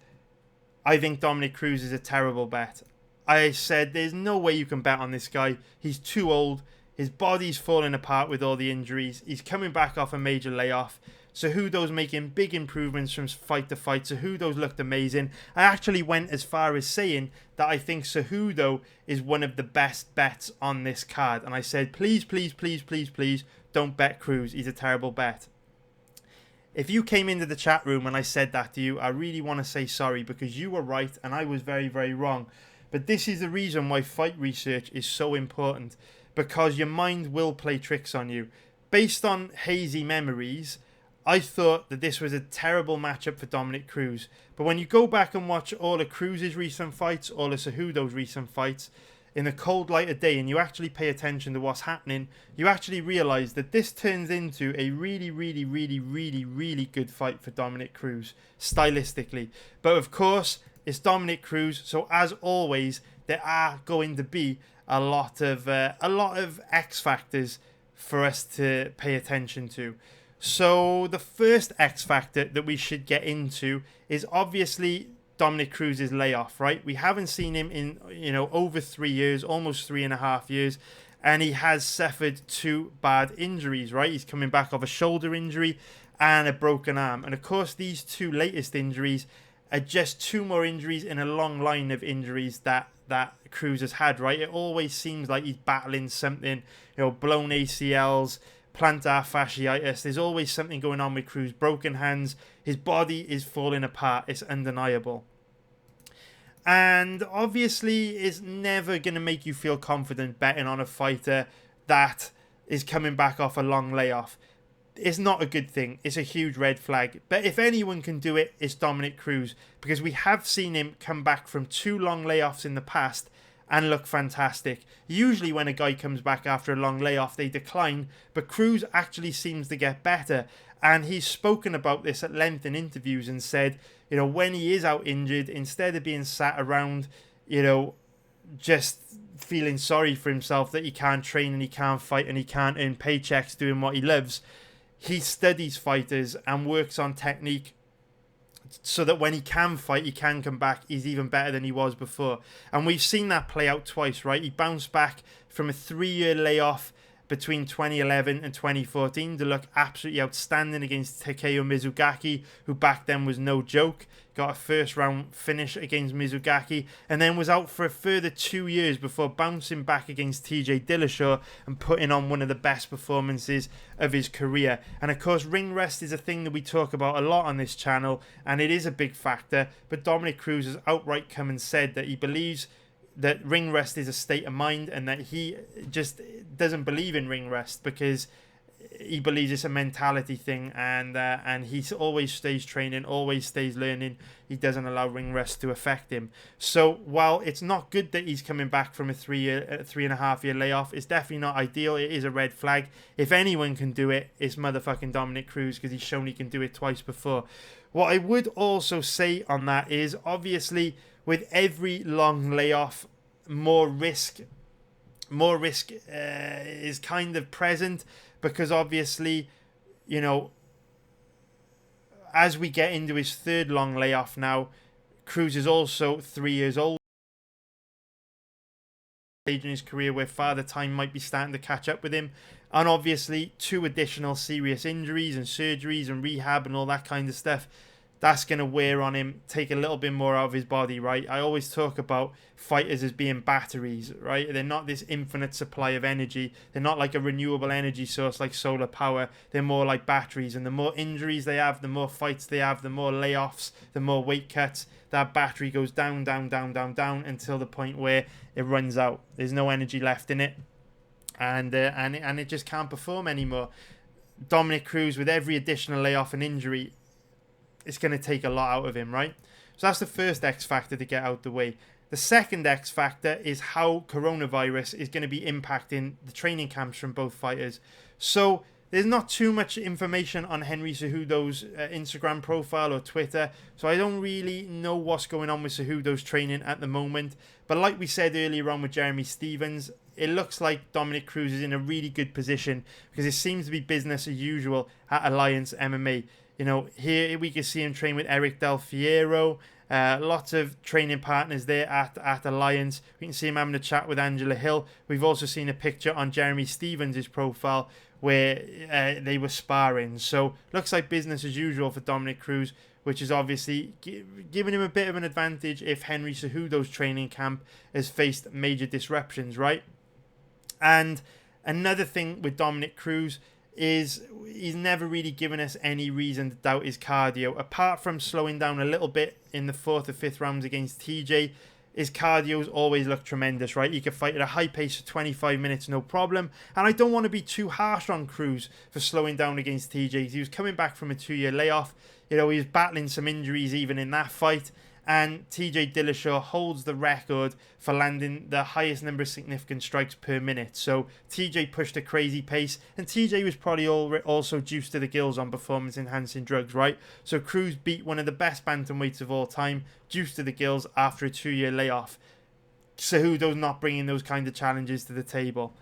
I think Dominic Cruz is a terrible bet. I said, there's no way you can bet on this guy. He's too old. His body's falling apart with all the injuries. He's coming back off a major layoff. Cejudo's making big improvements from fight to fight. Cejudo's looked amazing. I actually went as far as saying that I think Cejudo is one of the best bets on this card. And I said, please, please, please, please, please, don't bet Cruz. He's a terrible bet. If you came into the chat room and I said that to you, I really want to say sorry, because you were right and I was very, very wrong. But this is the reason why fight research is so important, because your mind will play tricks on you. Based on hazy memories, I thought that this was a terrible matchup for Dominic Cruz. But when you go back and watch all of Cruz's recent fights, all of Cejudo's recent fights, in the cold light of day, and you actually pay attention to what's happening, you actually realise that this turns into a really, really, really, really, really good fight for Dominic Cruz, stylistically. But of course, it's Dominic Cruz, so as always, there are going to be a lot of X factors for us to pay attention to. So the first X factor that we should get into is obviously Dominic Cruz's layoff, right? We haven't seen him in, over 3 years, almost 3.5 years, and he has suffered 2 bad injuries, right? He's coming back off a shoulder injury and a broken arm. And of course, these 2 latest injuries are just 2 more injuries in a long line of injuries that Cruz has had, right? It always seems like he's battling something, blown ACLs, plantar fasciitis. There's always something going on with Cruz. Broken hands. His body is falling apart. It's undeniable. And obviously, it's never going to make you feel confident betting on a fighter that is coming back off a long layoff. It's not a good thing. It's a huge red flag. But if anyone can do it, it's Dominic Cruz, because we have seen him come back from 2 long layoffs in the past and look fantastic. Usually when a guy comes back after a long layoff, they decline, but Cruz actually seems to get better. And he's spoken about this at length in interviews and said, when he is out injured, instead of being sat around, just feeling sorry for himself that he can't train and he can't fight and he can't earn paychecks doing what he loves, he studies fighters and works on technique so that when he can fight, he can come back, he's even better than he was before. And we've seen that play out twice, right? He bounced back from a 3-year layoff between 2011 and 2014 to look absolutely outstanding against Takeo Mizugaki, who back then was no joke. Got a first round finish against Mizugaki, and then was out for a further 2 years before bouncing back against TJ Dillashaw and putting on one of the best performances of his career. And of course, ring rest is a thing that we talk about a lot on this channel, and it is a big factor. But Dominic Cruz has outright come and said that he believes that ring rest is a state of mind, and that he just doesn't believe in ring rest because he believes it's a mentality thing, and he always stays training, always stays learning. He doesn't allow ring rest to affect him. So while it's not good that he's coming back from a 3.5 year layoff, it's definitely not ideal. It is a red flag. If anyone can do it, it's motherfucking Dominic Cruz, because he's shown he can do it twice before. What I would also say on that is, obviously, with every long layoff, more risk is kind of present, because obviously, as we get into his 3rd long layoff now, Cruz is also 3 years old in his career where father time might be starting to catch up with him, and obviously 2 additional serious injuries and surgeries and rehab and all that kind of stuff. That's going to wear on him, take a little bit more out of his body, right? I always talk about fighters as being batteries, right? They're not this infinite supply of energy. They're not like a renewable energy source like solar power. They're more like batteries. And the more injuries they have, the more fights they have, the more layoffs, the more weight cuts, that battery goes down, down, down, down, down until the point where it runs out. There's no energy left in it. And it just can't perform anymore. Dominic Cruz, with every additional layoff and injury, it's going to take a lot out of him, right? So that's the first X factor to get out the way. The second X factor is how coronavirus is going to be impacting the training camps from both fighters. So there's not too much information on Henry Cejudo's Instagram profile or Twitter, so I don't really know what's going on with Cejudo's training at the moment. But like we said earlier on with Jeremy Stephens, it looks like Dominic Cruz is in a really good position because it seems to be business as usual at Alliance MMA. You know, here we can see him train with Eric Del Fiero. Lots of training partners there at Alliance. We can see him having a chat with Angela Hill. We've also seen a picture on Jeremy Stephens' profile where they were sparring. So looks like business as usual for Dominic Cruz, which is obviously giving him a bit of an advantage if Henry Cejudo's training camp has faced major disruptions, right? And another thing with Dominic Cruz is he's never really given us any reason to doubt his cardio. Apart from slowing down a little bit in the 4th or 5th rounds against TJ, his cardio's always looked tremendous, right? He could fight at a high pace for 25 minutes, no problem. And I don't want to be too harsh on Cruz for slowing down against TJ. He was coming back from a 2-year layoff. You know, he was battling some injuries even in that fight. And TJ Dillashaw holds the record for landing the highest number of significant strikes per minute. So TJ pushed a crazy pace, and TJ was probably also juiced to the gills on performance-enhancing drugs, right? So Cruz beat one of the best bantamweights of all time, juiced to the gills after a 2-year layoff. Cejudo's not bringing those kind of challenges to the table.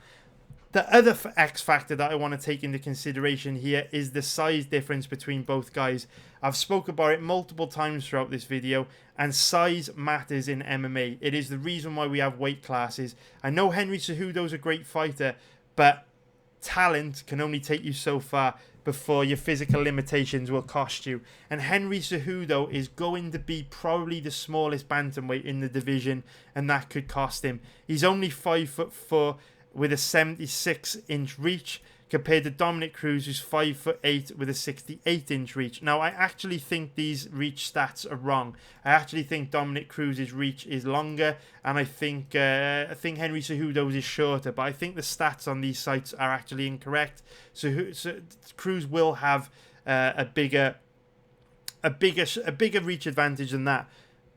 The other X factor that I want to take into consideration here is the size difference between both guys. I've spoke about it multiple times throughout this video, and size matters in MMA. It is the reason why we have weight classes. I know Henry Cejudo's a great fighter, but talent can only take you so far before your physical limitations will cost you. And Henry Cejudo is going to be probably the smallest bantamweight in the division, and that could cost him. He's only 5'4" with a 76-inch reach, compared to Dominic Cruz, who's 5'8" with a 68-inch reach. Now, I actually think these reach stats are wrong. I actually think Dominic Cruz's reach is longer, and I think Henry Cejudo's is shorter. But I think the stats on these sites are actually incorrect. So Cruz will have a bigger reach advantage than that.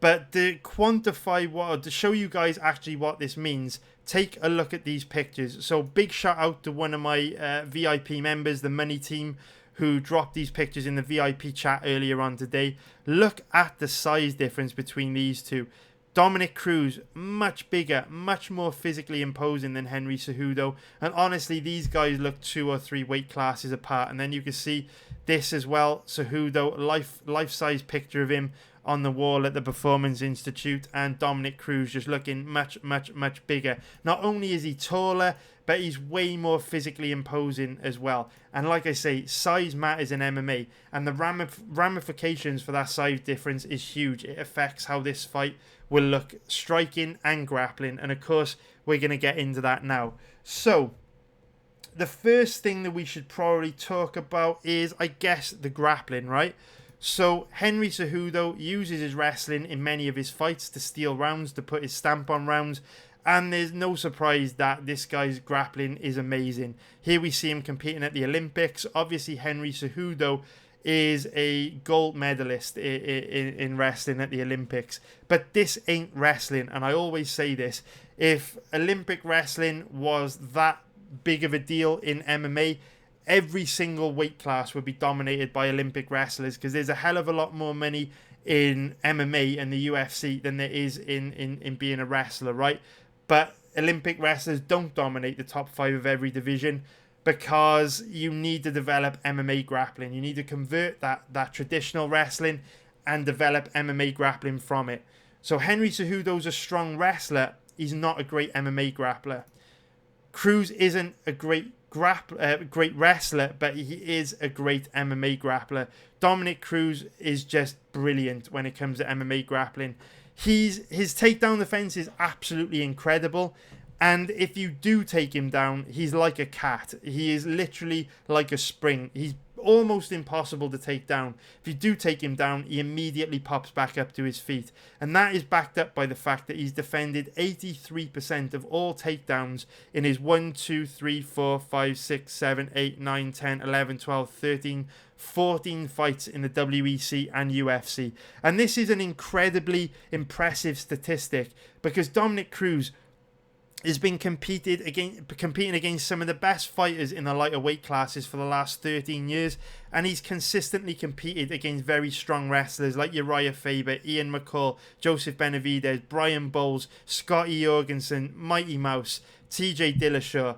But to quantify to show you guys actually what this means, take a look at these pictures. So big shout out to one of my VIP members, the Money Team, who dropped these pictures in the VIP chat earlier on today. Look at the size difference between these two. Dominic Cruz, much bigger, much more physically imposing than Henry Cejudo. And honestly, these guys look 2 or 3 weight classes apart. And then you can see this as well, Cejudo, life-size picture of him on the wall at the Performance Institute, and Dominic Cruz just looking much bigger. Not only is he taller, but he's way more physically imposing as well. And like I say, size matters in MMA, and the ramifications for that size difference is huge. It affects how this fight will look striking and grappling, and of course we're going to get into that now. So the first thing that we should probably talk about is, I guess, the grappling, right? So Henry Cejudo uses his wrestling in many of his fights to steal rounds, to put his stamp on rounds, and there's no surprise that this guy's grappling is amazing. Here we see him competing at the Olympics. Obviously Henry Cejudo is a gold medalist in wrestling at the Olympics, but this ain't wrestling, and I always say this: if Olympic wrestling was that big of a deal in MMA, every single weight class would be dominated by Olympic wrestlers, because there's a hell of a lot more money in MMA and the UFC than there is in being a wrestler, right? But Olympic wrestlers don't dominate the top 5 of every division, because you need to develop MMA grappling. You need to convert that traditional wrestling and develop MMA grappling from it. So Henry Cejudo's a strong wrestler. He's not a great MMA grappler. Cruz isn't a great wrestler, but he is a great MMA grappler. Dominic Cruz is just brilliant when it comes to MMA grappling. His takedown defense is absolutely incredible, and if you do take him down, he's like a cat. He is literally like a spring. He's almost impossible to take down. If you do take him down, he immediately pops back up to his feet, and that is backed up by the fact that he's defended 83% of all takedowns in his 1, 2, 3, 4, 5, 6, 7, 8, 9, 10, 11, 12, 13, 14 fights in the WEC and UFC. And this is an incredibly impressive statistic, because Dominic Cruz, has been competing against some of the best fighters in the lighter weight classes for the last 13 years, and he's consistently competed against very strong wrestlers like Uriah Faber, Ian McCall, Joseph Benavidez, Brian Bowles, Scotty Jorgensen, Mighty Mouse, TJ Dillashaw.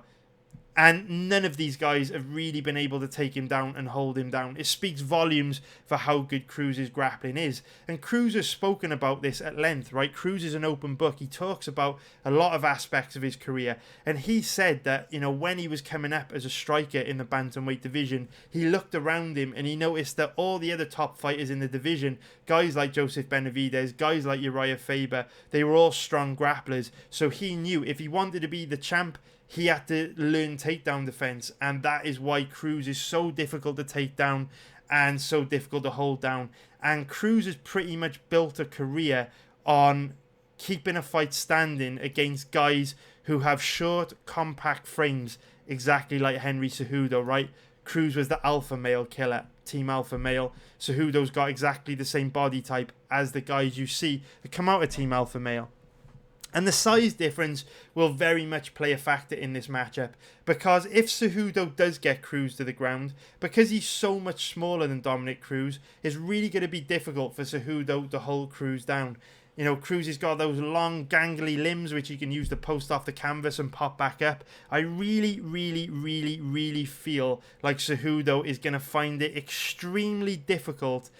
And none of these guys have really been able to take him down and hold him down. It speaks volumes for how good Cruz's grappling is. And Cruz has spoken about this at length, right? Cruz is an open book. He talks about a lot of aspects of his career. And he said that, you know, when he was coming up as a striker in the bantamweight division, he looked around him and he noticed that all the other top fighters in the division, guys like Joseph Benavidez, guys like Uriah Faber, they were all strong grapplers. So he knew if he wanted to be the champ, he had to learn takedown defense, and that is why Cruz is so difficult to take down and so difficult to hold down. And Cruz has pretty much built a career on keeping a fight standing against guys who have short, compact frames, exactly like Henry Cejudo, right? Cruz was the alpha male killer, team alpha male. Cejudo's got exactly the same body type as the guys you see that come out of team alpha male. And the size difference will very much play a factor in this matchup, because if Cejudo does get Cruz to the ground, because he's so much smaller than Dominic Cruz, it's really going to be difficult for Cejudo to hold Cruz down. You know, Cruz has got those long, gangly limbs which he can use to post off the canvas and pop back up. I really feel like Cejudo is going to find it extremely difficult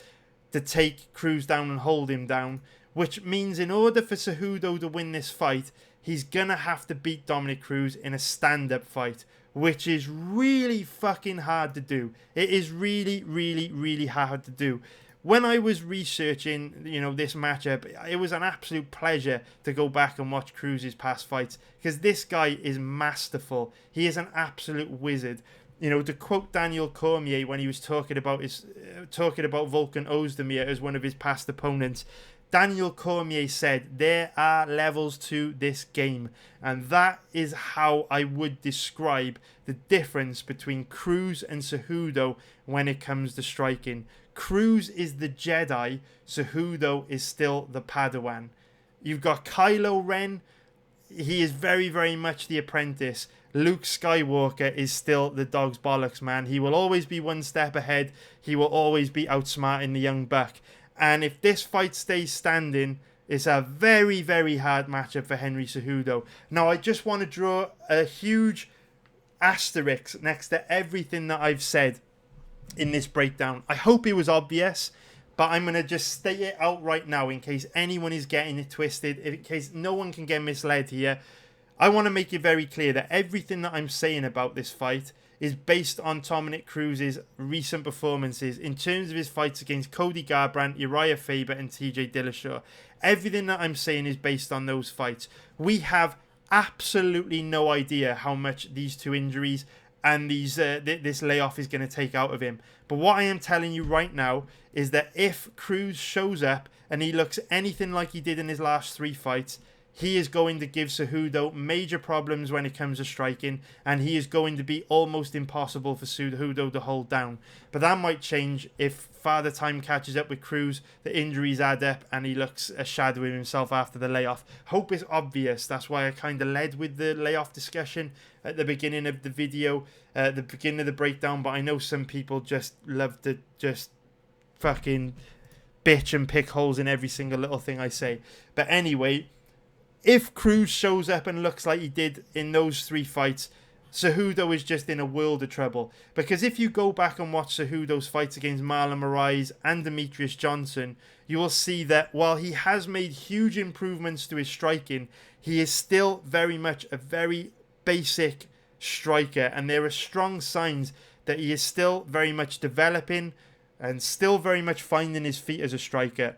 to take Cruz down and hold him down, which means in order for Cejudo to win this fight, he's going to have to beat Dominic Cruz in a stand-up fight, which is really fucking hard to do. It is really hard to do. When I was researching, you know, this matchup, it was an absolute pleasure to go back and watch Cruz's past fights, because this guy is masterful. He is an absolute wizard. You know, to quote Daniel Cormier when he was talking about Volkan Ozdemir as one of his past opponents, Daniel Cormier said, there are levels to this game. And that is how I would describe the difference between Cruz and Cejudo when it comes to striking. Cruz is the Jedi, Cejudo is still the Padawan. You've got Kylo Ren, he is very much the apprentice. Luke Skywalker is still the dog's bollocks, man. He will always be one step ahead. He will always be outsmarting the young buck. And if this fight stays standing, it's a very hard matchup for Henry Cejudo. Now, I just want to draw a huge asterisk next to everything that I've said in this breakdown. I hope it was obvious, but I'm going to just state it out right now in case anyone is getting it twisted, in case no one can get misled here. I want to make it very clear that everything that I'm saying about this fight is based on Dominic Cruz's recent performances in terms of his fights against Cody Garbrandt, Uriah Faber and TJ Dillashaw. Everything that I'm saying is based on those fights. We have absolutely no idea how much these two injuries and this layoff is going to take out of him. But what I am telling you right now is that if Cruz shows up and he looks anything like he did in his last 3 fights, he is going to give Cejudo major problems when it comes to striking, and he is going to be almost impossible for Cejudo to hold down. But that might change if Father Time catches up with Cruz, the injuries add up, and he looks a shadow of himself after the layoff. Hope is obvious. That's why I kind of led with the layoff discussion at the beginning of the video, the beginning of the breakdown, but I know some people just love to just fucking bitch and pick holes in every single little thing I say. But anyway, if Cruz shows up and looks like he did in those 3 fights, Cejudo is just in a world of trouble. Because if you go back and watch Cejudo's fights against Marlon Moraes and Demetrius Johnson, you will see that while he has made huge improvements to his striking, he is still very much a very basic striker. And there are strong signs that he is still very much developing and still very much finding his feet as a striker.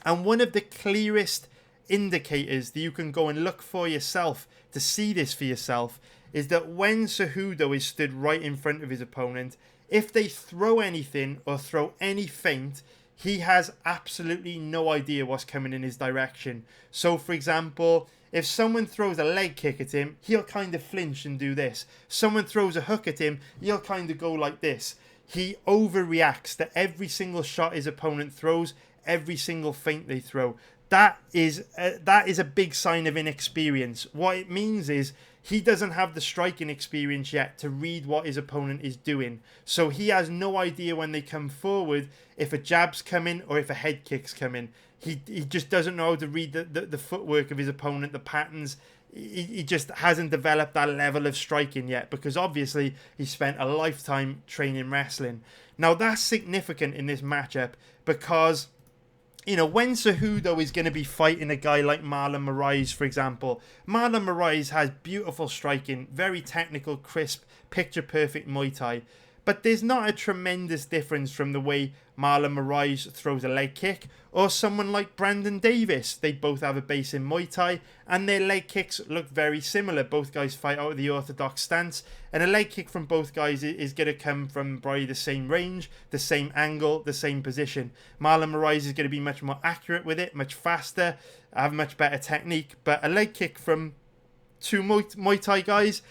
And one of the clearest indicators that you can go and look for yourself to see this for yourself is that when Cejudo is stood right in front of his opponent, if they throw anything or throw any feint, he has absolutely no idea what's coming in his direction. So for example, if someone throws a leg kick at him, he'll kind of flinch and do this. Someone throws a hook at him, he'll kind of go like this. He overreacts to every single shot his opponent throws, every single feint they throw. that is a big sign of inexperience. What it means is he doesn't have the striking experience yet to read what his opponent is doing. So he has no idea when they come forward if a jab's coming or if a head kick's coming. He just doesn't know how to read the footwork of his opponent, the patterns. He just hasn't developed that level of striking yet, because obviously he spent a lifetime training wrestling. Now that's significant in this matchup because, you know, when Cejudo is going to be fighting a guy like Marlon Moraes, for example, Marlon Moraes has beautiful striking, very technical, crisp, picture-perfect Muay Thai. But there's not a tremendous difference from the way Marlon Moraes throws a leg kick or someone like Brandon Davis. They both have a base in Muay Thai and their leg kicks look very similar. Both guys fight out of the orthodox stance, and a leg kick from both guys is going to come from probably the same range, the same angle, the same position. Marlon Moraes is going to be much more accurate with it, much faster, have much better technique. But a leg kick from two Muay Thai guys,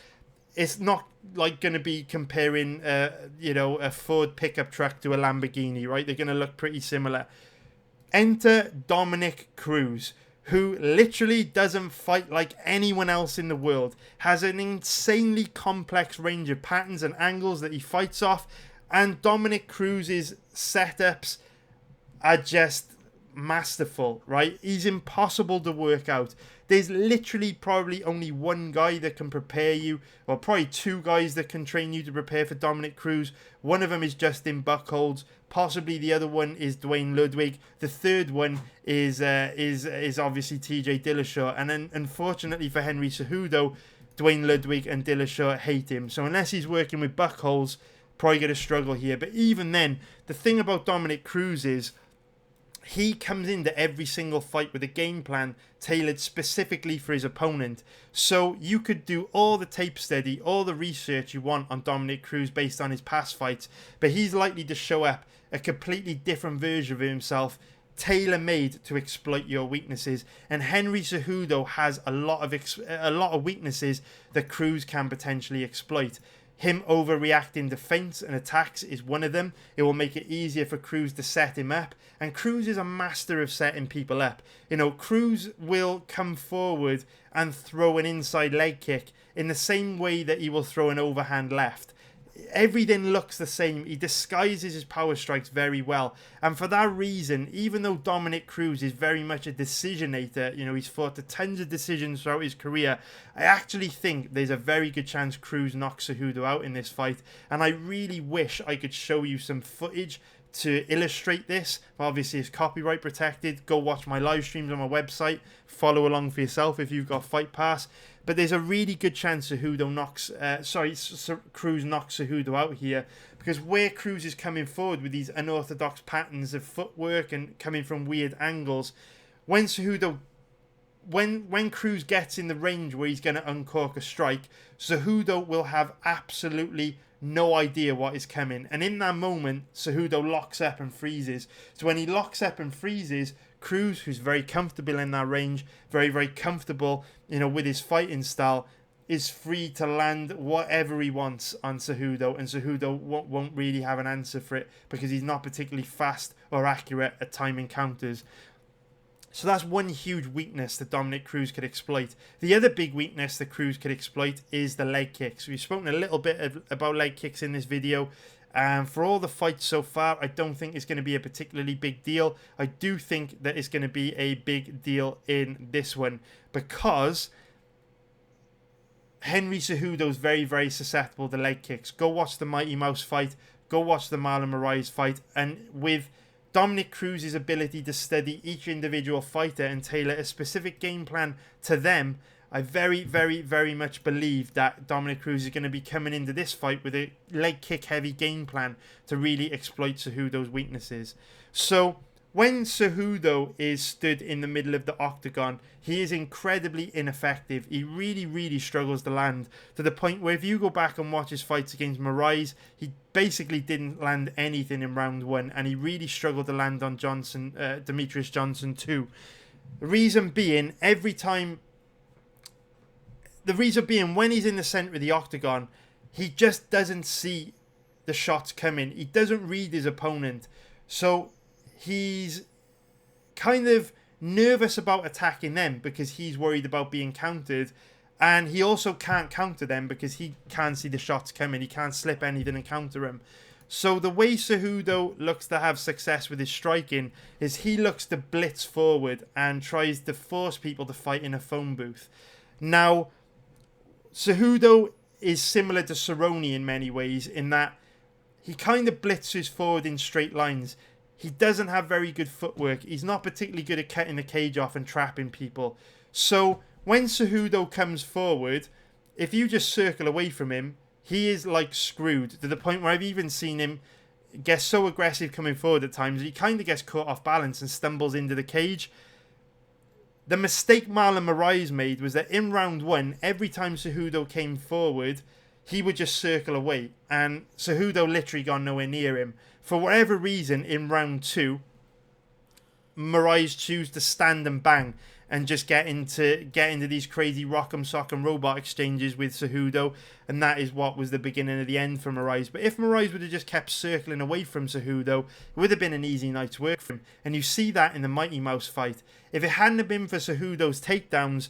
it's not like going to be comparing, a Ford pickup truck to a Lamborghini, right? They're going to look pretty similar. Enter Dominick Cruz, who literally doesn't fight like anyone else in the world, has an insanely complex range of patterns and angles that he fights off, and Dominick Cruz's setups are just masterful, right? He's impossible to work out. There's literally probably only one guy that can prepare you, or probably two guys that can train you to prepare for Dominick Cruz. One of them is Justin Buchholz. Possibly the other one is Duane Ludwig. The third one is obviously TJ Dillashaw. And then, unfortunately for Henry Cejudo, Duane Ludwig and Dillashaw hate him. So unless he's working with Buchholz, probably going to struggle here. But even then, the thing about Dominick Cruz is he comes into every single fight with a game plan tailored specifically for his opponent. So you could do all the tape study, all the research you want on Dominick Cruz based on his past fights, but he's likely to show up a completely different version of himself, tailor-made to exploit your weaknesses. And Henry Cejudo has a lot of weaknesses that Cruz can potentially exploit. Him overreacting to feints and attacks is one of them. It will make it easier for Cruz to set him up. And Cruz is a master of setting people up. You know, Cruz will come forward and throw an inside leg kick in the same way that he will throw an overhand left. Everything looks the same. He disguises his power strikes very well. And for that reason, even though Dominick Cruz is very much a decisionator, you know, he's fought to tons of decisions throughout his career, I actually think there's a very good chance Cruz knocks Cejudo out in this fight. And I really wish I could show you some footage to illustrate this. Obviously, it's copyright protected. Go watch my live streams on my website. Follow along for yourself if you've got Fight Pass. But there's a really good chance Cruz knocks Cejudo out here, because where Cruz is coming forward with these unorthodox patterns of footwork and coming from weird angles, when Cruz gets in the range where he's going to uncork a strike, Cejudo will have absolutely no idea what is coming. And in that moment, Cejudo locks up and freezes. So when he locks up and freezes, Cruz, who's very comfortable in that range, very, very comfortable, you know, with his fighting style, is free to land whatever he wants on Cejudo, and Cejudo won't really have an answer for it because he's not particularly fast or accurate at timing counters. So that's one huge weakness that Dominick Cruz could exploit. The other big weakness that Cruz could exploit is the leg kicks. We've spoken a little bit about leg kicks in this video. For all the fights so far, I don't think it's going to be a particularly big deal. I do think that it's going to be a big deal in this one, because Henry Cejudo is very, very susceptible to leg kicks. Go watch the Mighty Mouse fight. Go watch the Marlon Moraes fight. And with Dominick Cruz's ability to study each individual fighter and tailor a specific game plan to them, I very, very, very much believe that Dominick Cruz is going to be coming into this fight with a leg kick heavy game plan to really exploit Cejudo's weaknesses. So when Cejudo is stood in the middle of the octagon, he is incredibly ineffective. He really, really struggles to land, to the point where if you go back and watch his fights against Moraes, he basically didn't land anything in round one, and he really struggled to land on Demetrius Johnson too. The reason being, when he's in the center of the octagon, he just doesn't see the shots coming. He doesn't read his opponent. So he's kind of nervous about attacking them because he's worried about being countered. And he also can't counter them because he can't see the shots coming. He can't slip anything and counter them. So the way Cejudo looks to have success with his striking is he looks to blitz forward and tries to force people to fight in a phone booth. Now, Cejudo is similar to Cerrone in many ways in that he kind of blitzes forward in straight lines. He doesn't have very good footwork. He's not particularly good at cutting the cage off and trapping people. So when Cejudo comes forward, if you just circle away from him, he is like screwed to the point where I've even seen him get so aggressive coming forward at times he kind of gets caught off balance and stumbles into the cage. The mistake Marlon Moraes made was that in round 1, every time Cejudo came forward, he would just circle away, and Cejudo literally got nowhere near him. For whatever reason, in round 2, Moraes chose to stand and bang and just get into these crazy rock'em sock'em robot exchanges with Cejudo, and that is what was the beginning of the end for Moraes. But if Moraes would have just kept circling away from Cejudo, it would have been an easy night's work for him. And you see that in the Mighty Mouse fight. If it hadn't have been for Cejudo's takedowns,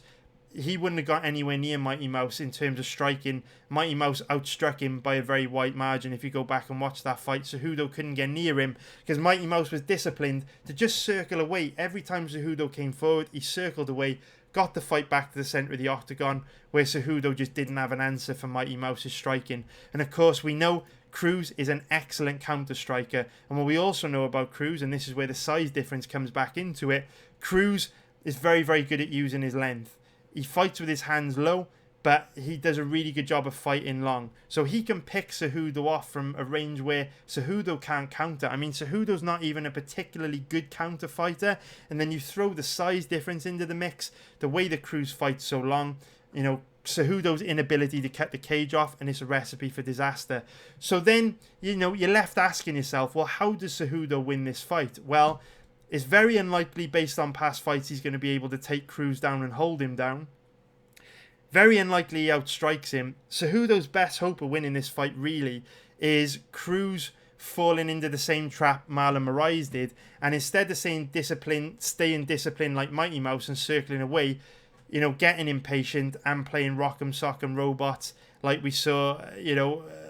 he wouldn't have got anywhere near Mighty Mouse in terms of striking. Mighty Mouse outstruck him by a very wide margin. If you go back and watch that fight, Cejudo couldn't get near him because Mighty Mouse was disciplined to just circle away. Every time Cejudo came forward, he circled away, got the fight back to the centre of the octagon, where Cejudo just didn't have an answer for Mighty Mouse's striking. And of course, we know Cruz is an excellent counter striker. And what we also know about Cruz, and this is where the size difference comes back into it, Cruz is very, very good at using his length. He fights with his hands low, but he does a really good job of fighting long. So he can pick Cejudo off from a range where Cejudo can't counter. I mean, Cejudo's not even a particularly good counter fighter. And then you throw the size difference into the mix, the way the Cruz fights so long, Cejudo's inability to cut the cage off, and it's a recipe for disaster. So then, you're left asking yourself, well, how does Cejudo win this fight? Well, it's very unlikely based on past fights he's going to be able to take Cruz down and hold him down. Very unlikely he outstrikes him. Cejudo's best hope of winning this fight really is Cruz falling into the same trap Marlon Moraes did, and instead of staying disciplined like Mighty Mouse and circling away, getting impatient and playing rock'em sock'em robots like we saw,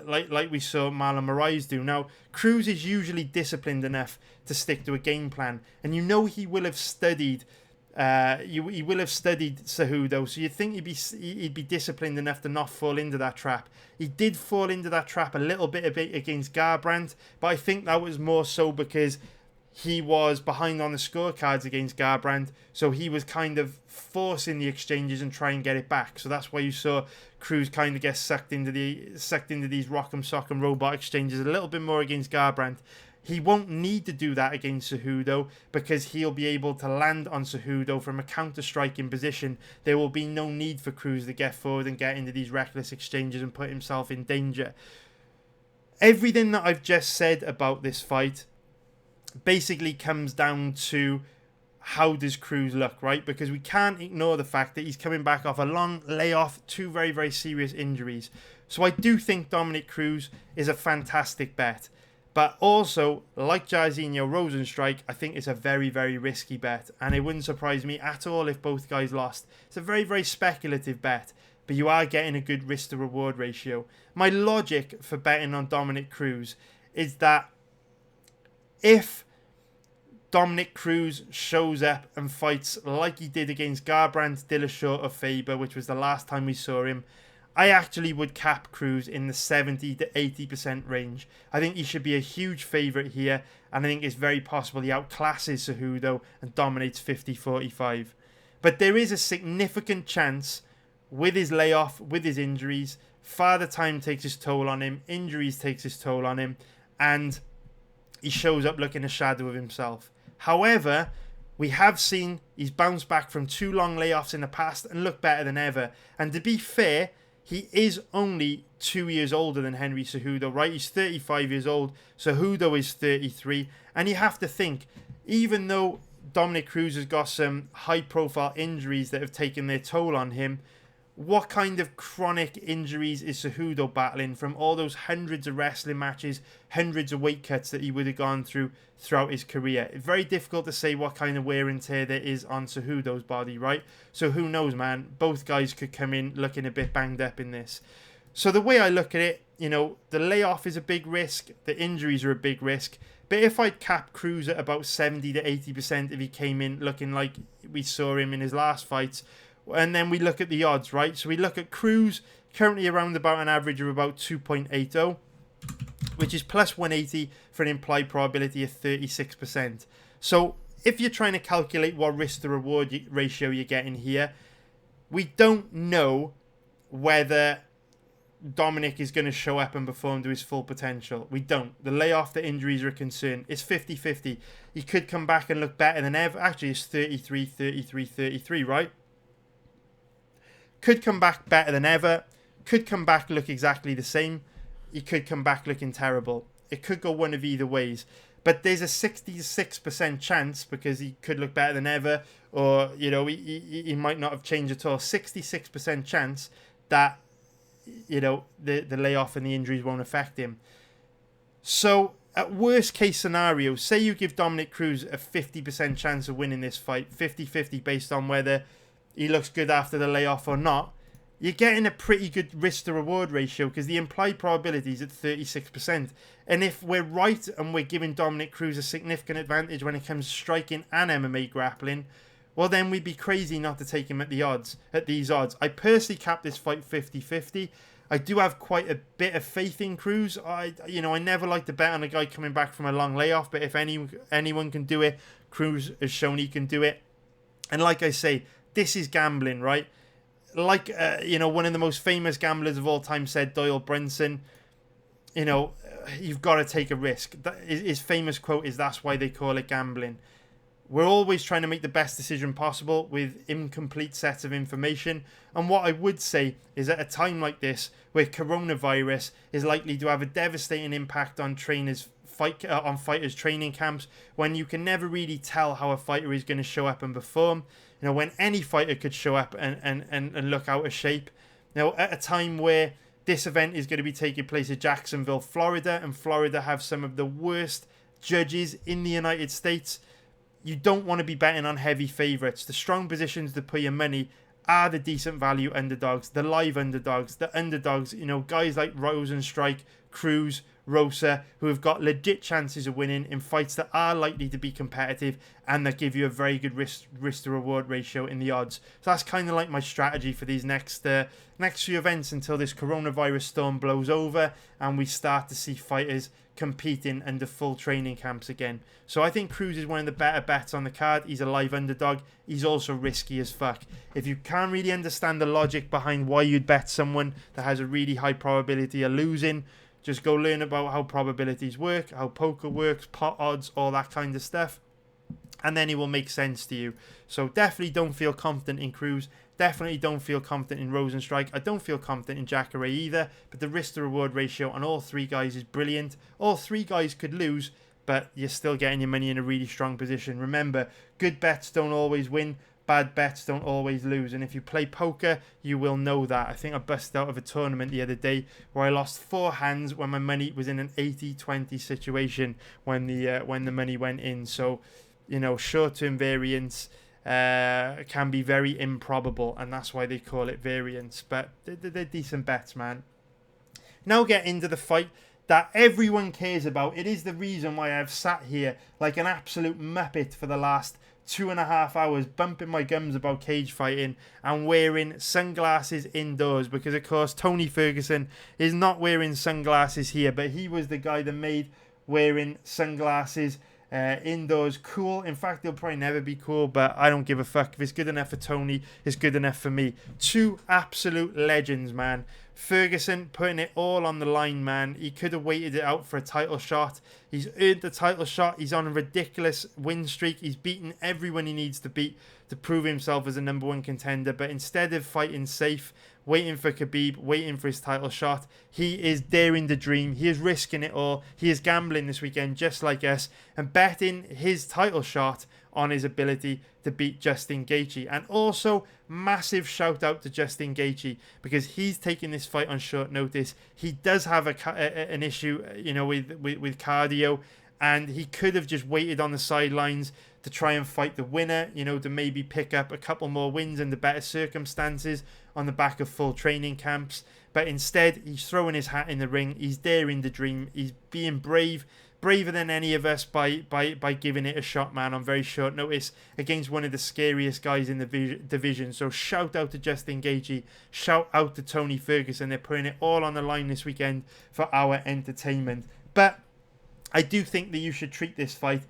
like we saw Marlon Moraes do. Now, Cruz is usually disciplined enough to stick to a game plan, and he will have studied. He will have studied Cejudo, so you'd think he'd be disciplined enough to not fall into that trap. He did fall into that trap a little bit against Garbrandt, but I think that was more so because he was behind on the scorecards against Garbrandt, so he was kind of forcing the exchanges and try and get it back. So that's why you saw Cruz kind of get sucked into these rock'em sock'em robot exchanges a little bit more against Garbrandt. He won't need to do that against Cejudo because he'll be able to land on Cejudo from a counter-striking position. There will be no need for Cruz to get forward and get into these reckless exchanges and put himself in danger. Everything that I've just said about this fight basically comes down to how does Cruz look, right? Because we can't ignore the fact that he's coming back off a long layoff, 2 very, very serious injuries. So I do think Dominic Cruz is a fantastic bet. But also, like Jairzinho Rozenstruik, I think it's a very, very risky bet. And it wouldn't surprise me at all if both guys lost. It's a very, very speculative bet. But you are getting a good risk to reward ratio. My logic for betting on Dominic Cruz is that if Dominic Cruz shows up and fights like he did against Garbrandt, Dillashaw or Faber, which was the last time we saw him, I actually would cap Cruz in the 70 to 80% range. I think he should be a huge favourite here, and I think it's very possible he outclasses Cejudo and dominates 50-45. But there is a significant chance, with his layoff, with his injuries, father time takes his toll on him, injuries takes his toll on him, and he shows up looking a shadow of himself. However, we have seen he's bounced back from 2 long layoffs in the past and looked better than ever. And to be fair, he is only 2 years older than Henry Cejudo, right? He's 35 years old. Cejudo is 33. And you have to think, even though Dominic Cruz has got some high-profile injuries that have taken their toll on him, what kind of chronic injuries is Cejudo battling from all those hundreds of wrestling matches, hundreds of weight cuts that he would have gone through throughout his career? It's very difficult to say what kind of wear and tear there is on Cejudo's body, right? So who knows, man? Both guys could come in looking a bit banged up in this. So the way I look at it, you know, the layoff is a big risk. The injuries are a big risk. But if I'd cap Cruz at about 70 to 80% if he came in looking like we saw him in his last fights, and then we look at the odds, right? So we look at Cruz, currently around about an average of about 2.80, which is plus 180 for an implied probability of 36%. So if you're trying to calculate what risk to reward ratio you're getting here, we don't know whether Dominic is going to show up and perform to his full potential. We don't. The layoff, the injuries are a concern. It's 50-50. He could come back and look better than ever. Actually, it's 33, right? Could come back better than ever. Could come back look exactly the same. He could come back looking terrible. It could go one of either ways. But there's a 66% chance, because he could look better than ever, or, you know, he might not have changed at all. 66% chance that, you know, the layoff and the injuries won't affect him. So at worst case scenario, say you give Dominic Cruz a 50% chance of winning this fight, 50-50 based on whether he looks good after the layoff or not, you're getting a pretty good risk to reward ratio, because the implied probability is at 36%. And if we're right and we're giving Dominic Cruz a significant advantage when it comes to striking and MMA grappling, well, then we'd be crazy not to take him at these odds. I personally cap this fight 50-50. I do have quite a bit of faith in Cruz. I never like to bet on a guy coming back from a long layoff, but if anyone can do it, Cruz has shown he can do it. And like I say, this is gambling, right? Like, one of the most famous gamblers of all time said, Doyle Brunson, you've got to take a risk. His famous quote is, "That's why they call it gambling." We're always trying to make the best decision possible with incomplete sets of information. And what I would say is, at a time like this, where coronavirus is likely to have a devastating impact on fighters' training camps, when you can never really tell how a fighter is going to show up and perform, when any fighter could show up and look out of shape. At a time where this event is going to be taking place at Jacksonville, Florida, and Florida have some of the worst judges in the United States, you don't want to be betting on heavy favourites. The strong positions to put your money are the decent value underdogs, the live underdogs, the underdogs, guys like Rozenstruik, Cruz, Rosa, who have got legit chances of winning in fights that are likely to be competitive and that give you a very good risk to reward ratio in the odds. So that's kind of like my strategy for these next few events until this coronavirus storm blows over and we start to see fighters competing under full training camps again. So I think Cruz is one of the better bets on the card. He's a live underdog. He's also risky as fuck. If you can't really understand the logic behind why you'd bet someone that has a really high probability of losing, just go learn about how probabilities work, how poker works, pot odds, all that kind of stuff, and then it will make sense to you. So definitely don't feel confident in Cruz. Definitely don't feel confident in Rozenstruik. I don't feel confident in Jacare either, but the risk to reward ratio on all three guys is brilliant. All three guys could lose, but you're still getting your money in a really strong position. Remember, good bets don't always win. Bad bets don't always lose, and if you play poker, you will know that. I think I busted out of a tournament the other day where I lost 4 hands when my money was in an 80-20 situation when the money went in. So, short-term variance can be very improbable, and that's why they call it variance. But they're decent bets, man. Now get into the fight that everyone cares about. It is the reason why I've sat here like an absolute muppet for the last 2.5 hours bumping my gums about cage fighting and wearing sunglasses indoors, because of course Tony Ferguson is not wearing sunglasses here, but he was the guy that made wearing sunglasses indoors cool. In fact, it'll probably never be cool, but I don't give a fuck. If it's good enough for Tony, it's good enough for me. Two absolute legends, man. Ferguson putting it all on the line, man. He could have waited it out for a title shot. He's earned the title shot. He's on a ridiculous win streak. He's beaten everyone he needs to beat to prove himself as a number one contender. But instead of fighting safe, waiting for Khabib, waiting for his title shot, he is daring the dream. He is risking it all. He is gambling this weekend just like us and betting his title shot on his ability to beat Justin Gaethje. And also, massive shout out to Justin Gaethje, because he's taking this fight on short notice. He does have an issue, with cardio, and he could have just waited on the sidelines to try and fight the winner, to maybe pick up a couple more wins under better circumstances on the back of full training camps. But instead, he's throwing his hat in the ring. He's daring the dream. He's being braver than any of us by giving it a shot, man, on very short notice against one of the scariest guys in the division. So shout out to Justin Gaethje. Shout out to Tony Ferguson. They're putting it all on the line this weekend for our entertainment. But I do think that you should treat this fight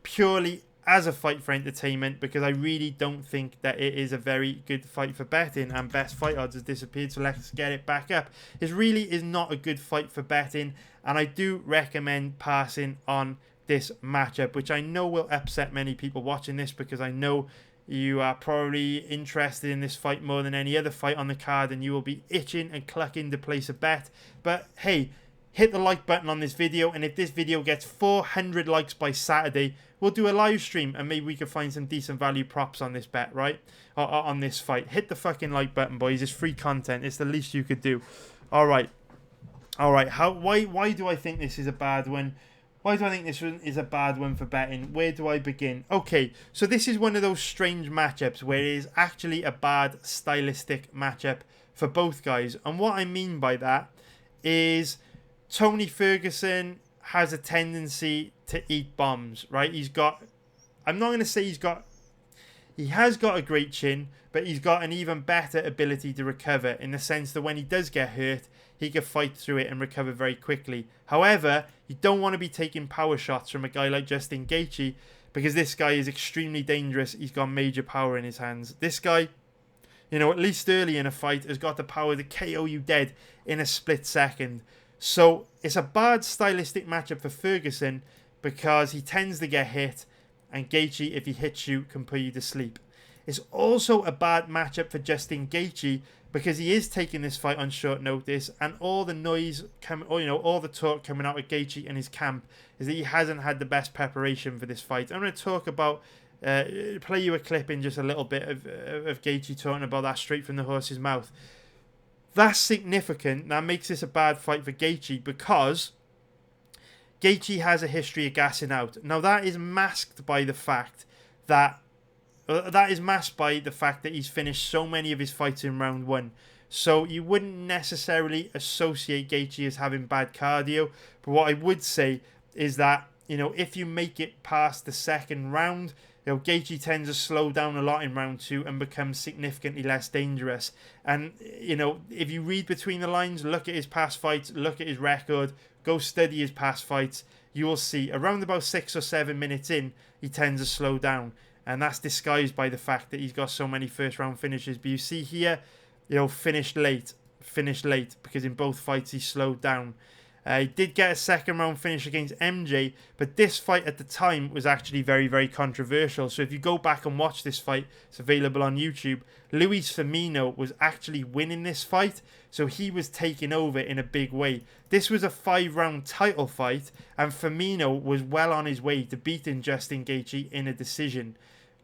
purely as a fight for entertainment, because I really don't think that it is a very good fight for betting, and best fight odds has disappeared, so let's get it back up. It really is not a good fight for betting, and I do recommend passing on this matchup, which I know will upset many people watching this, because I know you are probably interested in this fight more than any other fight on the card, and you will be itching and clucking to place a bet. But hey, hit the like button on this video, and if this video gets 400 likes by Saturday, we'll do a live stream, and maybe we can find some decent value props on this bet, right? On this fight. Hit the fucking like button, boys. It's free content. It's the least you could do. All right. Why do I think this is a bad one? Why do I think this one is a bad one for betting? Where do I begin? Okay, so this is one of those strange matchups where it is actually a bad stylistic matchup for both guys. And what I mean by that is Tony Ferguson has a tendency to eat bombs, right? I'm not going to say he has got a great chin, but he's got an even better ability to recover, in the sense that when he does get hurt, he can fight through it and recover very quickly. However, you don't want to be taking power shots from a guy like Justin Gaethje, because this guy is extremely dangerous. He's got major power in his hands. This guy, at least early in a fight, has got the power to KO you dead in a split second. So it's a bad stylistic matchup for Ferguson, because he tends to get hit, and Gaethje, if he hits you, can put you to sleep. It's also a bad matchup for Justin Gaethje, because he is taking this fight on short notice, and all the noise, all the talk coming out of Gaethje and his camp is that he hasn't had the best preparation for this fight. I'm going to talk about, play you a clip in just a little bit of Gaethje talking about that straight from the horse's mouth. That's significant. That makes this a bad fight for Gaethje, because Gaethje has a history of gassing out. Now that is masked by the fact that he's finished so many of his fights in round one. So you wouldn't necessarily associate Gaethje as having bad cardio. But what I would say is that, if you make it past the second round, Gaethje tends to slow down a lot in round two and becomes significantly less dangerous. And, if you read between the lines, look at his past fights, look at his record, go study his past fights, you will see around about 6 or 7 minutes in, he tends to slow down. And that's disguised by the fact that he's got so many first round finishes. But you see here, finished late, because in both fights he slowed down. He did get a second round finish against MJ, but this fight at the time was actually very, very controversial. So if you go back and watch this fight, it's available on YouTube. Luis Firmino was actually winning this fight, so he was taking over in a big way. This was a 5-round title fight, and Firmino was well on his way to beating Justin Gaethje in a decision.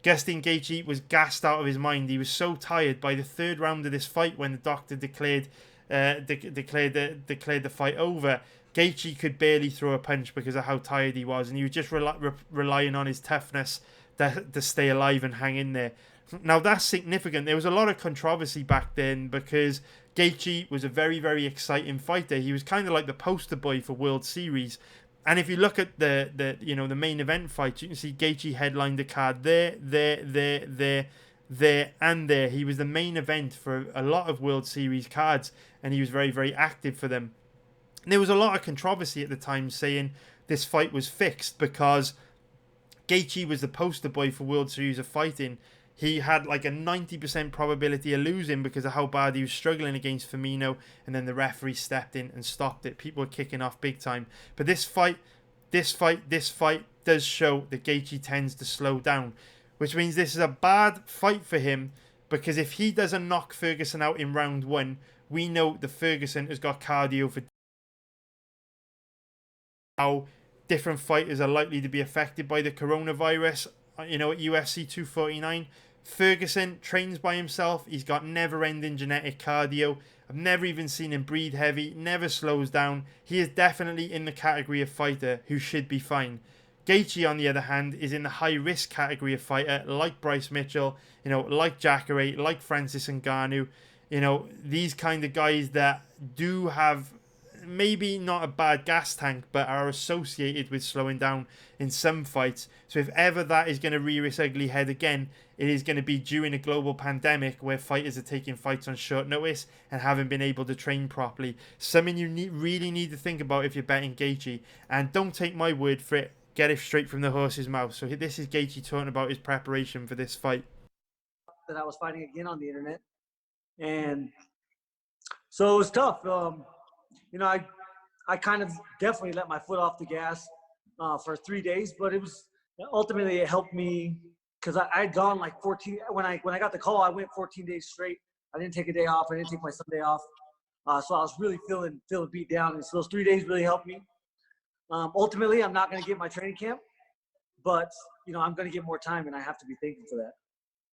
Justin Gaethje was gassed out of his mind. He was so tired by the third round of this fight, when the doctor declared the fight over. Gaethje could barely throw a punch because of how tired he was, and he was just relying on his toughness to stay alive and hang in there. Now that's significant. There was a lot of controversy back then, because Gaethje was a very, very exciting fighter. He was kind of like the poster boy for World Series. And if you look at the main event fights, you can see Gaethje headlined the card there, and there. He was the main event for a lot of World Series cards, and he was very, very active for them. And there was a lot of controversy at the time saying this fight was fixed, because Gaethje was the poster boy for World Series of Fighting. He had like a 90% probability of losing because of how bad he was struggling against Firmino, and then the referee stepped in and stopped it. People were kicking off big time. But this fight does show that Gaethje tends to slow down, which means this is a bad fight for him, because if he doesn't knock Ferguson out in round one, we know that Ferguson has got cardio for how different fighters are likely to be affected by the coronavirus. you know, at UFC 249. Ferguson trains by himself. He's got never-ending genetic cardio. I've never even seen him breathe heavy, never slows down. He is definitely in the category of fighter who should be fine. Gaethje, on the other hand, is in the high-risk category of fighter, like Bryce Mitchell, you know, like Jacare, like Francis Ngannou. You know, these kind of guys that do have maybe not a bad gas tank, but are associated with slowing down in some fights. So if ever that is going to rear its ugly head again, it is going to be during a global pandemic where fighters are taking fights on short notice and haven't been able to train properly. Something you really need to think about if you're betting Gaethje. And don't take my word for it. Get it straight from the horse's mouth. So this is Gaethje talking about his preparation for this fight. That I was fighting again on the internet. And so it was tough. You know, I kind of definitely let my foot off the gas for 3 days, but it was ultimately it helped me because I had gone like 14. When I got the call, I went 14 days straight. I didn't take a day off. I didn't take my Sunday off. So I was really feeling beat down. And so those 3 days really helped me. Ultimately, I'm not going to get my training camp, but you know, I'm going to get more time, and I have to be thankful for that.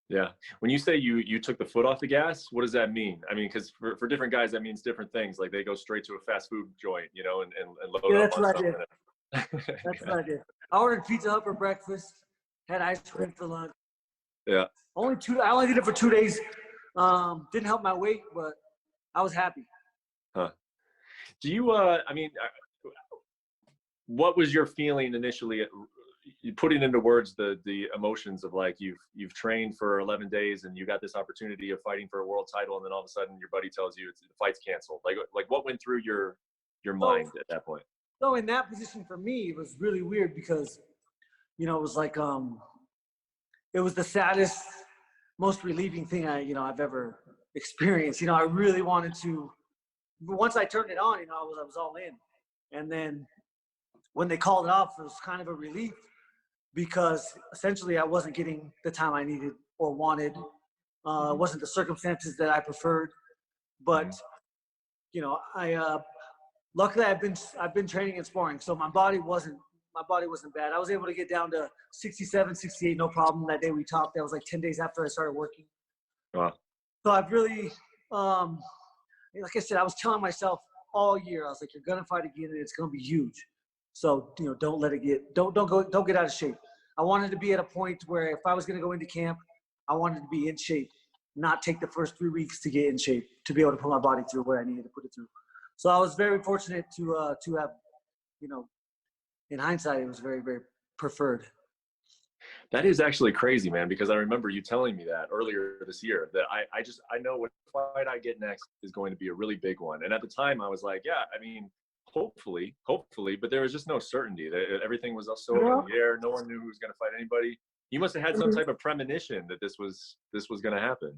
Yeah. When you say you took the foot off the gas, what does that mean? I mean, because for different guys, that means different things. Like they go straight to a fast food joint, you know, and load up on stuff. That's what I did. I ordered Pizza Hut for breakfast, had ice cream for lunch. Yeah. I only did it for 2 days. Didn't help my weight, but I was happy. Huh. Do you, I mean, what was your feeling initially? You putting into words the emotions of like you've trained for 11 days and you got this opportunity of fighting for a world title, and then all of a sudden your buddy tells you the fight's canceled. Like what went through your mind at that point? So in that position for me, it was really weird because, you know, it was like it was the saddest, most relieving thing I've ever experienced. You know, I really wanted to. Once I turned it on, you know, I was all in, and then when they called it off, it was kind of a relief because essentially I wasn't getting the time I needed or wanted. It wasn't the circumstances that I preferred, but you know, luckily I've been training and sparring, so my body wasn't bad. I was able to get down to 67, 68, no problem. That day we talked, that was like 10 days after I started working. Wow. So I've really, like I said, I was telling myself all year, I was like, you're gonna fight again, and it's gonna be huge. So, you know, don't get out of shape. I wanted to be at a point where if I was going to go into camp, I wanted to be in shape, not take the first 3 weeks to get in shape, to be able to put my body through what I needed to put it through. So I was very fortunate to have, you know, in hindsight, it was very, very preferred. That is actually crazy, man, because I remember you telling me that earlier this year, that I know what fight I get next is going to be a really big one. And at the time I was like, yeah, I mean, hopefully, but there was just no certainty. Everything was so up in the air. No one knew who was going to fight anybody. You must have had some type of premonition that this was going to happen.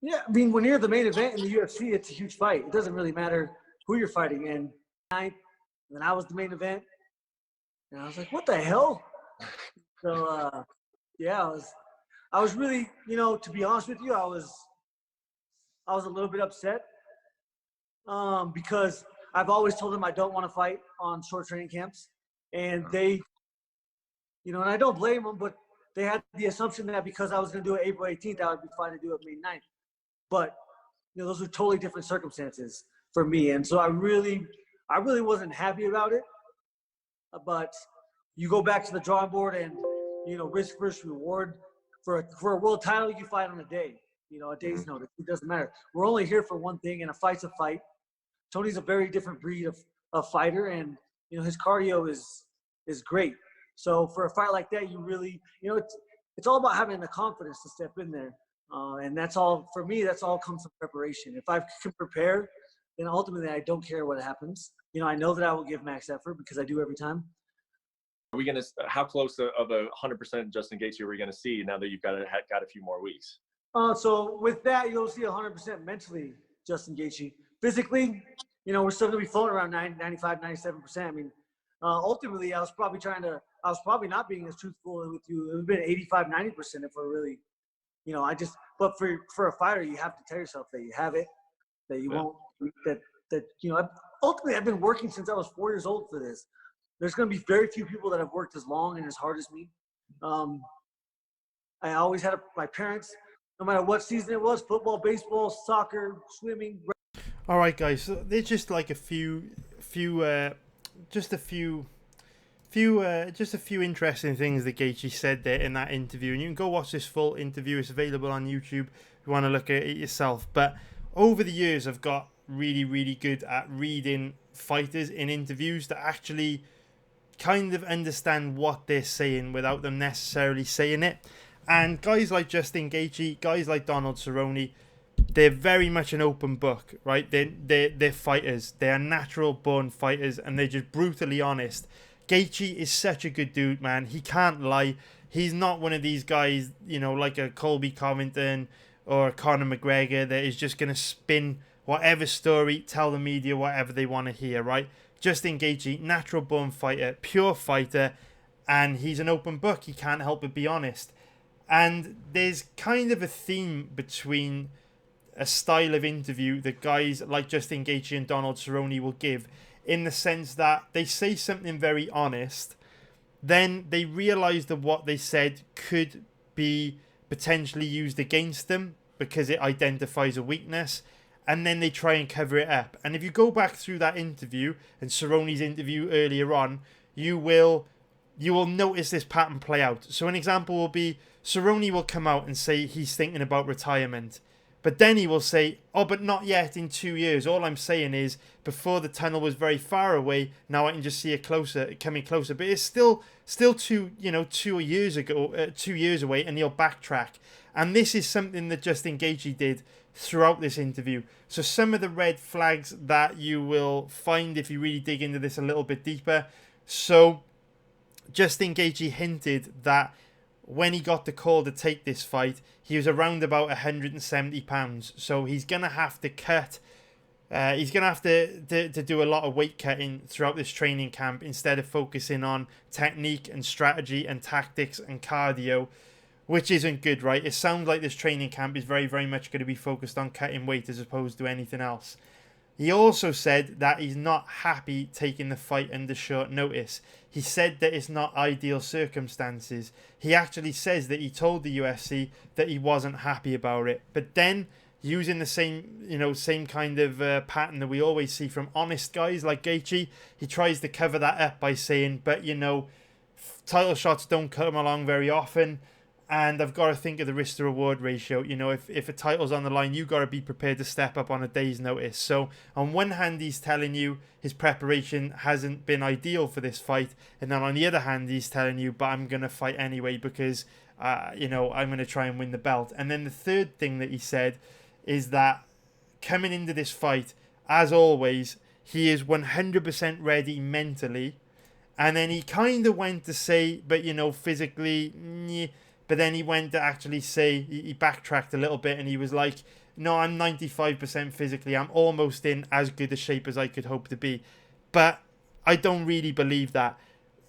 Yeah, I mean, when you're the main event in the UFC, it's a huge fight. It doesn't really matter who you're fighting. And then I was the main event, and I was like, what the hell? So, yeah, I was really, you know, to be honest with you, I was a little bit upset because I've always told them I don't want to fight on short training camps. And they, you know, and I don't blame them, but they had the assumption that because I was going to do it April 18th, I would be fine to do it May 9th. But, you know, those are totally different circumstances for me. And so I really wasn't happy about it. But you go back to the drawing board and, you know, risk versus reward. For a world title, you fight on a day, you know, a day's notice. It doesn't matter. We're only here for one thing, and a fight's a fight. Tony's a very different breed of fighter, and you know his cardio is great. So for a fight like that, you really, you know, it's all about having the confidence to step in there, and that's all for me. That's all comes from preparation. If I can prepare, then ultimately I don't care what happens. You know, I know that I will give max effort because I do every time. Are we gonna? How close of a 100% Justin Gaethje are we gonna see now that you've got a few more weeks? So with that, you'll see 100% mentally Justin Gaethje. Physically, you know, we're still going to be floating around 95, 97%. I mean, ultimately, I was probably not being as truthful with you. It would have been 85, 90% if we're really, you know, but for a fighter, you have to tell yourself that you have it, that you won't, that, you know, ultimately, I've been working since I was 4 years old for this. There's going to be very few people that have worked as long and as hard as me. I always had my parents, no matter what season it was, football, baseball, soccer, swimming. All right, guys. So there's just like a few interesting things that Gaethje said there in that interview, and you can go watch this full interview. It's available on YouTube if you want to look at it yourself. But over the years, I've got really good at reading fighters in interviews that actually kind of understand what they're saying without them necessarily saying it. And guys like Justin Gaethje, guys like Donald Cerrone, they're very much an open book, right? They're fighters. They're natural born fighters, and they're just brutally honest. Gaethje is such a good dude, man. He can't lie. He's not one of these guys, you know, like a Colby Covington or a Conor McGregor that is just going to spin whatever story, tell the media whatever they want to hear, right? Justin Gaethje, natural born fighter, pure fighter, and he's an open book. He can't help but be honest. And there's kind of a theme between a style of interview that guys like Justin Gaethje and Donald Cerrone will give, in the sense that they say something very honest, then they realize that what they said could be potentially used against them because it identifies a weakness, and then they try and cover it up. And if you go back through that interview and Cerrone's interview earlier on, you will notice this pattern play out. So an example will be Cerrone will come out and say he's thinking about retirement. But then he will say, oh, but not yet, in 2 years. All I'm saying is, before the tunnel was very far away, now I can just see it coming closer. But it's still 2 years ago, 2 years away, and he'll backtrack. And this is something that Justin Gaethje did throughout this interview. So some of the red flags that you will find if you really dig into this a little bit deeper. So Justin Gaethje hinted that when he got the call to take this fight, he was around about 170 pounds. So he's going to have to cut. He's going to have to do a lot of weight cutting throughout this training camp instead of focusing on technique and strategy and tactics and cardio, which isn't good, right? It sounds like this training camp is very much going to be focused on cutting weight as opposed to anything else. He also said that he's not happy taking the fight under short notice. He said that it's not ideal circumstances. He actually says that he told the UFC that he wasn't happy about it. But then, using the same kind of pattern that we always see from honest guys like Gaethje, he tries to cover that up by saying, but title shots don't come along very often. And I've got to think of the risk to reward ratio. If a title's on the line, you've got to be prepared to step up on a day's notice. So on one hand, he's telling you his preparation hasn't been ideal for this fight. And then on the other hand, he's telling you, but I'm going to fight anyway because, I'm going to try and win the belt. And then the third thing that he said is that coming into this fight, as always, he is 100% ready mentally. And then he kind of went to say, but, physically, nyeh. But then he went to actually say, he backtracked a little bit and he was like, no, I'm 95% physically. I'm almost in as good a shape as I could hope to be. But I don't really believe that.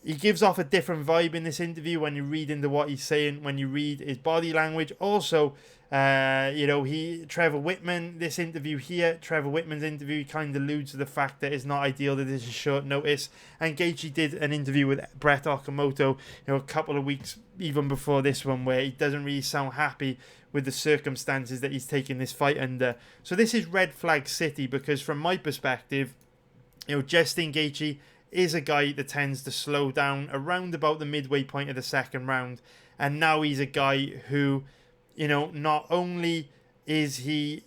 He gives off a different vibe in this interview when you read into what he's saying, when you read his body language. Also, Trevor Whitman, this interview here, Trevor Whitman's interview kind of alludes to the fact that it's not ideal that this is short notice. And Gaethje did an interview with Brett Okamoto, a couple of weeks even before this one, where he doesn't really sound happy with the circumstances that he's taking this fight under. So this is red flag city, because from my perspective, Justin Gaethje is a guy that tends to slow down around about the midway point of the second round. And now he's a guy who, not only is he,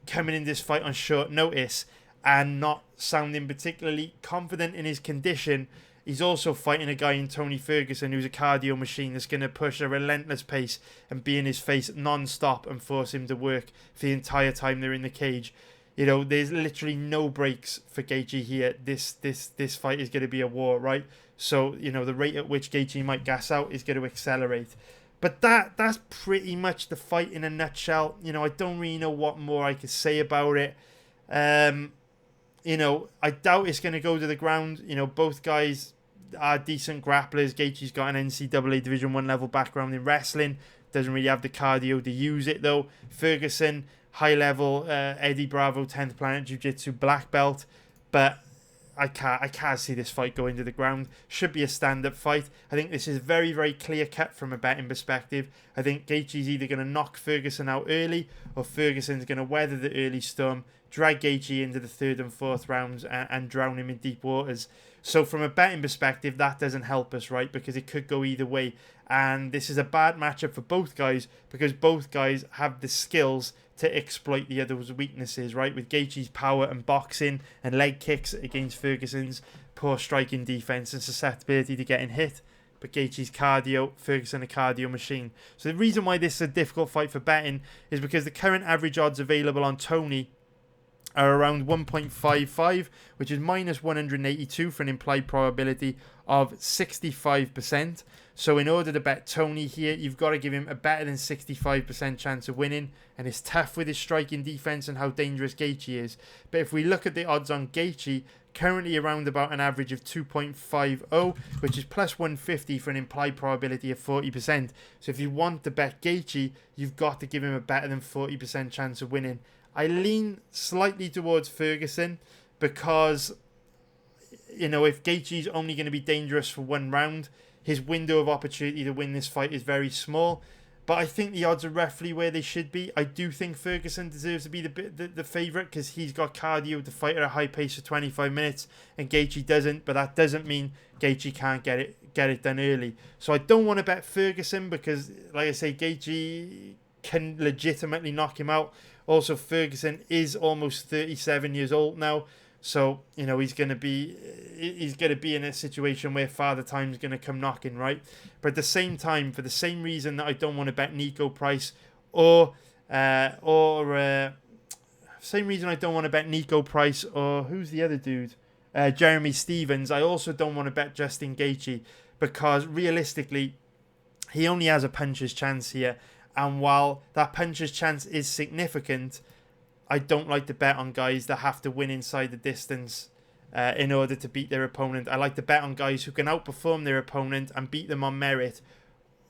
coming in this fight on short notice and not sounding particularly confident in his condition, he's also fighting a guy in Tony Ferguson who's a cardio machine that's going to push a relentless pace and be in his face non-stop and force him to work for the entire time they're in the cage. There's literally no breaks for Gaethje here. This fight is going to be a war, right? So, the rate at which Gaethje might gas out is going to accelerate. But that's pretty much the fight in a nutshell. I don't really know what more I could say about it. I doubt it's going to go to the ground. Both guys are decent grapplers. Gaethje's got an NCAA Division 1 level background in wrestling. Doesn't really have the cardio to use it, though. Ferguson, high level, Eddie Bravo, 10th Planet Jiu-Jitsu black belt. But I can't see this fight going to the ground. Should be a stand-up fight. I think this is very, very clear-cut from a betting perspective. I think Gaethje's either going to knock Ferguson out early, or Ferguson's going to weather the early storm, drag Gaethje into the 3rd and 4th rounds, and drown him in deep waters. So from a betting perspective, that doesn't help us, right? Because it could go either way. And this is a bad matchup for both guys, because both guys have the skills to exploit the other's weaknesses, right? With Gaethje's power and boxing and leg kicks against Ferguson's poor striking defense and susceptibility to getting hit. But Gaethje's cardio, Ferguson a cardio machine. So the reason why this is a difficult fight for betting is because the current average odds available on Tony are around 1.55, which is minus 182 for an implied probability of 65%. So in order to bet Tony here, you've got to give him a better than 65% chance of winning, and it's tough with his striking defense and how dangerous Gaethje is. But if we look at the odds on Gaethje, currently around about an average of 2.50, which is plus 150 for an implied probability of 40%. So if you want to bet Gaethje, you've got to give him a better than 40% chance of winning. I lean slightly towards Ferguson because, you know, if Gaethje's only going to be dangerous for one round, his window of opportunity to win this fight is very small. But I think the odds are roughly where they should be. I do think Ferguson deserves to be the favourite because he's got cardio to fight at a high pace for 25 minutes and Gaethje doesn't. But that doesn't mean Gaethje can't get it done early. So I don't want to bet Ferguson because, like I say, Gaethje can legitimately knock him out. Also, Ferguson is almost 37 years old now. So, you know, he's going to be in a situation where Father Time's going to come knocking, right? But at the same time, for the same reason that I don't want to bet Nico Price or same reason I don't want to bet Nico Price or who's the other dude? Jeremy Stevens. I also don't want to bet Justin Gaethje because realistically, he only has a puncher's chance here. And while that puncher's chance is significant, I don't like to bet on guys that have to win inside the distance in order to beat their opponent. I like to bet on guys who can outperform their opponent and beat them on merit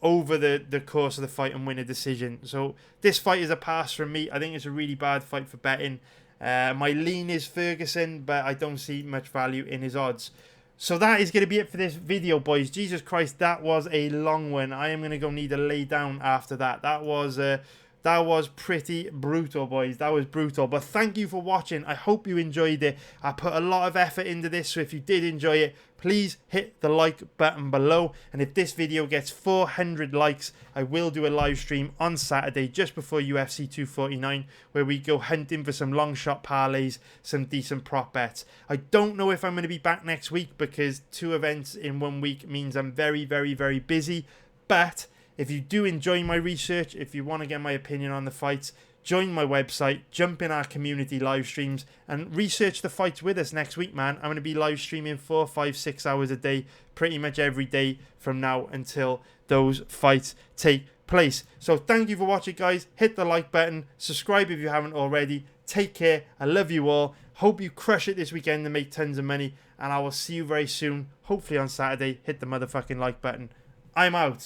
over the course of the fight and win a decision. So this fight is a pass from me. I think it's a really bad fight for betting. My lean is Ferguson, but I don't see much value in his odds. So that is going to be it for this video, boys. Jesus Christ, that was a long one. I am going to go need to lay down after that. That was pretty brutal, boys. That was brutal. But thank you for watching. I hope you enjoyed it. I put a lot of effort into this, so if you did enjoy it, please hit the like button below. And if this video gets 400 likes, I will do a live stream on Saturday just before UFC 249, where we go hunting for some long shot parlays, some decent prop bets. I don't know if I'm going to be back next week because 2 events in 1 week means I'm very, very, very busy. But if you do enjoy my research, if you want to get my opinion on the fights, join my website, jump in our community live streams, and research the fights with us next week, man. I'm going to be live streaming 4, 5, 6 hours a day, pretty much every day from now until those fights take place. So thank you for watching, guys. Hit the like button, subscribe if you haven't already. Take care. I love you all. Hope you crush it this weekend and make tons of money. And I will see you very soon, hopefully on Saturday. Hit the motherfucking like button. I'm out.